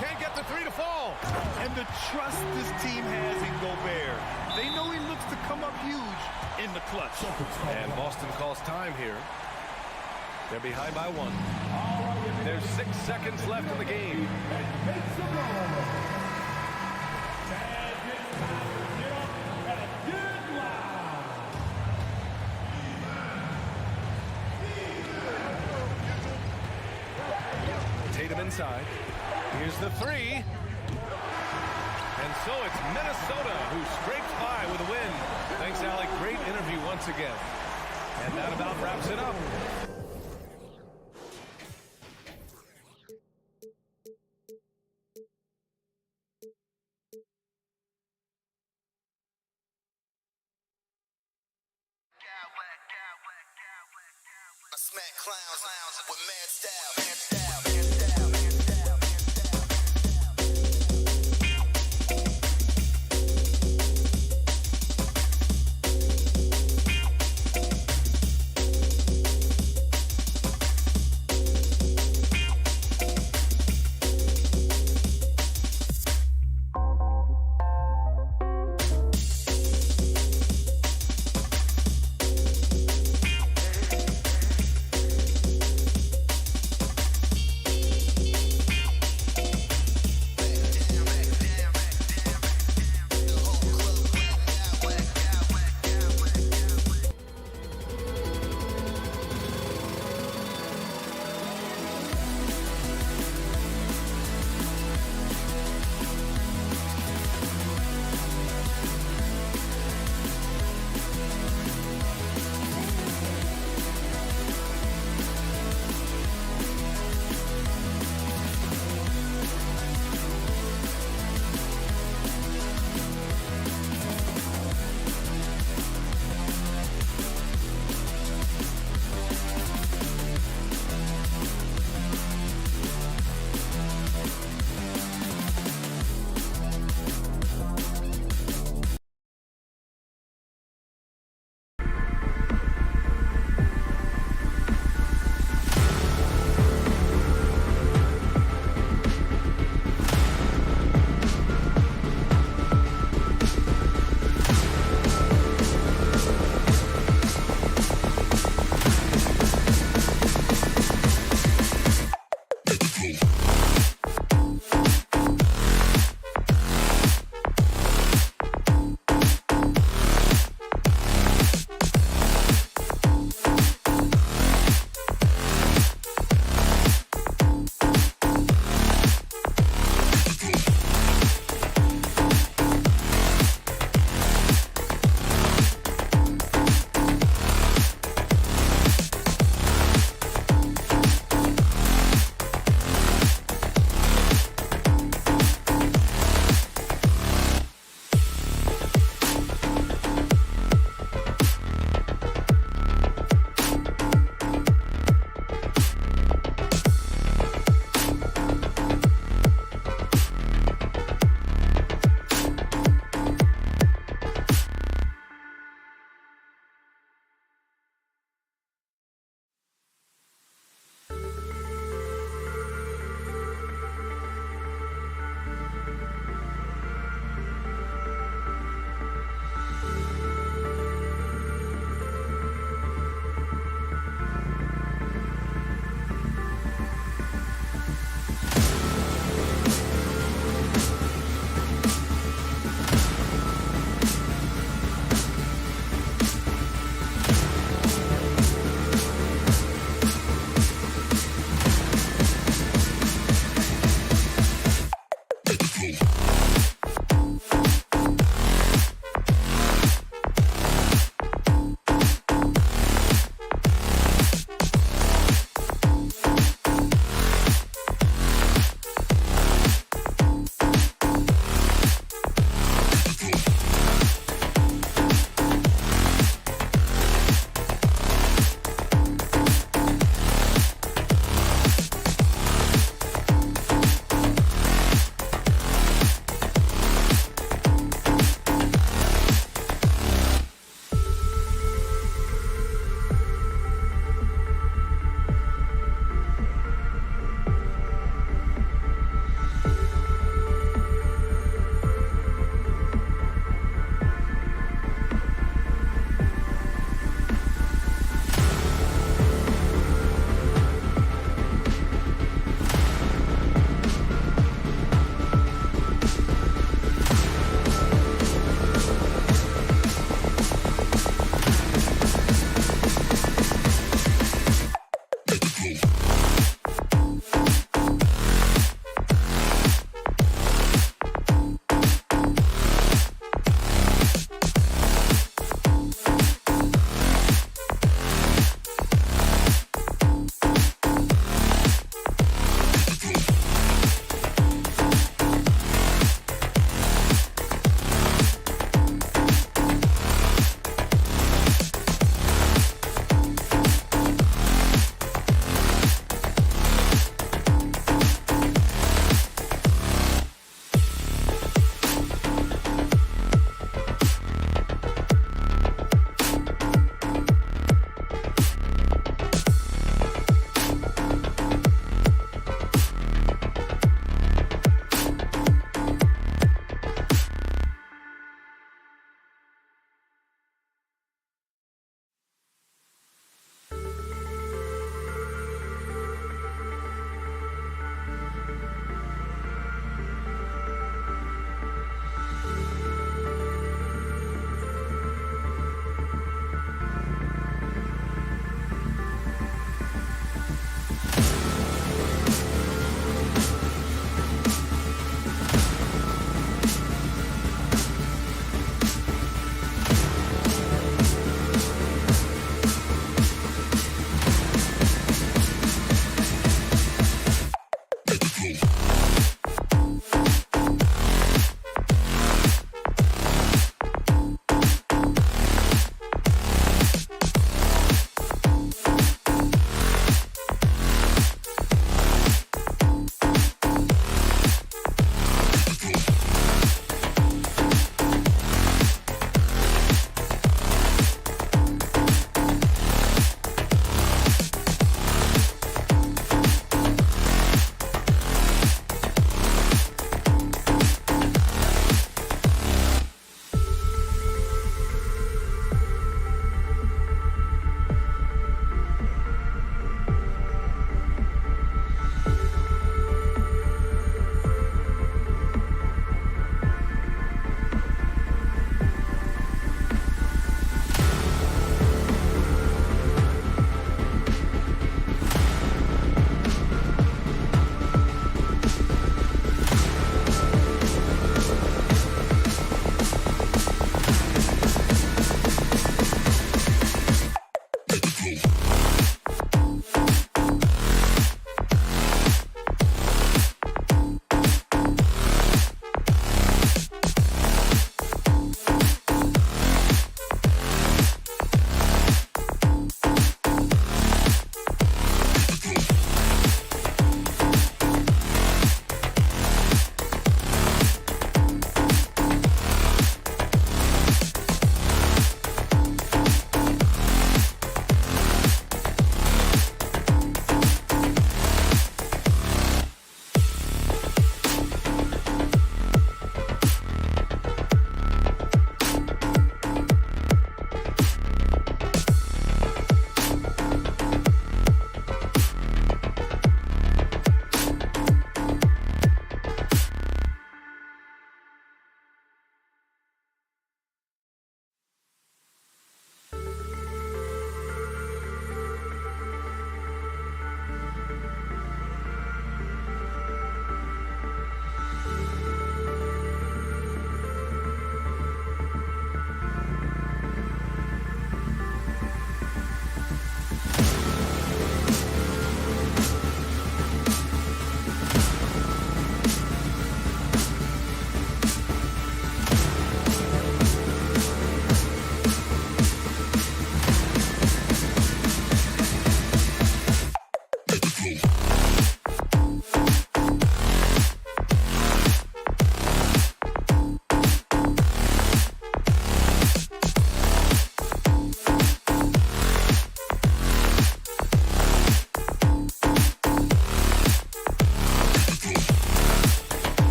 Can't get the 3 to fall. And the trust this team has in Gobert. They know he looks to come up huge in the clutch. And Boston calls time here. They're behind by 1. There's 6 seconds left in the game. Tatum inside. Here's the 3. And so it's Minnesota who scrapes by with a win. Thanks, Alec. Great interview once again. And that about wraps it up. I smack clowns with mad style.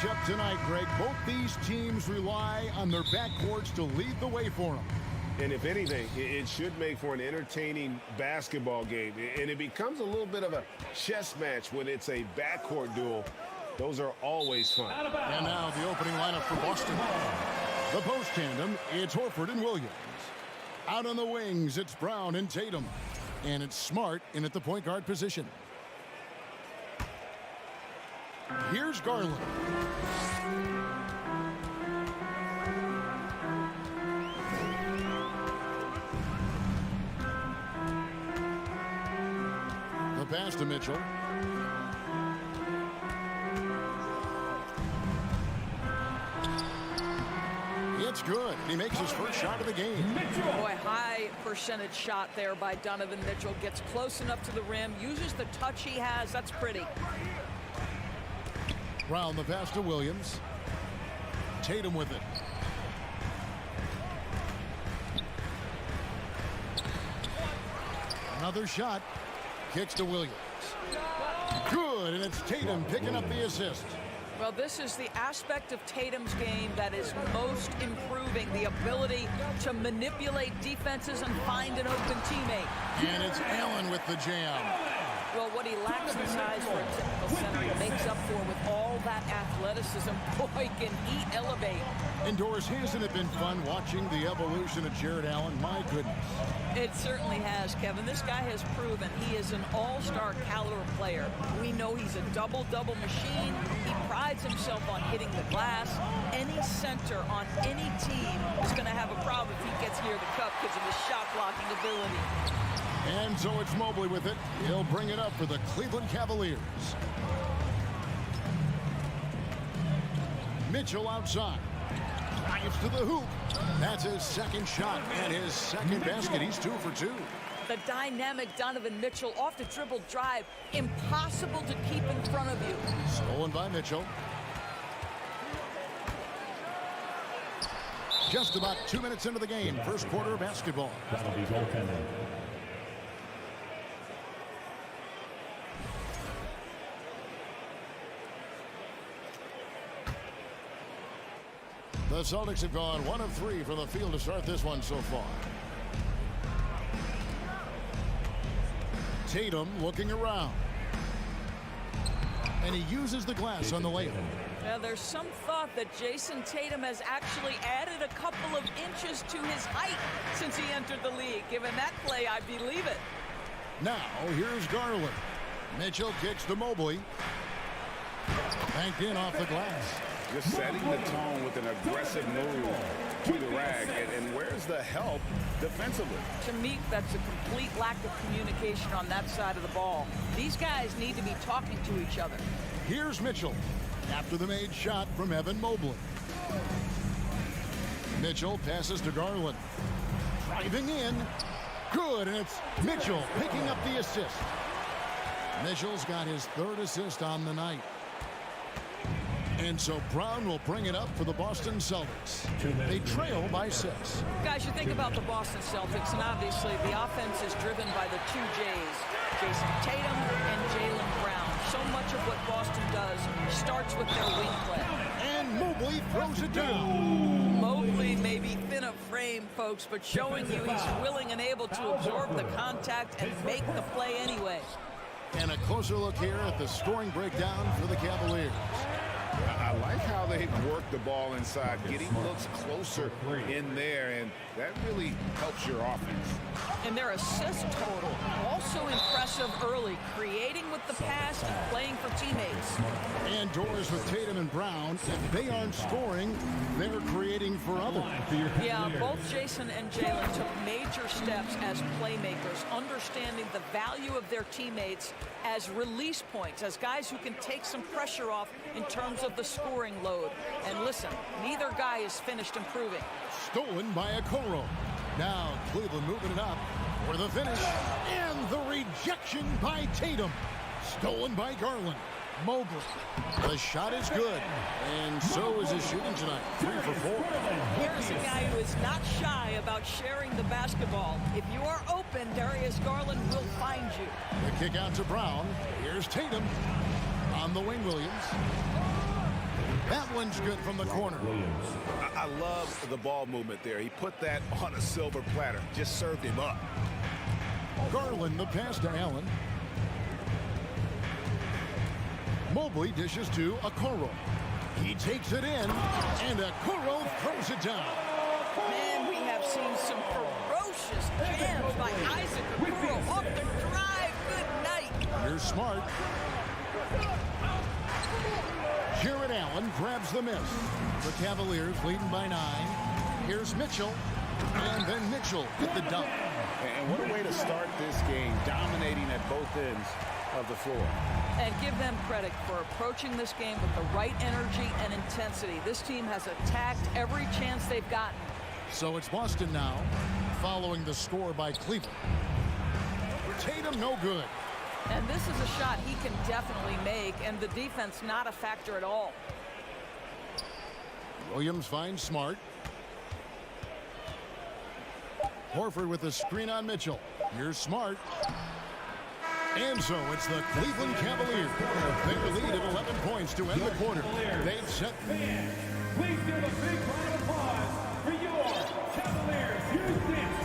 matchup tonight, Greg. Both these teams rely on their backcourts to lead the way for them. And if anything, it should make for an entertaining basketball game. And it becomes a little bit of a chess match when it's a backcourt duel. Those are always fun. And now the opening lineup for Boston. The post tandem, it's Horford and Williams. Out on the wings, it's Brown and Tatum. And it's Smart in at the point guard position. Here's Garland. The pass to Mitchell. It's good. He makes his first shot of the game. Boy, high percentage shot there by Donovan Mitchell. Gets close enough to the rim, uses the touch he has. That's pretty. Brown the pass to Williams. Tatum with it. Another shot. Kicks to Williams. Good, and it's Tatum picking up the assist. Well, this is the aspect of Tatum's game that is most improving, the ability to manipulate defenses and find an open teammate. And it's Allen with the jam. Well, what he lacks in size for a typical center, he makes up for with all that athleticism. Boy, can he elevate. Indoors, hasn't it been fun watching the evolution of Jared Allen? My goodness. It certainly has, Kevin. This guy has proven he is an all-star caliber player. We know he's a double-double machine. He prides himself on hitting the glass. Any center on any team is going to have a problem if he gets near the cup because of his shot-blocking ability. And so it's Mobley with it. He'll bring it up for the Cleveland Cavaliers. Mitchell outside. Drives to the hoop. That's his second shot and his second basket. He's 2 for 2. The dynamic Donovan Mitchell off the dribble drive. Impossible to keep in front of you. Stolen by Mitchell. Just about 2 minutes into the game. First quarter of basketball. That'll be goaltending. The Celtics have gone 1 of 3 from the field to start this one so far. Tatum looking around. And he uses the glass on the layup. Now, there's some thought that Jason Tatum has actually added a couple of inches to his height since he entered the league. Given that play, I believe it. Now, here's Garland. Mitchell kicks to Mobley. Banked in off the glass. Just setting the tone with an aggressive move to the rack. And where's the help defensively? To me, that's a complete lack of communication on that side of the ball. These guys need to be talking to each other. Here's Mitchell after the made shot from Evan Mobley. Mitchell passes to Garland. Driving in. Good, and it's Mitchell picking up the assist. Mitchell's got his 3rd assist on the night. And so Brown will bring it up for the Boston Celtics. They trail by 6. Guys, you think about the Boston Celtics, and obviously the offense is driven by the 2 J's, Jason Tatum and Jaylen Brown. So much of what Boston does starts with their wing play. And Mobley throws it down. Mobley may be thin of frame, folks, but showing you he's willing and able to absorb the contact and make the play anyway. And a closer look here at the scoring breakdown for the Cavaliers. I like how they've worked the ball inside, getting looks closer in there, and that really helps your offense. And their assist total, also impressive early, creating with the pass and playing for teammates. And doors with Tatum and Brown, if they aren't scoring, they're creating for others. Yeah, both Jason and Jaylen took major steps as playmakers, understanding the value of their teammates as release points, as guys who can take some pressure off in terms of the scoring load. And listen, neither guy is finished improving. Stolen by Okoro. Now Cleveland moving it up for the finish. And the rejection by Tatum. Stolen by Garland. Mobley. The shot is good. And so is his shooting tonight. 3 for 4. Here's a guy who is not shy about sharing the basketball. If you are open, Darius Garland will find you. The kick out to Brown. Here's Tatum. On the wing, Williams. That one's good from the corner. I love the ball movement there. He put that on a silver platter. Just served him up. Garland, the pass to Allen. Mobley dishes to Okoro. He takes it in, and Okoro throws it down. Man, we have seen some ferocious jams by Isaac Okoro off the drive. Good night. Here's Smart. Jared Allen grabs the miss. The Cavaliers leading by 9. Here's Mitchell, and then Mitchell with the dunk. And what a way to start this game, dominating at both ends of the floor. And give them credit for approaching this game with the right energy and intensity. This team has attacked every chance they've gotten. So it's Boston now, following the score by Cleveland. Tatum no good. And this is a shot he can definitely make, and the defense not a factor at all. Williams finds Smart. Horford with a screen on Mitchell. Here's Smart. And so it's the Cleveland Cavaliers. They lead at 11 points to end the quarter. They've set. Please give a big round of applause for your Cavaliers.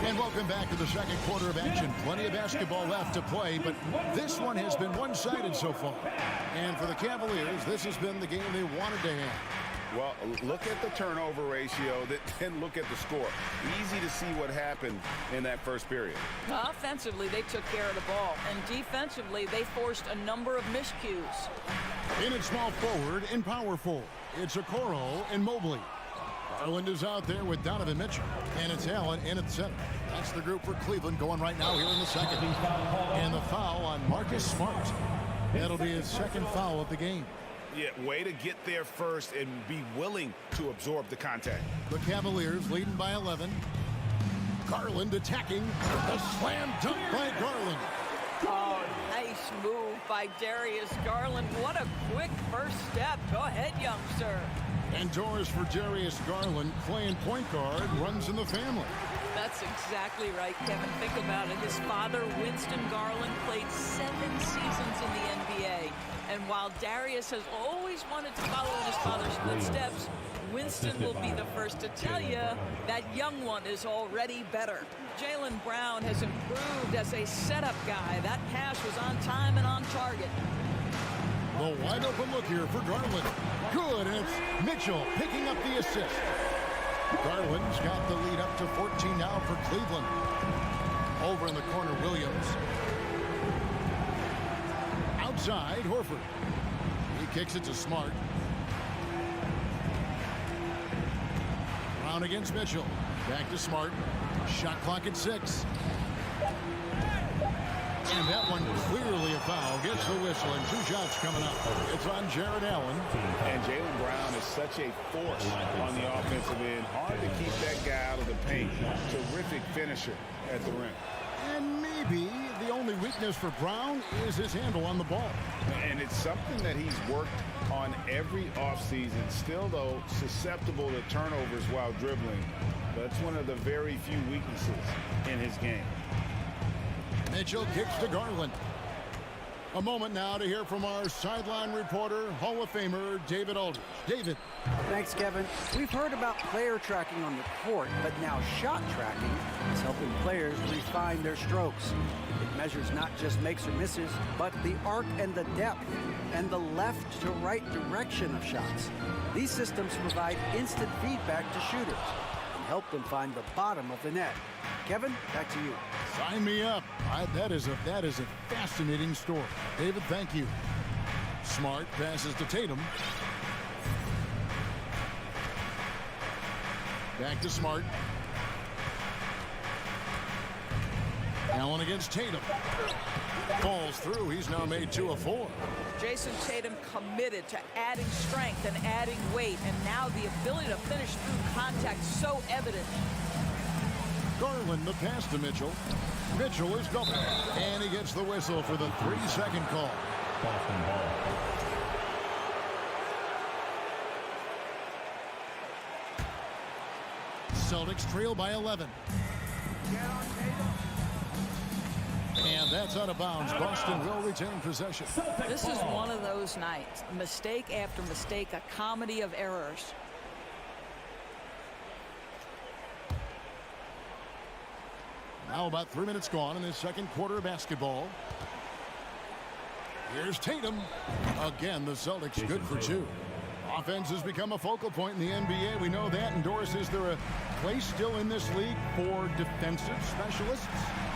And welcome back to the second quarter of action. Plenty of basketball left to play, but this one has been one-sided so far. And for the Cavaliers, this has been the game they wanted to have. Well, look at the turnover ratio, then look at the score. Easy to see what happened in that first period. Offensively, they took care of the ball, and defensively, they forced a number of miscues. In at small forward and power forward, it's Okoro and Mobley. Garland is out there with Donovan Mitchell, and it's Allen in at the center. That's the group for Cleveland going right now here in the second. And the foul on Marcus Smart. That'll be his second foul of the game. Yeah, way to get there first and be willing to absorb the contact. The Cavaliers leading by 11. Garland attacking. A slam dunk by Garland. Oh, nice move by Darius Garland. What a quick first step. Go ahead, youngster. And doors for Darius Garland, playing point guard, runs in the family. That's exactly right, Kevin. Think about it. His father, Winston Garland, played 7 seasons in the NBA. And while Darius has always wanted to follow in his father's footsteps, Winston will be the first to tell you that young one is already better. Jaylen Brown has improved as a setup guy. That pass was on time and on target. The wide open look here for Garland. Good, and it's Mitchell picking up the assist. Garland's got the lead up to 14 now for Cleveland. Over in the corner, Williams. Outside, Horford. He kicks it to Smart. Brown against Mitchell. Back to Smart. Shot clock at 6. And that one clearly a foul. Gets the whistle, and 2 shots coming up. It's on Jared Allen. And Jaylen Brown is such a force on the offensive end. Hard to keep that guy out of the paint. Terrific finisher at the rim. And maybe the only weakness for Brown is his handle on the ball. And it's something that he's worked on every offseason. Still, though, susceptible to turnovers while dribbling. But it's one of the very few weaknesses in his game. Mitchell kicks to Garland. A moment now to hear from our sideline reporter, Hall of Famer David Aldridge. David. Thanks, Kevin. We've heard about player tracking on the court, but now shot tracking is helping players refine their strokes. It measures not just makes or misses, but the arc and the depth and the left to right direction of shots. These systems provide instant feedback to shooters and help them find the bottom of the net. Kevin, back to you. Sign me up. That is a fascinating story. David, thank you. Smart passes to Tatum. Back to Smart. Allen against Tatum. Falls through. He's now made 2 of 4. Jason Tatum committed to adding strength and adding weight, and now the ability to finish through contact so evident. Garland, the pass to Mitchell. Mitchell is double. And he gets the whistle for the 3-second call. Boston ball. Celtics trail by 11. And that's out of bounds. Boston will retain possession. This is one of those nights. Mistake after mistake, a comedy of errors. Now about 3 minutes gone in the second quarter of basketball. Here's Tatum. Again, the Celtics good for two. Offense has become a focal point in the NBA. We know that. And Doris, is there a place still in this league for defensive specialists?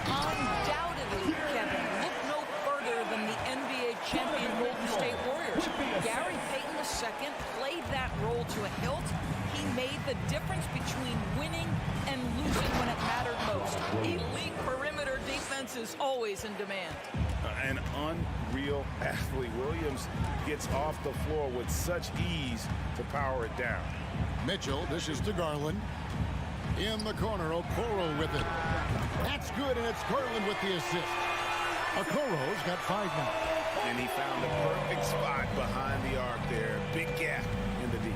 Undoubtedly, Kevin. Look no further than the NBA champion Golden State Warriors. Gary Payton II played that role to a hilt. He made the difference between winning and losing when it mattered most. Elite perimeter defense is always in demand. An unreal athlete. Williams gets off the floor with such ease to power it down. Mitchell dishes to Garland. In the corner, Okoro with it. That's good, and it's Garland with the assist. Okoro's got 5 now. And he found the perfect spot behind the arc there. Big gap in the D.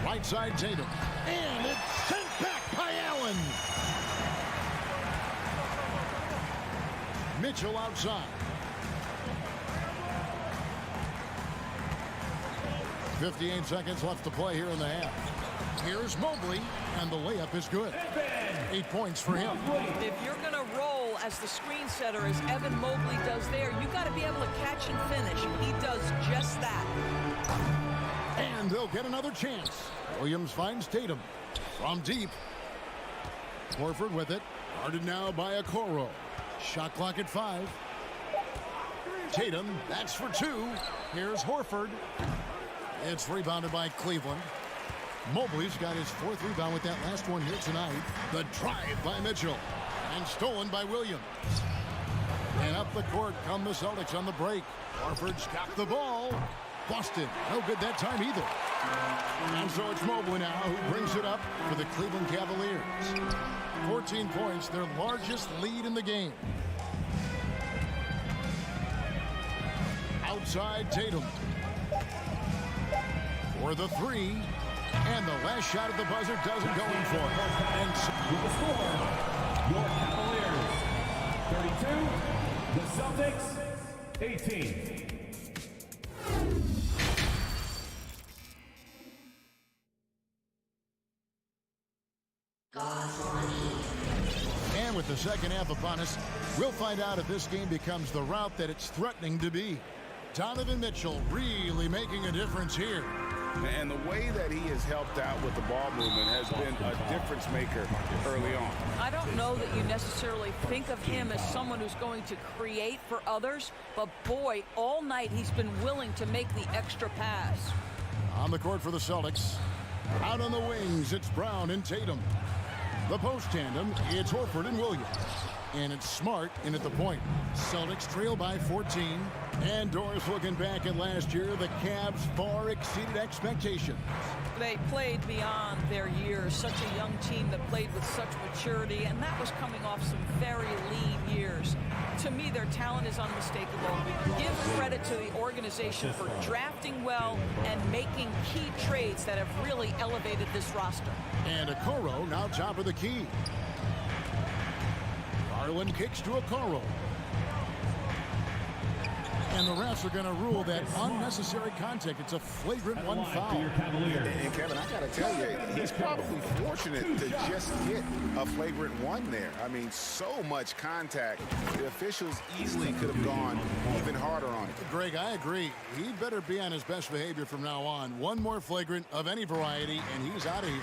Right side, Tatum. And it's sent back by Allen. Mitchell outside. 58 seconds left to play here in the half. Here's Mobley, and the layup is good. 8 points for him. If you're going to roll as the screen setter as Evan Mobley does there, you got to be able to catch and finish. He does just that. And they'll get another chance. Williams finds Tatum from deep. Horford with it. Guarded now by Okoro. Shot clock at 5. Tatum, that's for 2. Here's Horford. It's rebounded by Cleveland. Mobley's got his 4th rebound with that last one here tonight. The drive by Mitchell. And stolen by Williams. And up the court come the Celtics on the break. Horford's got the ball. Boston, no good that time either. And so it's Mobley now who brings it up for the Cleveland Cavaliers. 14 points, their largest lead in the game. Outside Tatum. For the 3. And the last shot at the buzzer doesn't go in for it. And so with the score, your Cavaliers 32, the Celtics 18. And with the second half upon us, we'll find out if this game becomes the route that it's threatening to be. Donovan Mitchell really making a difference here. And the way that he has helped out with the ball movement has been a difference maker early on. I don't know that you necessarily think of him as someone who's going to create for others, but boy, all night he's been willing to make the extra pass. On the court for the Celtics. Out on the wings, it's Brown and Tatum. The post tandem, it's Horford and Williams. And it's Smart in at the point. Celtics trail by 14. And Doris looking back at last year, the Cavs far exceeded expectations. They played beyond their years. Such a young team that played with such maturity, and that was coming off some very lean years. To me, their talent is unmistakable. Give credit to the organization for drafting well and making key trades that have really elevated this roster. And Okoro now top of the key. Garland kicks to Okoro. And the refs are going to rule that unnecessary contact. It's a flagrant 1 foul. And Kevin, I got to tell you, he's probably fortunate to just get a flagrant 1 there. I mean, so much contact. The officials easily could have gone even harder on it. Greg, I agree. He better be on his best behavior from now on. One more flagrant of any variety, and he's out of here.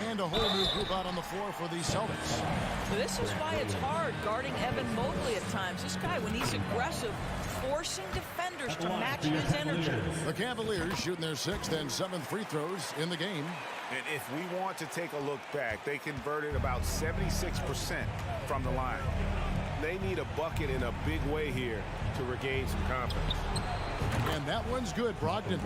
And a whole new group out on the floor for the Celtics. This is why it's hard guarding Evan Mobley at times. This guy, when he's aggressive, forcing defenders to match his energy. The Cavaliers shooting their 6th and 7th free throws in the game. And if we want to take a look back, they converted about 76% from the line. They need a bucket in a big way here to regain some confidence. And that one's good, Brogdon.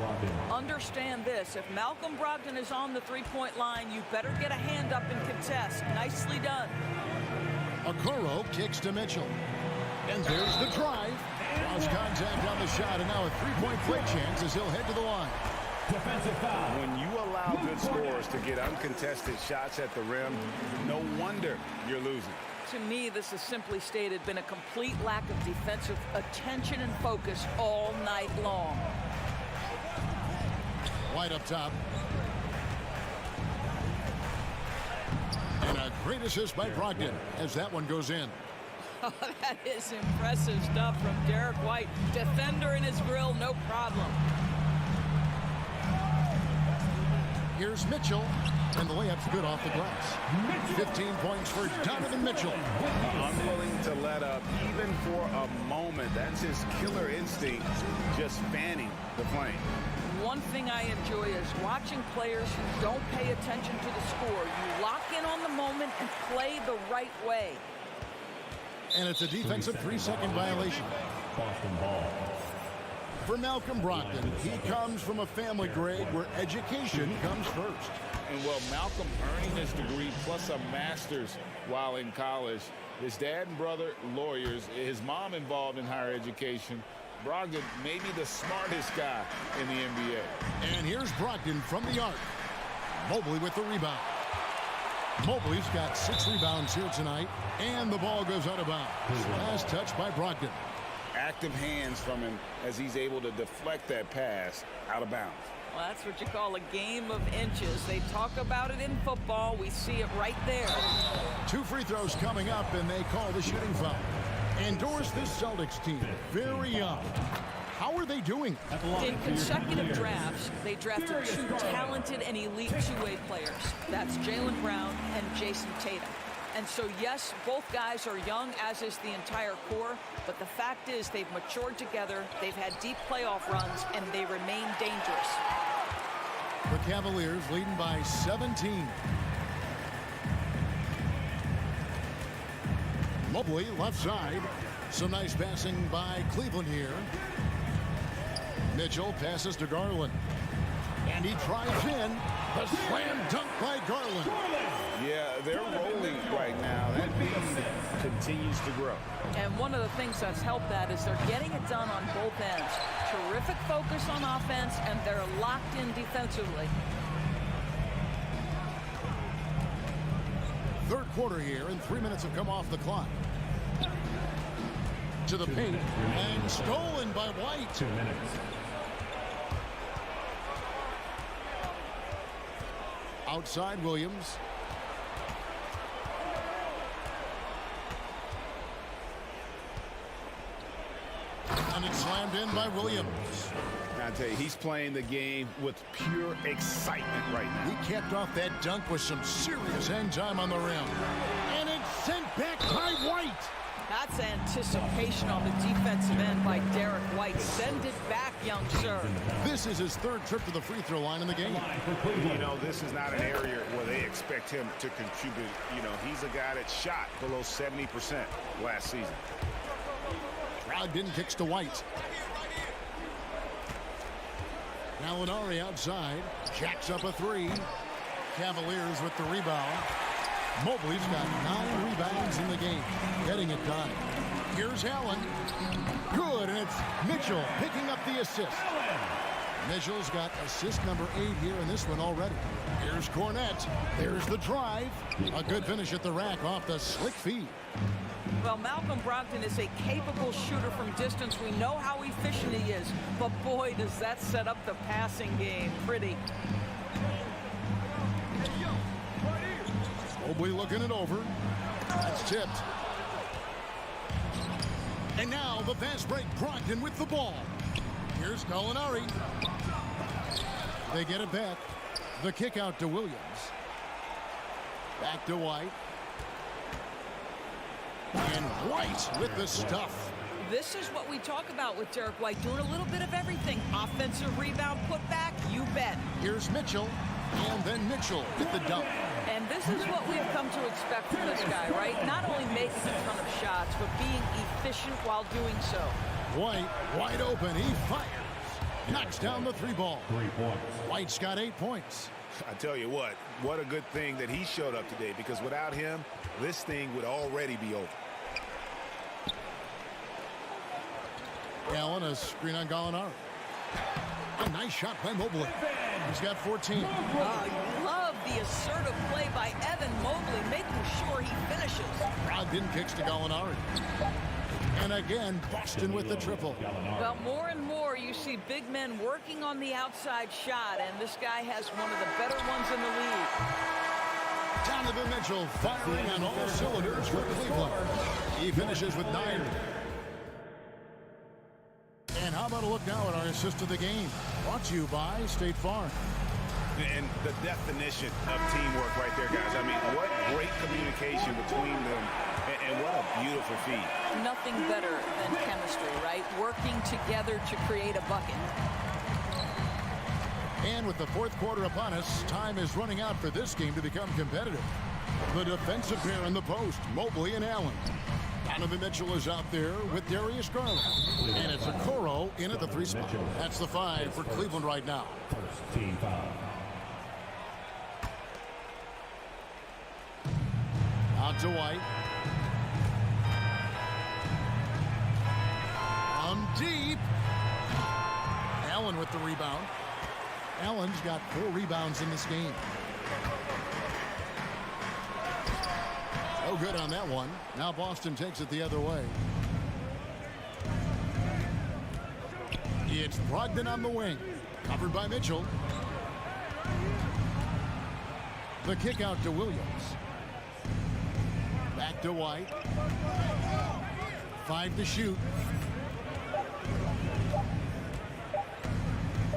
Understand this. If Malcolm Brogdon is on the three-point line, you better get a hand up and contest. Nicely done. Okoro kicks to Mitchell. And there's the drive. Cross contact on the shot, and now a 3-point play chance as he'll head to the line. Defensive foul. When you allow good good scorers to get uncontested shots at the rim. No wonder you're losing. To me, this has simply stated been a complete lack of defensive attention and focus all night long. White up top. And a great assist by Brogdon as that one goes in. Oh, that is impressive stuff from Derek White. Defender in his grill, no problem. Here's Mitchell, and the layup's good off the glass. 15 points for Donovan Mitchell. Unwilling to let up even for a moment. That's his killer instinct, just fanning the flame. One thing I enjoy is watching players who don't pay attention to the score. You lock in on the moment and play the right way. And it's a defensive 3-second violation. Boston ball. For Malcolm Brogdon, he comes from a family, Greg, where education comes first. And well, Malcolm earning his degree plus a master's while in college. His dad and brother, lawyers. His mom involved in higher education. Brogdon may be the smartest guy in the NBA. And here's Brogdon from the arc. Mobley with the rebound. Mobley's got 6 rebounds here tonight, and the ball goes out of bounds. Last touch by Brogdon. Active hands from him as he's able to deflect that pass out of bounds. Well, that's what you call a game of inches. They talk about it in football. We see it right there. 2 free throws coming up, and they call the shooting foul. Endorse this Celtics team. Very young. How are they doing? In consecutive drafts, they drafted 2 talented and elite two-way players. That's Jaylen Brown and Jason Tatum. And so, yes, both guys are young, as is the entire core. But the fact is they've matured together, they've had deep playoff runs, and they remain dangerous. The Cavaliers leading by 17. Mobley left side. Some nice passing by Cleveland here. Mitchell passes to Garland. And he drives in. The slam dunk by Garland. Yeah, they're rolling right now. That lead continues to grow. And one of the things that's helped that is they're getting it done on both ends. Terrific focus on offense, and they're locked in defensively. Third quarter here, and 3 minutes have come off the clock. To the paint, and stolen by White. 2 minutes. Outside Williams. And it's slammed in by Williams. I tell you, he's playing the game with pure excitement right now. He capped off that dunk with some serious hang time on the rim. And it's sent back by White. That's anticipation on the defensive end by Derek White. Send it back, young sir. This is his 3rd trip to the free throw line in the game. You know, this is not an area where they expect him to contribute. You know, he's a guy that shot below 70% last season. Brogdon kicks to White. Gallinari outside. Jacks up a 3. Cavaliers with the rebound. Mobley's got 9 rebounds in the game. Getting it done. Here's Allen. Good, and it's Mitchell picking up the assist. Mitchell's got assist number 8 here in this one already. Here's Cornette. There's the drive. A good finish at the rack off the slick feed. Well, Malcolm Brogdon is a capable shooter from distance. We know how efficient he is, but boy, does that set up the passing game pretty. Mobley looking it over. That's tipped. And now the fast break. Brogdon with the ball. Here's Gallinari. They get it back. The kick out to Williams. Back to White. And White with the stuff. This is what we talk about with Derek White, doing a little bit of everything. Offensive rebound, put back, you bet. Here's Mitchell. And then Mitchell with the dunk. And this is what we've come to expect from this guy, right? Not only making a ton of shots, but being efficient while doing so. White, wide open. He fires. Knocks down the 3 ball. 3 points. White's got 8 points. I tell you what a good thing that he showed up today, because without him, this thing would already be over. Allen, a screen on Gallinari. A nice shot by Mobley. He's got 14. You love the assertive play by Evan Mobley, making sure he finishes. Brogdon kicks to Gallinari. And again, Boston with the triple. Well, more and more you see big men working on the outside shot, and this guy has one of the better ones in the league. Donovan Mitchell firing on all cylinders for Cleveland. He finishes with 9. And how about a look now at our assist of the game? Brought to you by State Farm. And the definition of teamwork right there, guys. I mean, what great communication between them, and what a beautiful feed. Nothing better than chemistry, right? Working together to create a bucket. And with the fourth quarter upon us, time is running out for this game to become competitive. The defensive pair in the post, Mobley and Allen. Donovan Mitchell is out there with Darius Garland. And it's Okoro in at the 3 spot. That's the 5 for Cleveland right now. First team foul. Out to White. Deep. Allen with the rebound. Allen's got 4 rebounds in this game. Oh, good on that one. Now Boston takes it the other way. It's Brogdon on the wing. Covered by Mitchell. The kick out to Williams. Back to White. 5 to shoot.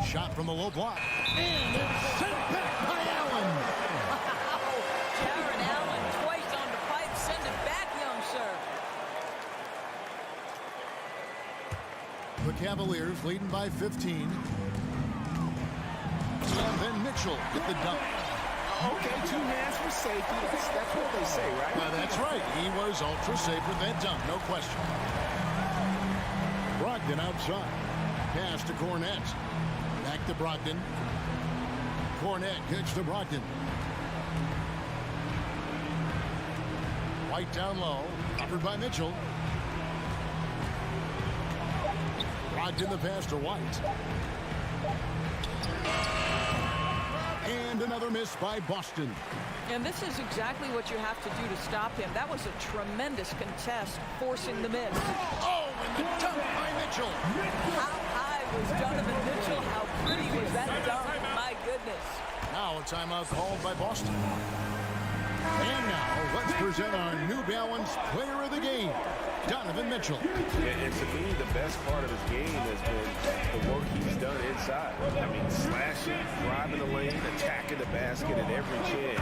Shot from the low block. And it's sent back by Allen. Wow. Jared Allen twice on the pipe. Send it back, young sir. The Cavaliers leading by 15. And then Mitchell with the dunk. Okay, 2 hands for safety. That's what they say, right? That's right. He was ultra safe with that dunk, no question. Brogdon outside. Pass to Cornette. Back to Brogdon. Cornette kicks to Brogdon. White down low. Covered by Mitchell. Brogdon the pass to White. And another miss by Boston. And this is exactly what you have to do to stop him. That was a tremendous contest, forcing the miss. Oh, and the dunk by Mitchell. How high was Donovan Mitchell? How pretty was that dunk? My goodness. Now a timeout called by Boston. And now let's present our New Balance player of the game, Donovan Mitchell. And to me, the best part of his game has been the work he's done inside. I mean, slashing, driving the lane, attacking the basket at every chance.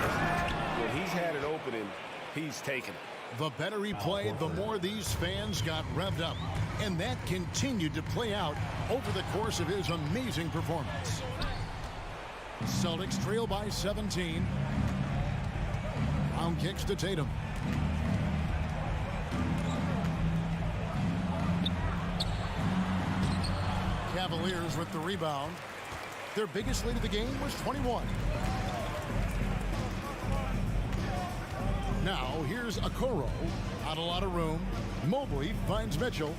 When he's had an opening, he's taken it. The better he played, the more these fans got revved up. And that continued to play out over the course of his amazing performance. Celtics trail by 17. Round kicks to Tatum. Cavaliers with the rebound. Their biggest lead of the game was 21. Now here's Okoro. Not a lot of room. Mobley finds Mitchell.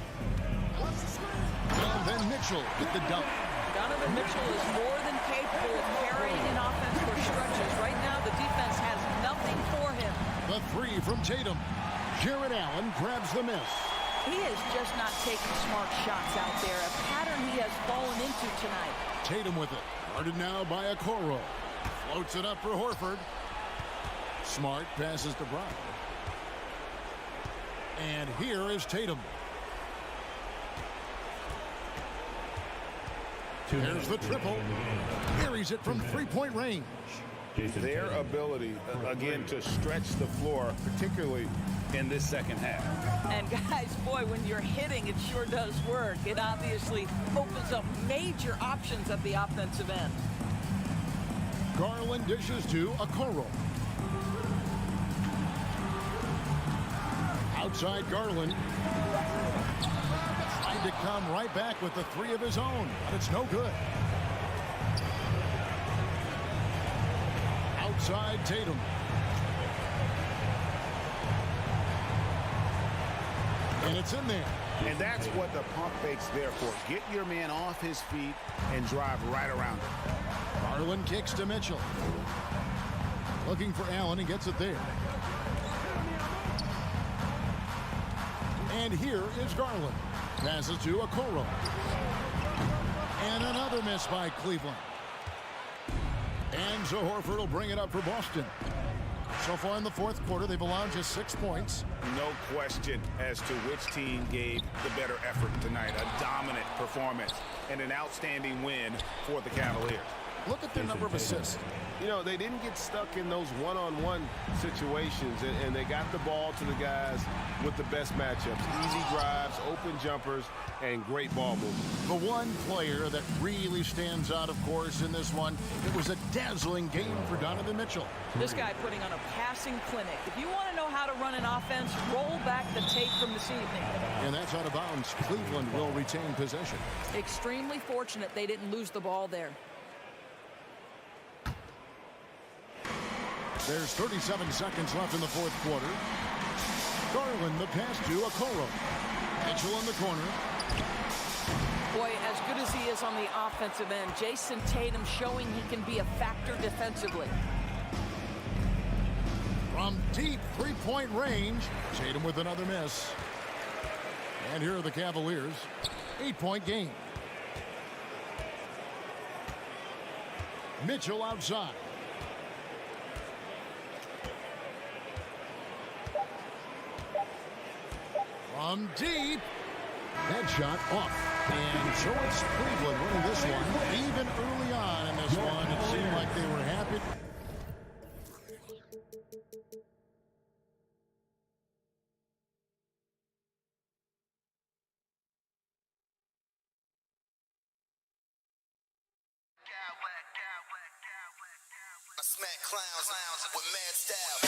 And then Mitchell with the dunk. Donovan Mitchell is more than capable of carrying an offense for stretches. Right now, the defense has nothing for him. The 3 from Tatum. Jared Allen grabs the miss. He is just not taking smart shots out there, a pattern he has fallen into tonight. Tatum with it. Guarded now by Okoro. Floats it up for Horford. Smart passes to Brown. And here is Tatum. There's the triple. Carries it from 3-point range. Their ability, again, to stretch the floor, particularly in this second half. And guys, boy, when you're hitting, it sure does work. It obviously opens up major options at the offensive end. Garland dishes to Okoro. Outside Garland. Trying to come right back with the 3 of his own, but it's no good. Outside Tatum. And it's in there. And that's what the pump fake's there for. Get your man off his feet and drive right around him. Garland kicks to Mitchell. Looking for Allen, and gets it there. And here is Garland. Passes to Okoro. And another miss by Cleveland. And Horford will bring it up for Boston. So far in the fourth quarter, they've allowed just 6 points. No question as to which team gave the better effort tonight. A dominant performance and an outstanding win for the Cavaliers. Look at their number of assists. You know, they didn't get stuck in those one-on-one situations, and they got the ball to the guys with the best matchups. Easy drives, open jumpers, and great ball movement. The one player that really stands out, of course, in this one, it was a dazzling game for Donovan Mitchell. This guy putting on a passing clinic. If you want to know how to run an offense, roll back the tape from this evening. And that's out of bounds. Cleveland will retain possession. Extremely fortunate they didn't lose the ball there. There's 37 seconds left in the fourth quarter. Garland, the pass to Okoro. Mitchell in the corner. Boy, as good as he is on the offensive end, Jason Tatum showing he can be a factor defensively. From deep three-point range, Tatum with another miss. And here are the Cavaliers. 8-point game. Mitchell outside. From deep. That shot off. And so it's Cleveland winning this one. Even early on in this one, it seemed like they were happy. I smack clowns with mad style.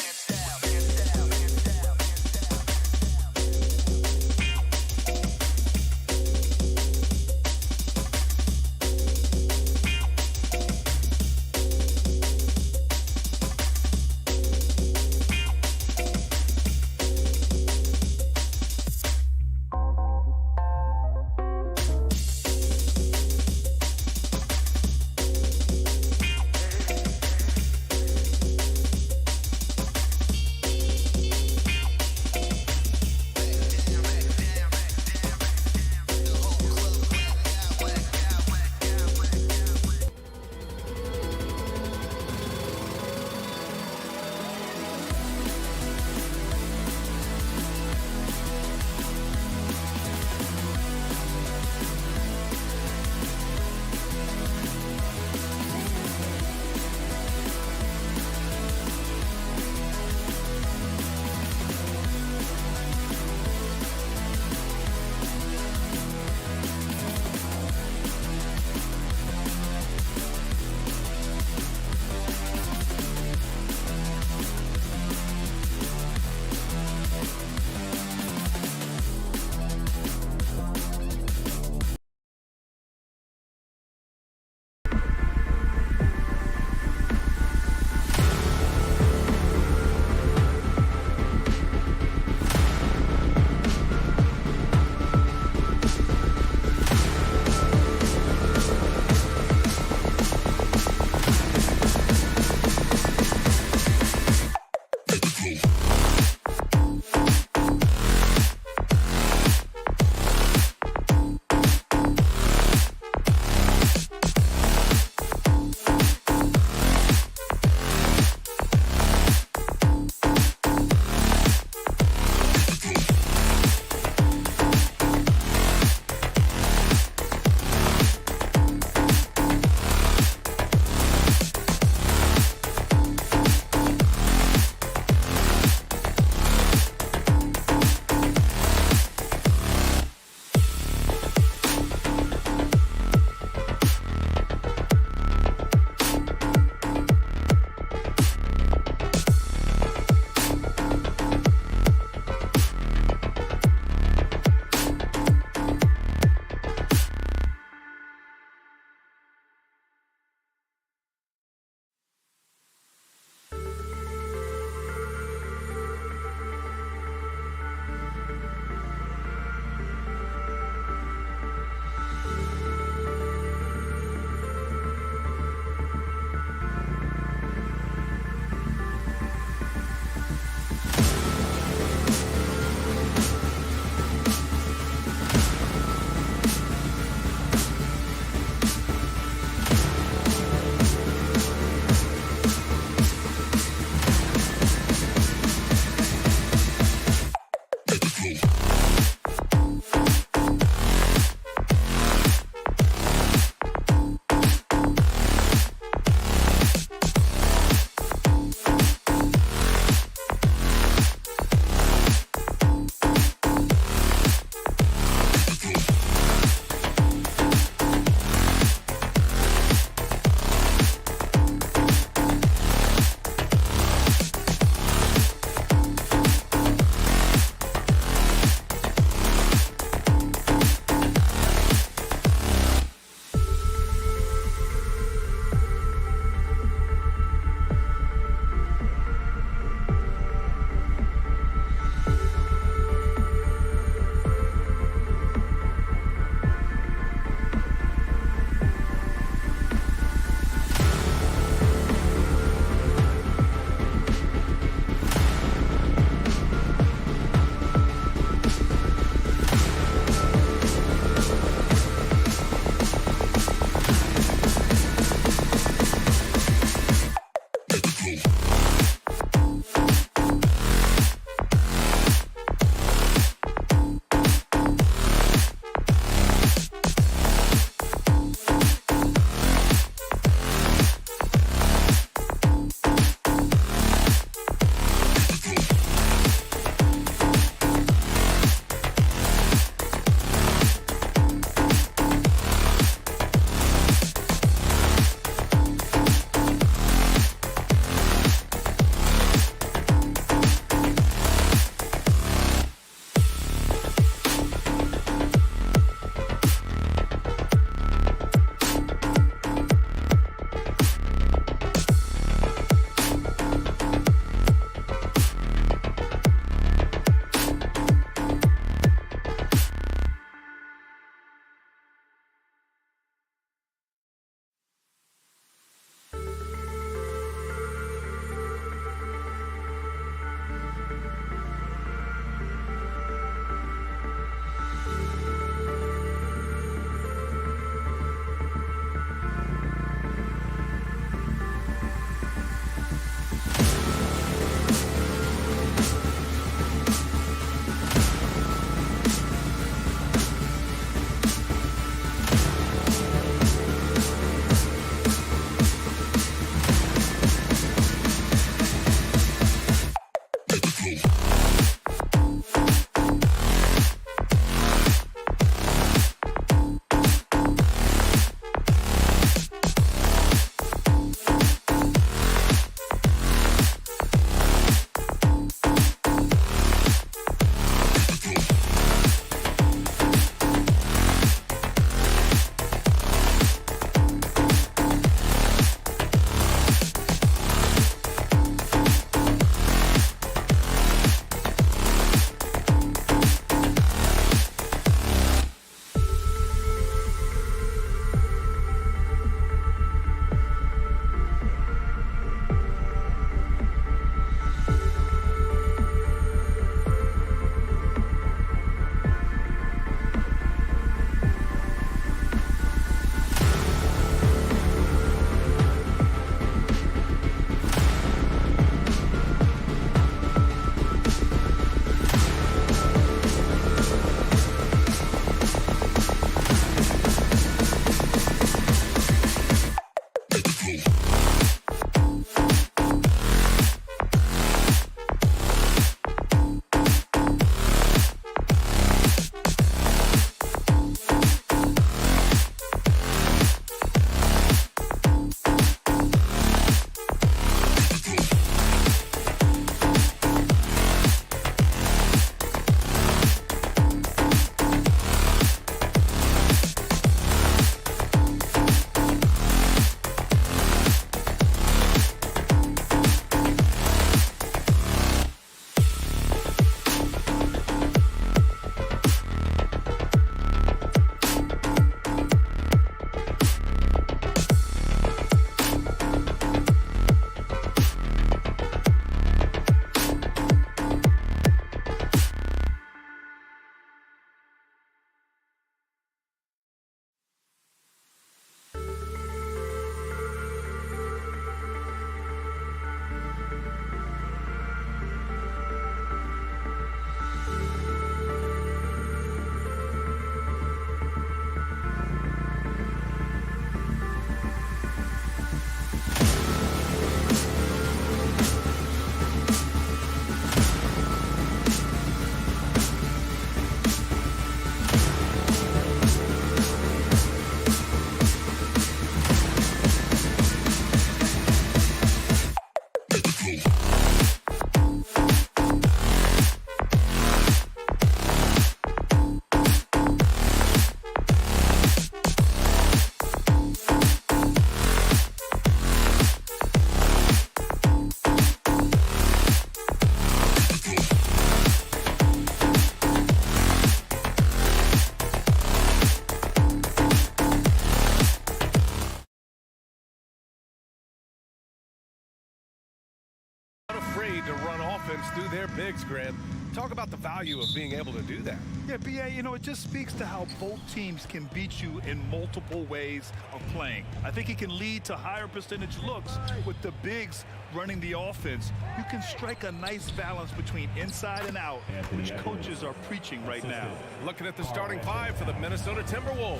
bigs, Grant. Talk about the value of being able to do that. Yeah, B.A., you know, it just speaks to how both teams can beat you in multiple ways of playing. I think it can lead to higher percentage looks with the bigs running the offense. You can strike a nice balance between inside and out, which coaches are preaching right now. Looking at the starting five for the Minnesota Timberwolves.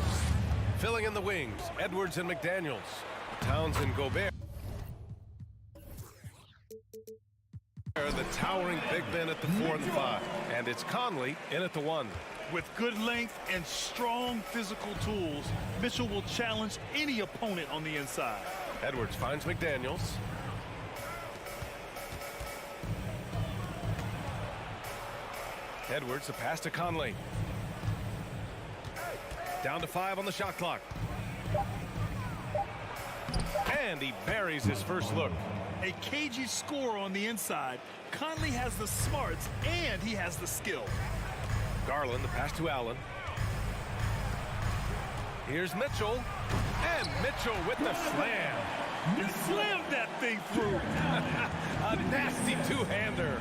Filling in the wings, Edwards and McDaniels. Towns and Gobert. The towering big men at the 4 and 5. And it's Conley in at the 1. With good length and strong physical tools, Mitchell will challenge any opponent on the inside. Edwards finds McDaniels. Edwards, the pass to Conley. Down to 5 on the shot clock. And he buries his first look. A cagey score on the inside. Conley has the smarts and he has the skill. Garland, the pass to Allen. Here's Mitchell. And Mitchell with the slam. He slammed that thing through. A nasty two-hander.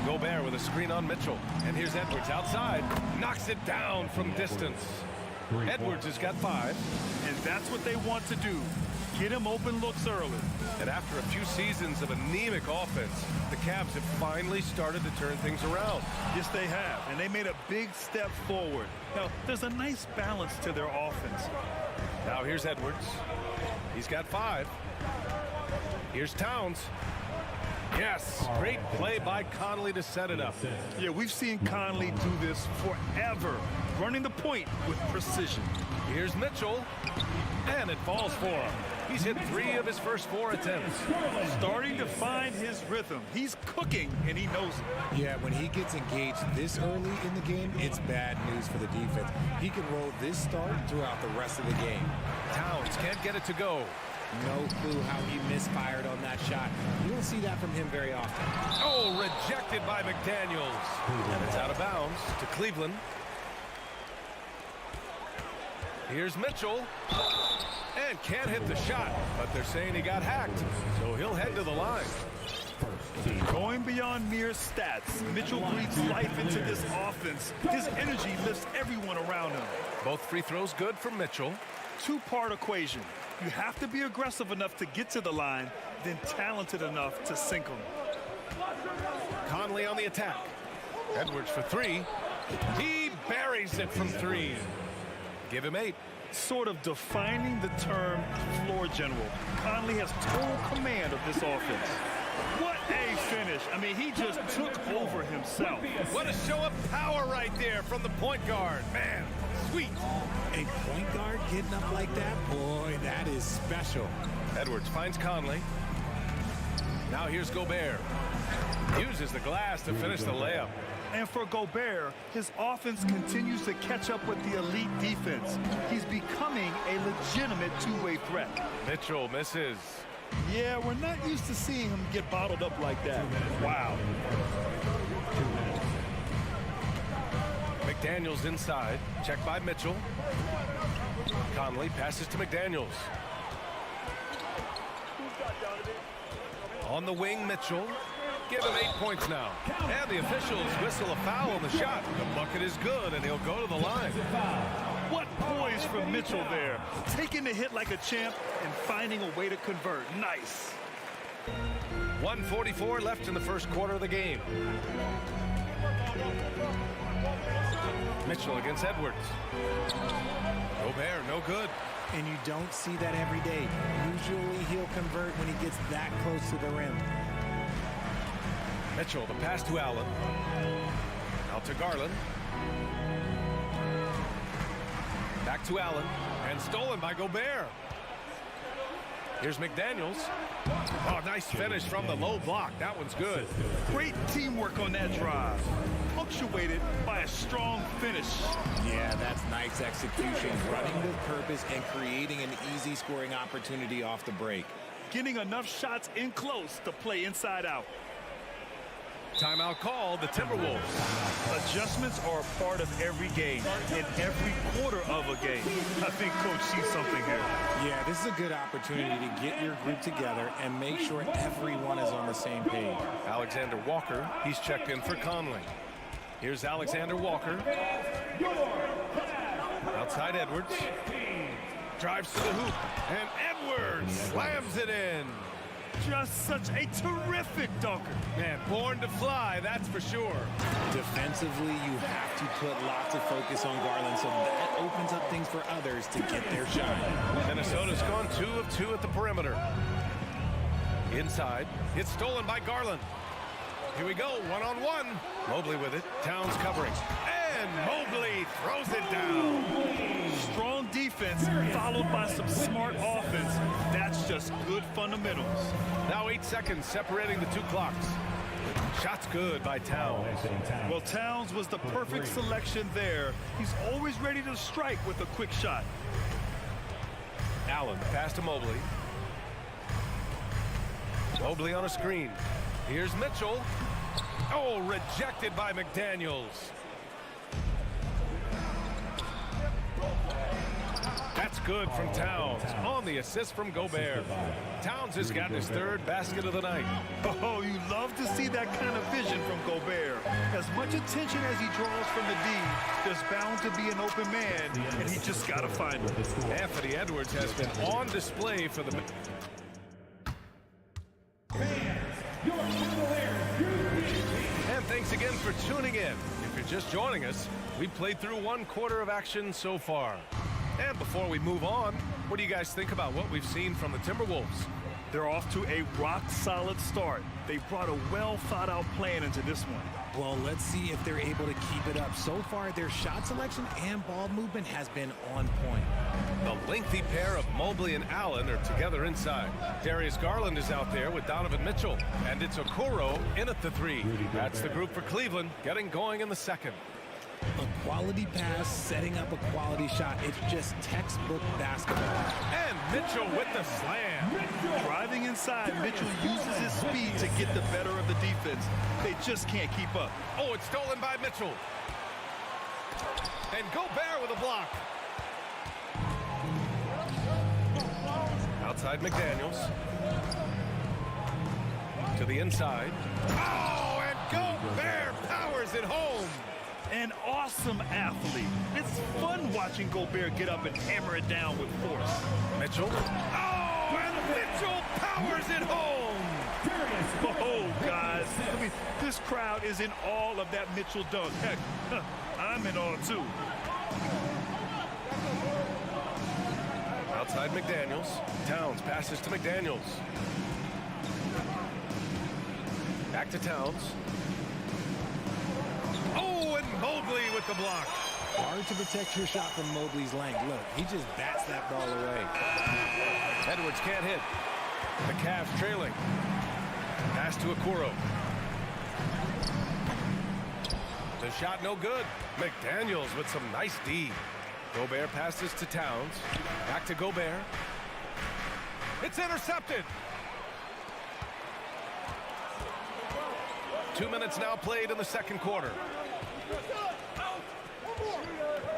Gobert with a screen on Mitchell. And here's Edwards outside. Knocks it down from distance. Edwards has got 5. And that's what they want to do. Get him open looks early. And after a few seasons of anemic offense, the Cavs have finally started to turn things around. Yes, they have. And they made a big step forward. Now, there's a nice balance to their offense. Now here's Edwards. He's got 5. Here's Towns. Yes, great play by Conley to set it up. Yeah, we've seen Conley do this forever, running the point with precision. Here's Mitchell, and it falls for him. He's hit 3 of his first 4 attempts. Starting to find his rhythm. He's cooking, and he knows it. Yeah, when he gets engaged this early in the game, it's bad news for the defense. He can roll this start throughout the rest of the game. Towns can't get it to go. No clue how he misfired on that shot. You don't see that from him very often. Oh, rejected by McDaniels. And it's out of bounds to Cleveland. Here's Mitchell. And can't hit the shot, but they're saying he got hacked, so he'll head to the line. Going beyond mere stats, Mitchell breathes life into this offense. His energy lifts everyone around him. Both free throws good for Mitchell. Two-part equation. You have to be aggressive enough to get to the line, then talented enough to sink them. Conley on the attack. Edwards for 3. He buries it from 3. Give him 8. Sort of defining the term floor general. Conley has total command of this offense. What a finish. I mean, he just took over himself. What a show of power right there from the point guard. Man, sweet. A point guard getting up like that? Boy, that is special. Edwards finds Conley. Now here's Gobert. Uses the glass to finish the layup. And for Gobert, his offense continues to catch up with the elite defense. He's becoming a legitimate two-way threat. Mitchell misses. Yeah, we're not used to seeing him get bottled up like that. Wow. McDaniels inside. Checked by Mitchell. Conley passes to McDaniels. On the wing, Mitchell. Give him 8 points now. And the officials whistle a foul on the shot. The bucket is good, and he'll go to the line. What poise from Mitchell there. Taking the hit like a champ and finding a way to convert. Nice. 1:44 left in the first quarter of the game. Mitchell against Edwards. Gobert, no good. And you don't see that every day. Usually he'll convert when he gets that close to the rim. Mitchell, the pass to Allen. Out to Garland. Back to Allen. And stolen by Gobert. Here's McDaniels. Oh, nice finish from the low block. That one's good. Great teamwork on that drive. Punctuated by a strong finish. Yeah, that's nice execution. Running with purpose and creating an easy scoring opportunity off the break. Getting enough shots in close to play inside out. Timeout called the Timberwolves. Adjustments are a part of every game, in every quarter of a game. I think Coach sees something here. Yeah, this is a good opportunity to get your group together and make sure everyone is on the same page. Alexander Walker, he's checked in for Conley. Here's Alexander Walker. Outside Edwards. Drives to the hoop. And Edwards slams it in. Just such a terrific dunker. Man, born to fly, that's for sure. Defensively, you have to put lots of focus on Garland, so that opens up things for others to get their shine. Minnesota's gone 2 of 2 at the perimeter. Inside, it's stolen by Garland. Here we go, one-on-one. Mobley with it, Towns covering. And Mobley throws it down. Strong defense followed by some smart offense. That's just good fundamentals. Now 8 seconds separating the two clocks. Shot's good by Towns. Well, Towns was the perfect selection there. He's always ready to strike with a quick shot. Allen, pass to Mobley. Mobley on a screen. Here's Mitchell. Oh, rejected by McDaniels. That's good from Towns on the assist from Gobert. Towns has gotten his 3rd basket of the night. Oh, you love to see that kind of vision from Gobert. As much attention as he draws from the D, there's bound to be an open man, and he just got to find him. Anthony Edwards has been on display for the... And thanks again for tuning in. If you're just joining us, we played through 1 quarter of action so far. And before we move on, what do you guys think about what we've seen from the Timberwolves? They're off to a rock-solid start. They brought a well-thought-out plan into this one. Well, let's see if they're able to keep it up. So far, their shot selection and ball movement has been on point. The lengthy pair of Mobley and Allen are together inside. Darius Garland is out there with Donovan Mitchell. And it's Okoro in at the 3. That's the group for Cleveland, getting going in the second. A quality pass, setting up a quality shot. It's just textbook basketball. And Mitchell with the slam. Driving inside, Mitchell uses his speed to get the better of the defense. They just can't keep up. Oh, it's stolen by Mitchell. And Gobert with a block. Outside McDaniels. To the inside. Oh, and Gobert powers it home. An awesome athlete. It's fun watching Gobert get up and hammer it down with force. Mitchell. Oh, and Mitchell powers it home. Oh, guys. I mean, this crowd is in awe of that Mitchell dunk. Heck, I'm in awe, too. Outside McDaniels. Towns passes to McDaniels. Back to Towns. Oh, and Mobley with the block. Hard to protect your shot from Mobley's length. Look, he just bats that ball away. Edwards can't hit. The Cavs trailing. Pass to Okoro. The shot no good. McDaniels with some nice D. Gobert passes to Towns. Back to Gobert. It's intercepted. 2 minutes now played in the second quarter.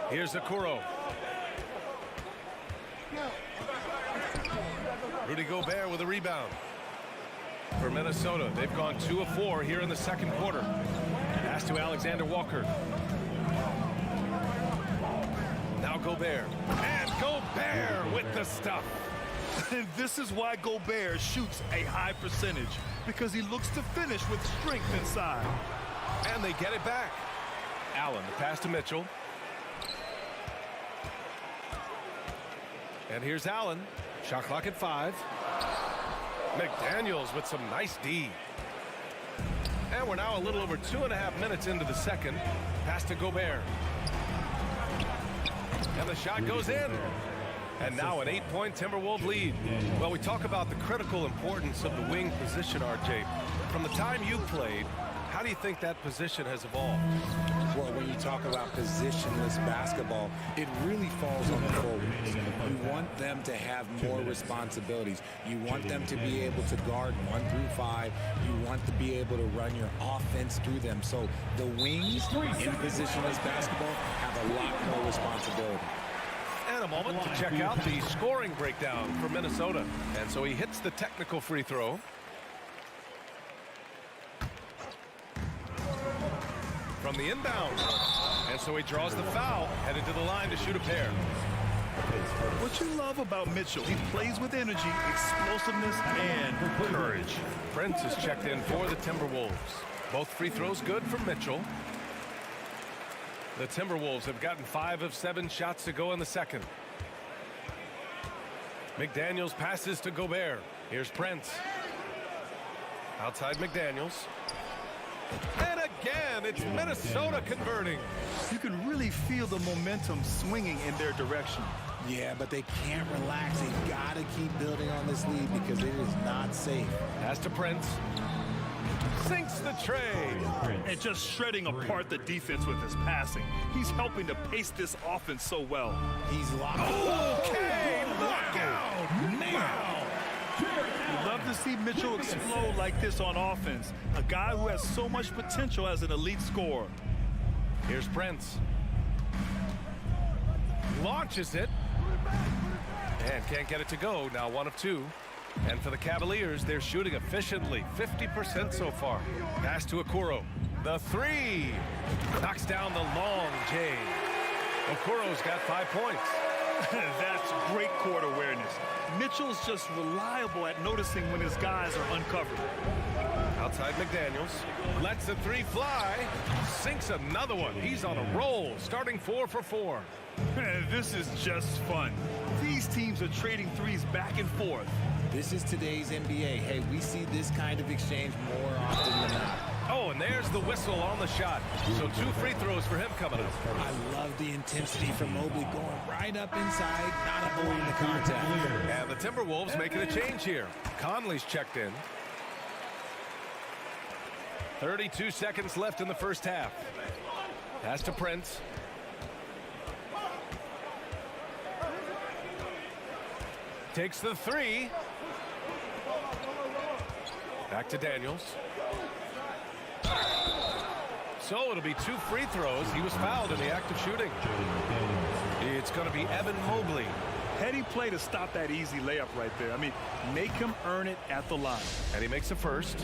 Here's Okoro. Rudy Gobert with a rebound. For Minnesota, they've gone 2 of 4 here in the second quarter. Pass to Alexander Walker. Now Gobert. And Gobert with the stuff. And this is why Gobert shoots a high percentage, because he looks to finish with strength inside. And they get it back. Allen, the pass to Mitchell. And here's Allen. Shot clock at 5. McDaniels with some nice D. And we're now a little over 2.5 minutes into the second. Pass to Gobert. And the shot goes in. And now an 8-point Timberwolves lead. Well, we talk about the critical importance of the wing position, RJ. From the time you played, how do you think that position has evolved? Well, when you talk about positionless basketball, it really falls on the forwards. You want them to have more responsibilities. You want them to be able to guard 1 through 5. You want to be able to run your offense through them. So the wings in positionless basketball have a lot more responsibility. And a moment to check out the scoring breakdown for Minnesota. And so he hits the technical free throw. From the inbound. And so he draws the foul, headed to the line to shoot a pair. What you love about Mitchell, he plays with energy, explosiveness, and courage. Prince is checked in for the Timberwolves. Both free throws good from Mitchell. The Timberwolves have gotten 5 of 7 shots to go in the second. McDaniels passes to Gobert. Here's Prince. Outside McDaniels. And again, it's Minnesota converting. You can really feel the momentum swinging in their direction. Yeah, but they can't relax. They got to keep building on this lead because it is not safe. Pass to Prince. Sinks the tray. And just shredding apart the defense with his passing. He's helping to pace this offense so well. He's locked. Okay, lockout. Wow. You love to see Mitchell explode like this on offense. A guy who has so much potential as an elite scorer. Here's Prince. Launches it. And can't get it to go. Now 1 of 2. And for the Cavaliers, they're shooting efficiently. 50% so far. Pass to Okoro. The 3. Knocks down the long J. Okoro's got 5 points. That's great court awareness. Mitchell's just reliable at noticing when his guys are uncovered. Outside McDaniels. Lets the 3 fly. Sinks another one. He's on a roll. Starting 4 for 4. This is just fun. These teams are trading threes back and forth. This is today's NBA. Hey, we see this kind of exchange more often than not. Oh, and there's the whistle on the shot. So 2 free throws for him coming up. I love the intensity from Mobley going right up inside, not avoiding the contact. And the Timberwolves making a change here. Conley's checked in. 32 seconds left in the first half. Pass to Prince. Takes the 3. Back to Daniels. So it'll be 2 free throws. He was fouled in the act of shooting. It's going to be Evan Mobley. Heady play to stop that easy layup right there. I mean, make him earn it at the line. And he makes the first.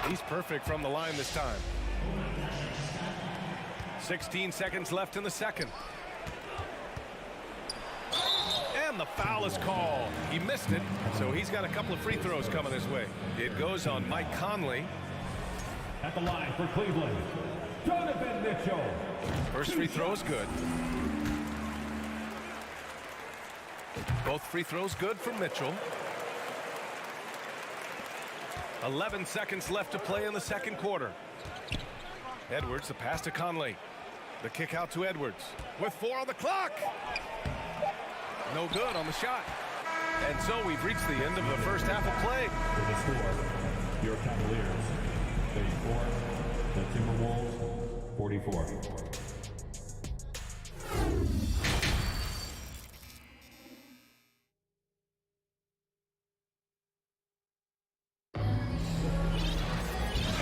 He's perfect from the line this time. 16 seconds left in the second. And the foul is called. He missed it, so he's got a couple of free throws coming his way. It goes on Mike Conley. At the line for Cleveland, Donovan Mitchell. First free throw is good. Both free throws good from Mitchell. 11 seconds left to play in the second quarter. Edwards, the pass to Conley. The kick out to Edwards. With 4 on the clock. No good on the shot. And so we've reached the end of the first half of play. For the score, your Cavaliers 34, the Timberwolves 44.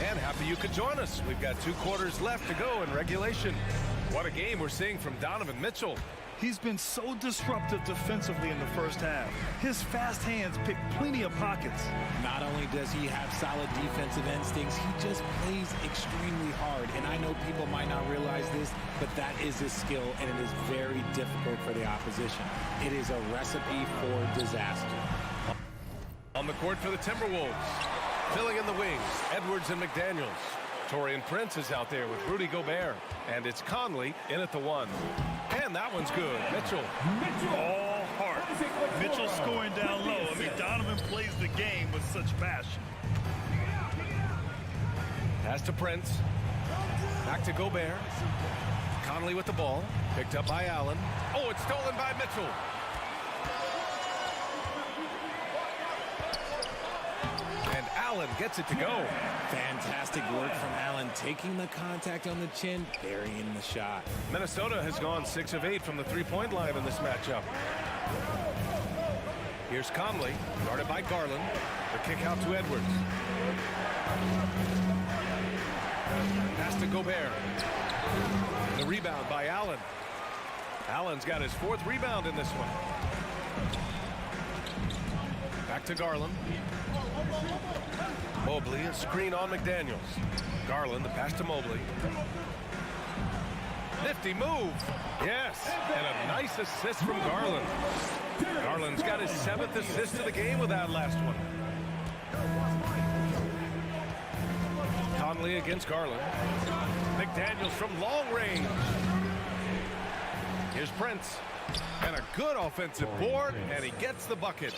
And happy you could join us. We've got 2 quarters left to go in regulation. What a game we're seeing from Donovan Mitchell. He's been so disruptive defensively in the first half. His fast hands pick plenty of pockets. Not only does he have solid defensive instincts, he just plays extremely hard. And I know people might not realize this, but that is his skill, and it is very difficult for the opposition. It is a recipe for disaster. On the court for the Timberwolves. Filling in the wings, Edwards and McDaniels. Taurean Prince is out there with Rudy Gobert. And it's Conley in at the 1. And that one's good. Mitchell. All heart. Mitchell scoring down low. I mean, Donovan plays the game with such passion. Pass to Prince. Back to Gobert. Conley with the ball. Picked up by Allen. Oh, it's stolen by Mitchell. And Allen Allen gets it to go. Fantastic work from Allen, taking the contact on the chin, burying the shot. Minnesota has gone 6 of 8 from the three-point line in this matchup. Here's Conley, guarded by Garland. The kick out to Edwards. Pass to Gobert. The rebound by Allen. Allen's got his 4th rebound in this one. Back to Garland. Mobley, a screen on McDaniels. Garland, the pass to Mobley. Nifty move. Yes, and a nice assist from Garland. Garland's got his 7th assist of the game with that last one. Conley against Garland. McDaniels from long range. Here's Prince. And a good offensive board, and he gets the bucket.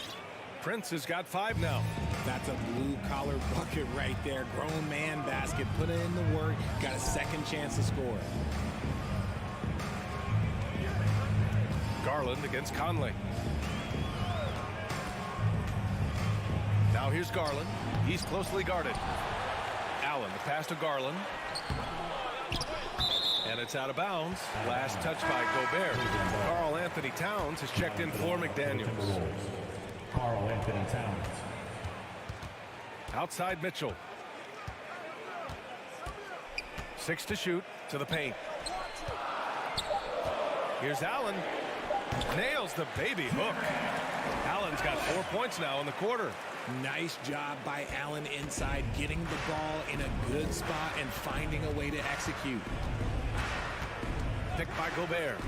Prince has got 5 now. That's a blue-collar bucket right there. Grown man basket. Put in the work. Got a second chance to score. Garland against Conley. Now here's Garland. He's closely guarded. Allen, the pass to Garland. And it's out of bounds. Last touch by Gobert. Karl Anthony Towns has checked in for McDaniels. Karl Anthony Towns. Outside Mitchell. 6 to shoot to the paint. Here's Allen. Nails the baby hook. Allen's got 4 points now in the quarter. Nice job by Allen inside, getting the ball in a good spot and finding a way to execute. Picked by Gobert.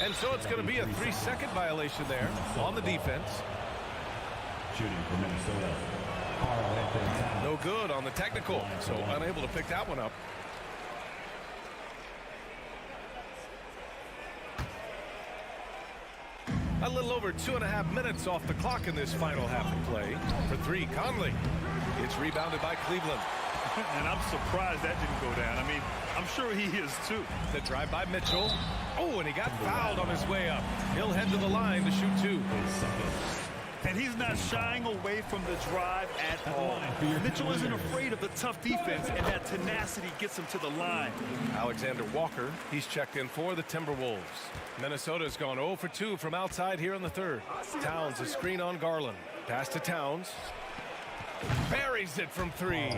And so it's going to be a 3-second violation there on the defense. Shooting for Minnesota. Karl Anthony Towns. No good on the technical, so unable to pick that one up. A little over 2.5 minutes off the clock in this final half of play. For 3, Conley. It's rebounded by Cleveland. And I'm surprised that didn't go down. I mean, I'm sure he is too. The drive by Mitchell. Oh, and he got fouled on his way up. He'll head to the line to shoot 2. And he's not shying away from the drive at all. Mitchell isn't afraid of the tough defense, and that tenacity gets him to the line. Alexander Walker, he's checked in for the Timberwolves. Minnesota's gone 0 for 2 from outside here in the 3rd. Towns, a screen on Garland. Pass to Towns. Buries it from 3.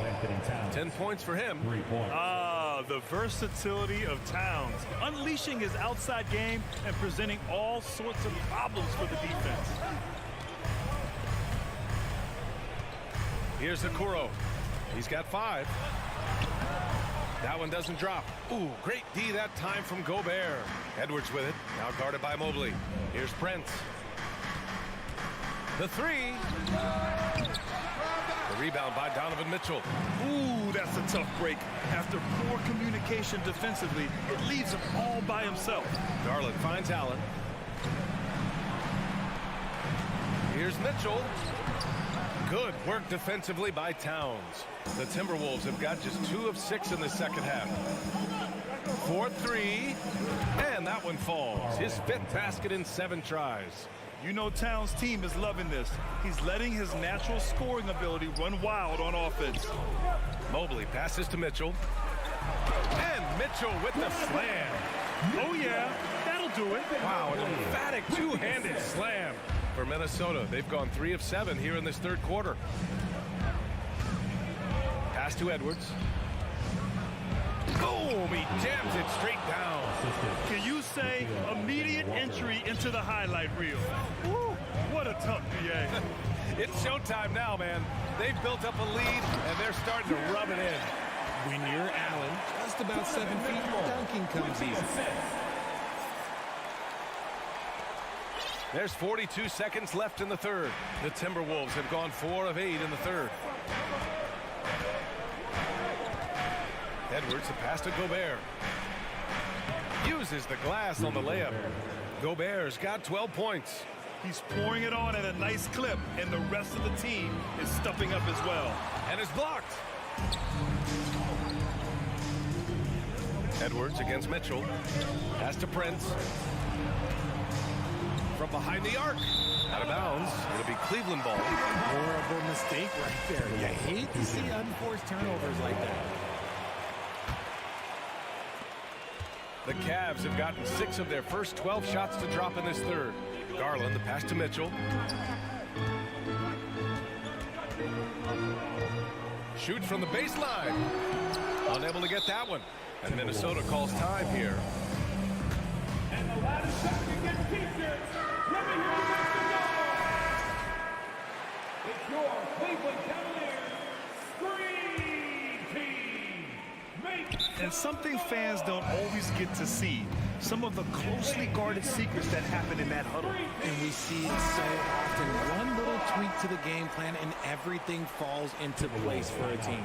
10 points for him. 3 points. The versatility of Towns. Unleashing his outside game and presenting all sorts of problems for the defense. Here's Okoro. He's got 5. That one doesn't drop. Ooh, great D that time from Gobert. Edwards with it. Now guarded by Mobley. Here's Prince. The 3. The rebound by Donovan Mitchell. Ooh, that's a tough break. After poor communication defensively, it leaves him all by himself. Garland finds Allen. Here's Mitchell. Good work defensively by Towns. The Timberwolves have got just 2 of 6 in the second half. 4-3, and that one falls. His 5th basket in 7 tries. You know Towns' team is loving this. He's letting his natural scoring ability run wild on offense. Mobley passes to Mitchell. And Mitchell with the slam. Oh, yeah, that'll do it. Wow, an emphatic two-handed slam for Minnesota. They've gone 3 of 7 here in this 3rd quarter. Pass to Edwards. Boom! He jams it straight down. Can you say immediate entry into the highlight reel? Woo, what a tough BA. It's showtime now, man. They've built up a lead, and they're starting to rub it in. When you're Allen, just about 7 feet, dunking comes easy. There's 42 seconds left in the 3rd. The Timberwolves have gone 4 of 8 in the 3rd. Edwards, the pass to Gobert. Uses the glass on the layup. Gobert's got 12 points. He's pouring it on at a nice clip, and the rest of the team is stepping up as well. And is blocked. Edwards against Mitchell. Pass to Prince. From behind the arc. Out of bounds. It'll be Cleveland ball. Horrible mistake right there. You hate to see unforced turnovers like that. The Cavs have gotten 6 of their first 12 shots to drop in this third. Garland, the pass to Mitchell. Shoots from the baseline. Unable to get that one. And Minnesota calls time here. And the last second against T-shirts. Let me hear you make the noise. It's your Cleveland Cavaliers Screen Team. And something fans don't always get to see. Some of the closely guarded secrets that happen in that huddle. And we see it so often. One little tweak to the game plan and everything falls into place for a team.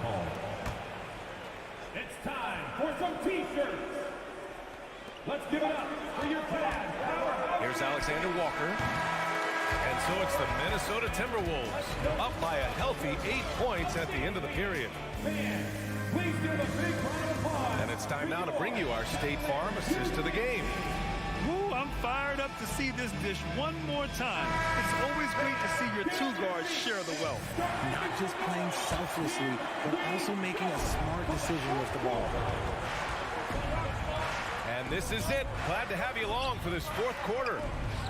It's time for some T-shirts. Let's give it up for your Cavs powerhouse. Here's Alexander Walker. And so it's the Minnesota Timberwolves up by a healthy 8 points at the end of the period. Please give a big round of applause. And it's time now to bring you our State Farm assist to the game. Woo, I'm fired up to see this dish one more time. It's always great to see your 2 guards share the wealth. Not just playing selflessly, but also making a smart decision with the ball. And this is it. Glad to have you along for this fourth quarter.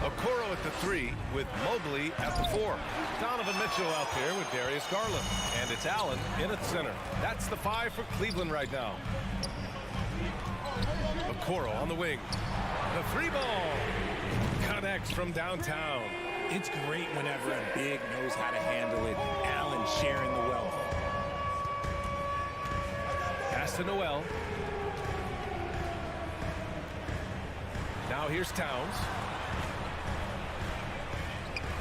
Okoro at the 3 with Mobley at the 4. Donovan Mitchell out there with Darius Garland. And it's Allen in at center. That's the 5 for Cleveland right now. Okoro on the wing. The 3 ball connects from downtown. It's great whenever a big knows how to handle it. Allen sharing the wealth. Pass to Noel. Now here's Towns.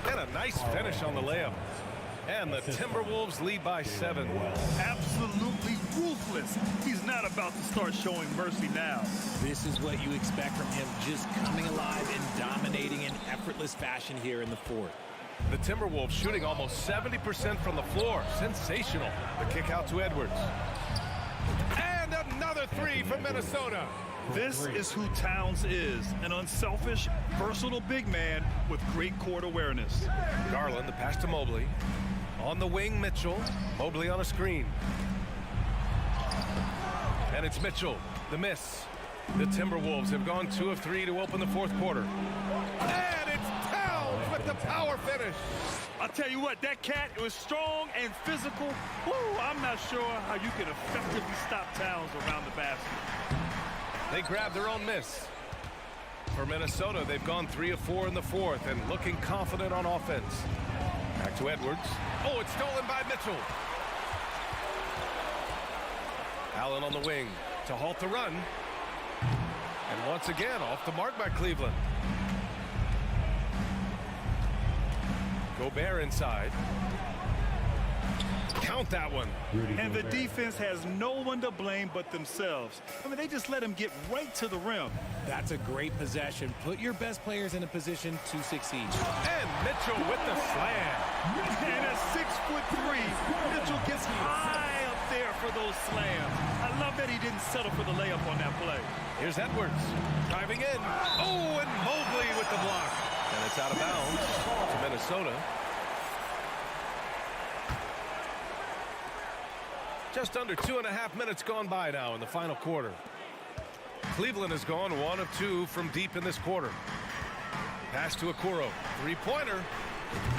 And a nice finish on the layup. And the Timberwolves lead by 7. Absolutely ruthless. He's not about to start showing mercy now. This is what you expect from him, just coming alive and dominating in effortless fashion here in the fourth. The Timberwolves shooting almost 70% from the floor. Sensational. The kick out to Edwards. And another 3 from Minnesota. This is who Towns is, an unselfish, versatile big man with great court awareness. Garland, the pass to Mobley. On the wing, Mitchell. Mobley on a screen. And it's Mitchell, the miss. The Timberwolves have gone 2 of 3 to open the fourth quarter. And it's Towns with the power finish. I'll tell you what, that cat was strong and physical. Woo, I'm not sure how you can effectively stop Towns around the basket. They grab their own miss. For Minnesota, they've gone 3 of 4 in the fourth and looking confident on offense. Back to Edwards. Oh, it's stolen by Mitchell. Allen on the wing to halt the run. And once again, off the mark by Cleveland. Gobert inside. Count that one. And the defense has no one to blame but themselves. I mean, they just let him get right to the rim. That's a great possession. Put your best players in a position to succeed. And Mitchell with the slam. And at 6'3", Mitchell gets high up there for those slams. I love that he didn't settle for the layup on that play. Here's Edwards driving in. Oh, and Mobley with the block. And it's out of bounds to Minnesota. Just under 2.5 minutes gone by now in the final quarter. Cleveland has gone 1 of 2 from deep in this quarter. Pass to Okoro. 3-pointer.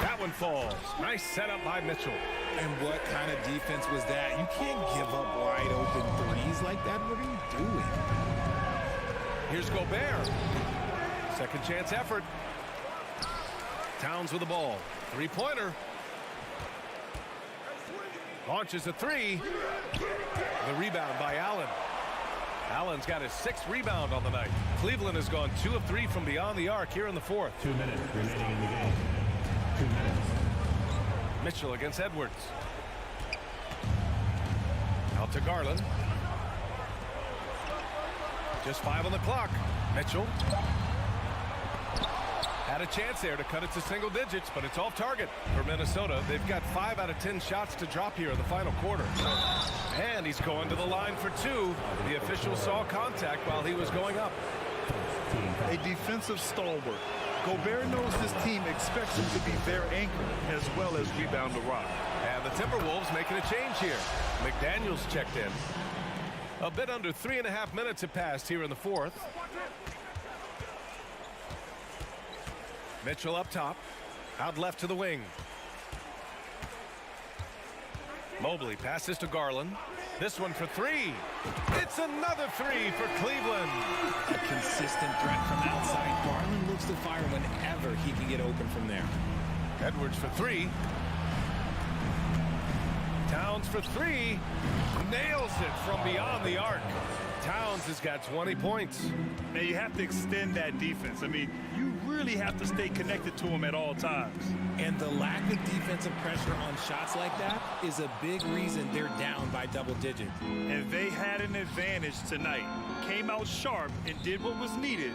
That one falls. Nice setup by Mitchell. And what kind of defense was that? You can't give up wide open threes like that. What are you doing? Here's Gobert. Second chance effort. Towns with the ball. 3-pointer. Launches a 3. The rebound by Allen. Allen's got his 6th rebound on the night. Cleveland has gone 2 of 3 from beyond the arc here in the fourth. 2 minutes remaining in the game. 2 minutes. Mitchell against Edwards. Out to Garland. Just 5 on the clock. Mitchell. Had a chance there to cut it to single digits, but it's off target for Minnesota. They've got 5 out of 10 shots to drop here in the final quarter. And he's going to the line for 2. The official saw contact while he was going up. A defensive stalwart, Gobert knows this team expects him to be their anchor as well as rebound the rock. And the Timberwolves making a change here. McDaniels checked in. A bit under 3.5 minutes have passed here in the fourth. Mitchell up top. Out left to the wing. Mobley passes to Garland. This one for three. It's another three for Cleveland. A consistent threat from outside. Garland looks to fire whenever he can get open from there. Edwards for three. Towns for three. Nails it from beyond the arc. Towns has got 20 points. Now you have to extend that defense. I mean, you really have to stay connected to him at all times. And the lack of defensive pressure on shots like that is a big reason they're down by double digits. And they had an advantage tonight. Came out sharp and did what was needed.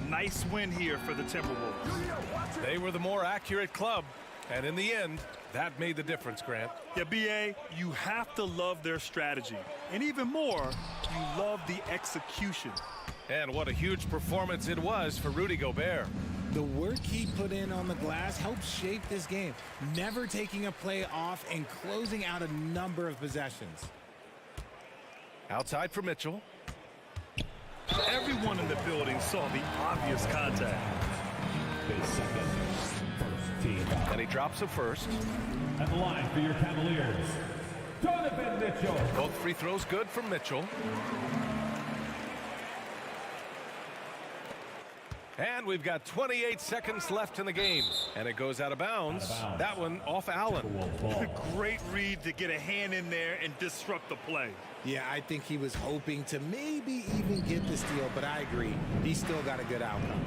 Nice win here for the Timberwolves. They were the more accurate club. And in the end, that made the difference, Grant. Yeah, B.A., you have to love their strategy. And even more, you love the execution. And what a huge performance it was for Rudy Gobert. The work he put in on the glass helped shape this game, never taking a play off and closing out a number of possessions. Outside for Mitchell. Everyone in the building saw the obvious contact. And he drops a first. At the line for your Cavaliers, Donovan Mitchell. Both free throws good from Mitchell. And we've got 28 seconds left in the game. And it goes out of bounds. That one off Allen. Great read to get a hand in there and disrupt the play. Yeah, I think he was hoping to maybe even get the steal, but I agree. He still got a good outcome.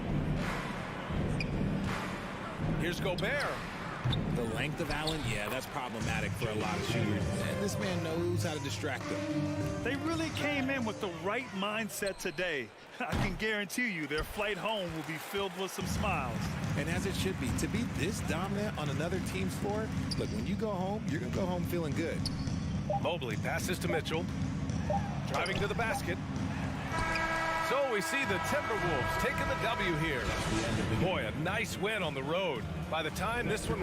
Here's Gobert. The length of Allen, yeah, that's problematic for a lot of shooters. And this man knows how to distract them. They really came in with the right mindset today. I can guarantee you their flight home will be filled with some smiles. And as it should be. To be this dominant on another team's floor, look, when you go home, you're going to go home feeling good. Mobley passes to Mitchell. Driving to the basket. So we see the Timberwolves taking the W here. Boy, a nice win on the road. By the time this one...